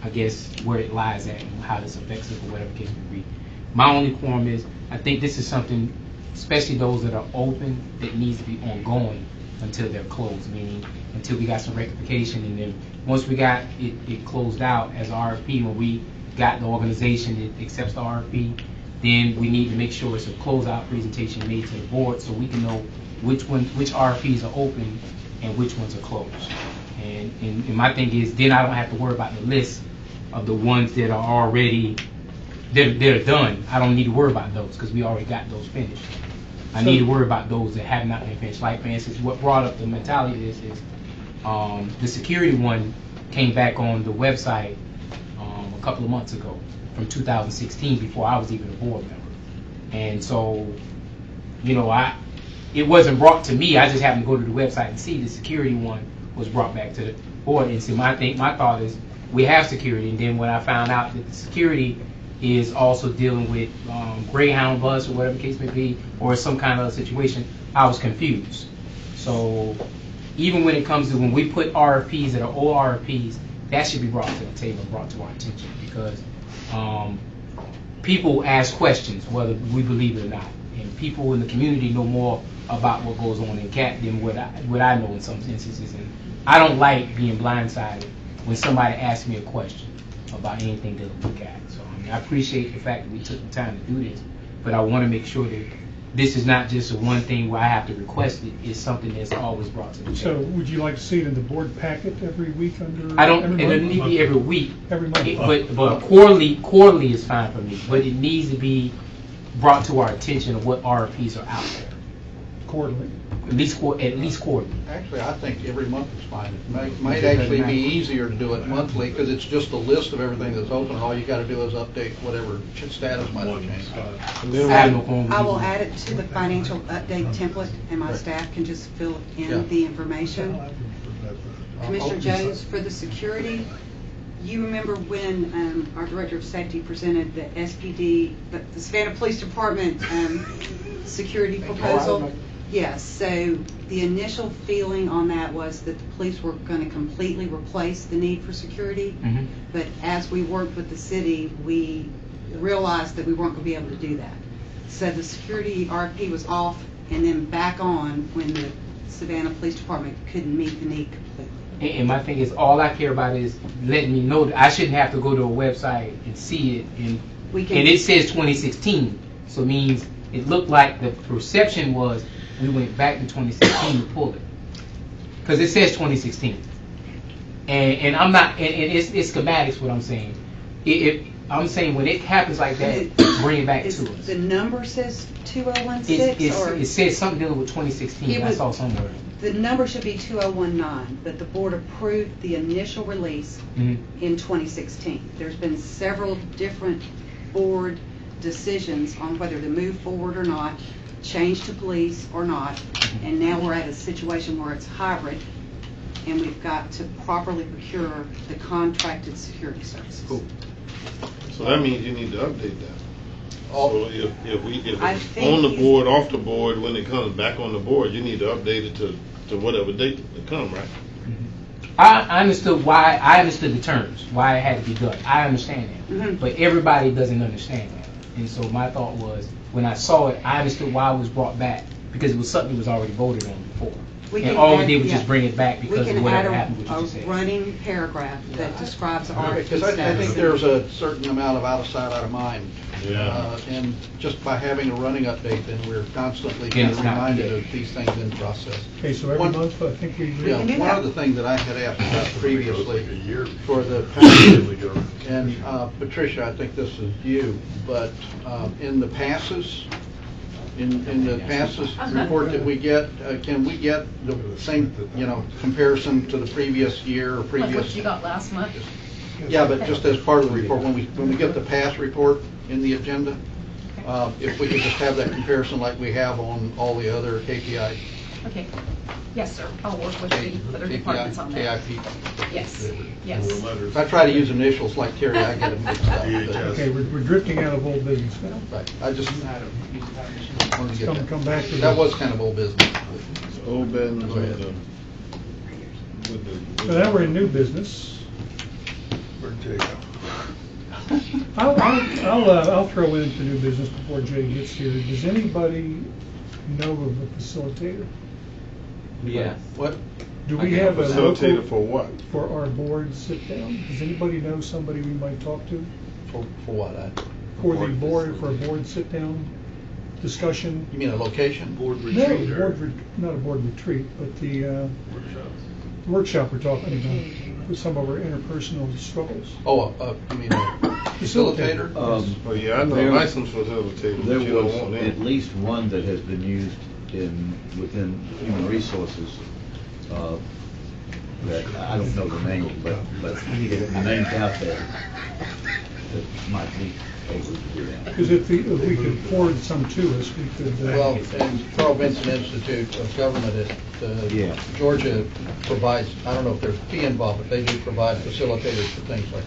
I guess where it lies at and how this affects us or whatever case may be. My only quorum is I think this is something, especially those that are open, that needs to be ongoing until they're closed, meaning until we got some rectification, and then once we got it closed out as RFP, when we got the organization that accepts the RFP, then we need to make sure it's a closeout presentation made to the board so we can know which RFPs are open and which ones are closed. And my thing is, then I don't have to worry about the list of the ones that are already that are done. I don't need to worry about those because we already got those finished. I need to worry about those that have not been finished. Like, for instance, what brought up the mentality is the security one came back on the website a couple of months ago from 2016, before I was even a board member. And so, it wasn't brought to me. I just happened to go to the website and see the security one was brought back to the board. And so my thought is, we have security. And then when I found out that the security is also dealing with Greyhound bus or whatever the case may be, or some kind of situation, I was confused. So even when it comes to when we put RFPs that are old RFPs, that should be brought to the table and brought to our attention, because people ask questions whether we believe it or not, and people in the community know more about what goes on in CAT than what I know in some instances. And I don't like being blindsided when somebody asks me a question about anything that we CAT. So I appreciate the fact that we took the time to do this, but I want to make sure that this is not just a one thing where I have to request it. It's something that's always brought to the table. So would you like to see it in the board packet every week under? I don't. It doesn't need to be every week. Every month. But quarterly is fine for me. But it needs to be brought to our attention of what RFPs are out there. quarterly. At least quarterly. Actually, I think every month is fine. It might actually be easier to do it monthly, because it's just a list of everything that's open, and all you gotta do is update whatever status might have changed. I will add it to the financial update template, and my staff can just fill in the information. Commissioner Jones, for the security, you remember when our Director of Safety presented the SPD, the Savannah Police Department security proposal? Yes, so the initial feeling on that was that the police were going to completely replace the need for security, but as we worked with the city, we realized that we weren't going to be able to do that. So the security RFP was off and then back on when the Savannah Police Department couldn't meet the need completely. And my thing is, all I care about is letting me know that I shouldn't have to go to a website and see it. And it says 2016, so it means it looked like the perception was we went back to 2016 to pull it, because it says 2016. And I'm not, and it's schematics. What I'm saying, I'm saying when it happens like that, bring it back to us. The number says 2016, or it says something dealing with 2016. I saw somewhere. The number should be 2019, but the board approved the initial release in 2016. There's been several different board decisions on whether to move forward or not, change to police or not, and now we're at a situation where it's hybrid, and we've got to properly procure the contracted security services. Cool. So that means you need to update that. So if it's on the board, off the board, when it comes back on the board, you need to update it to whatever date it come, right? I understood the terms, why it had to be done. I understand that, but everybody doesn't understand that. And so my thought was, when I saw it, I understood why it was brought back, because it was something that was already voted on before. And all we did was just bring it back because of whatever happened. We can add a running paragraph that describes our Because I think there's a certain amount of out of sight, out of mind. And just by having a running update, then we're constantly kind of reminded of these things in process. Okay, so every month, I think we agree. Yeah, one other thing that I had asked about previously for the passes, and Patricia, I think this is you, but in the passes, in the passes report that we get, can we get the same, comparison to the previous year or previous? Like what you got last month? Yeah, but just as part of the report, when we get the pass report in the agenda, if we could just have that comparison like we have on all the other KPIs. Okay. Yes, sir. I'll work with the other departments on that. KIP. Yes. Yes. If I try to use initials like Terry, I get them mixed up. Okay, we're drifting out of old business now. Right. I just wanted to get come back to that was kind of old business. Old business. So now we're in new business. Where'd Jay go? I'll throw into new business before Jay gets here. Does anybody know of a facilitator? Yes. What? Do we have a facilitator local, for what? For our board sit down? Does anybody know somebody we might talk to? For what? For a board sit down discussion. You mean a location? Board retreat? No, not a board retreat, but the workshop we're talking about with some of our interpersonal struggles. Oh, you mean a facilitator? Oh yeah, I know a licensed facilitator. There was at least one that has been used within human resources. That I don't know the name, but the name's out there that might be able to do that. Because if we could forward some to us, we could. Well, and Carl Vinson Institute of Government at Georgia provides, I don't know if there's a fee involved, but they do provide facilitators for things like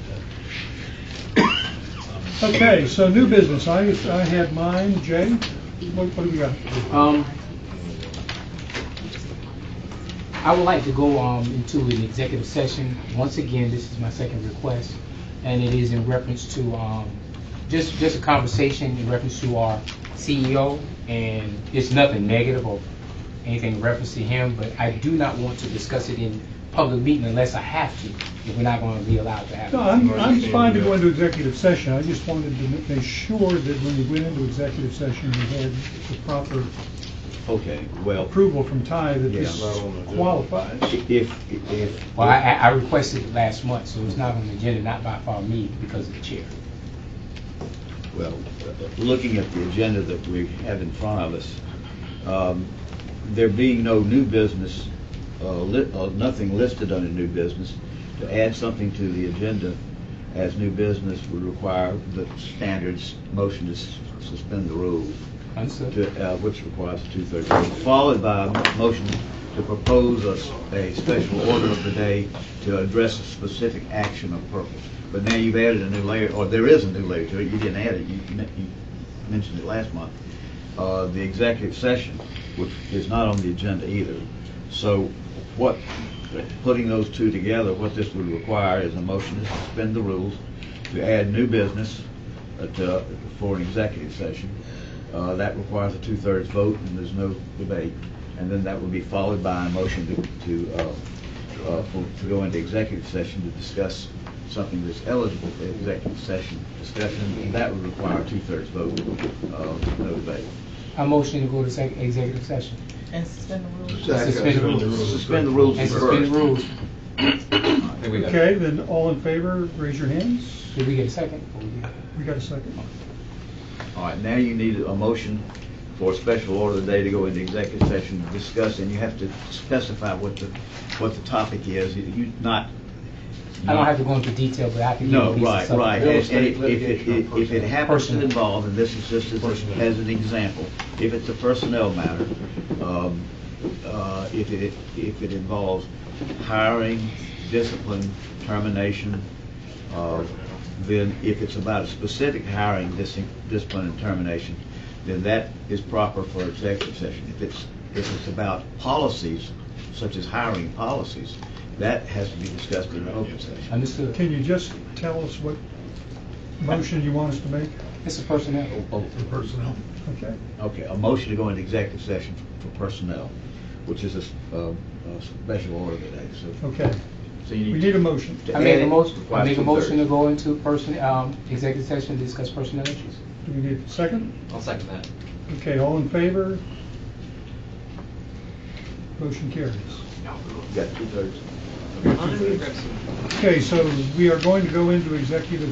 that. Okay, so new business. I had mine. Jay, what do we got? I would like to go into an executive session. Once again, this is my second request, and it is in reference to just a conversation in reference to our CEO, and it's nothing negative or anything in reference to him, but I do not want to discuss it in public meeting unless I have to, if we're not going to be allowed to have it. No, I'm fine to go into executive session. I just wanted to make sure that when we went into executive session, we had the proper approval from Ty that this qualifies. Well, I requested it last month, so it's not on the agenda, not by far me, because of the chair. Well, looking at the agenda that we have in front of us, there being no new business, nothing listed under new business, to add something to the agenda as new business would require the standards motion to suspend the rules, which requires a 2/3 vote, followed by a motion to propose a special order of the day to address a specific action or purpose. But now you've added a new layer, or there is a new layer to it. You didn't add it. You mentioned it last month. The executive session, which is not on the agenda either. So putting those two together, what this would require is a motion to suspend the rules, to add new business for an executive session. That requires a 2/3 vote, and there's no debate. And then that would be followed by a motion to go into executive session to discuss something that's eligible for executive session discussion, and that would require a 2/3 vote, no debate. I motion to go to executive session. And suspend the rules. Suspend the rules. Suspend the rules And first. suspend the rules. Okay, then all in favor, raise your hands. Did we get a second? We got a second. All right, now you need a motion for a special order of the day to go into executive session to discuss, and you have to specify what the topic is. I don't have to go into detail, but I can give No, a piece of right. subject. And if it happens to involve, and this is just as an example, if it's a personnel matter, if it involves hiring, discipline, termination, then if it's about a specific hiring, discipline, and termination, then that is proper for executive session. If it's about policies, such as hiring policies, that has to be discussed in an open session. Understood. Can you just tell us what motion you want us to make? It's a personnel. For personnel. Okay. Okay, a motion to go into executive session for personnel, which is a special order today. So, Okay. So you We need a motion. I make a motion to go into executive session to discuss personnel issues. Do we need a second? I'll second that. Okay, all in favor? Motion carries. You got 2/3. Okay, so we are going to go into executive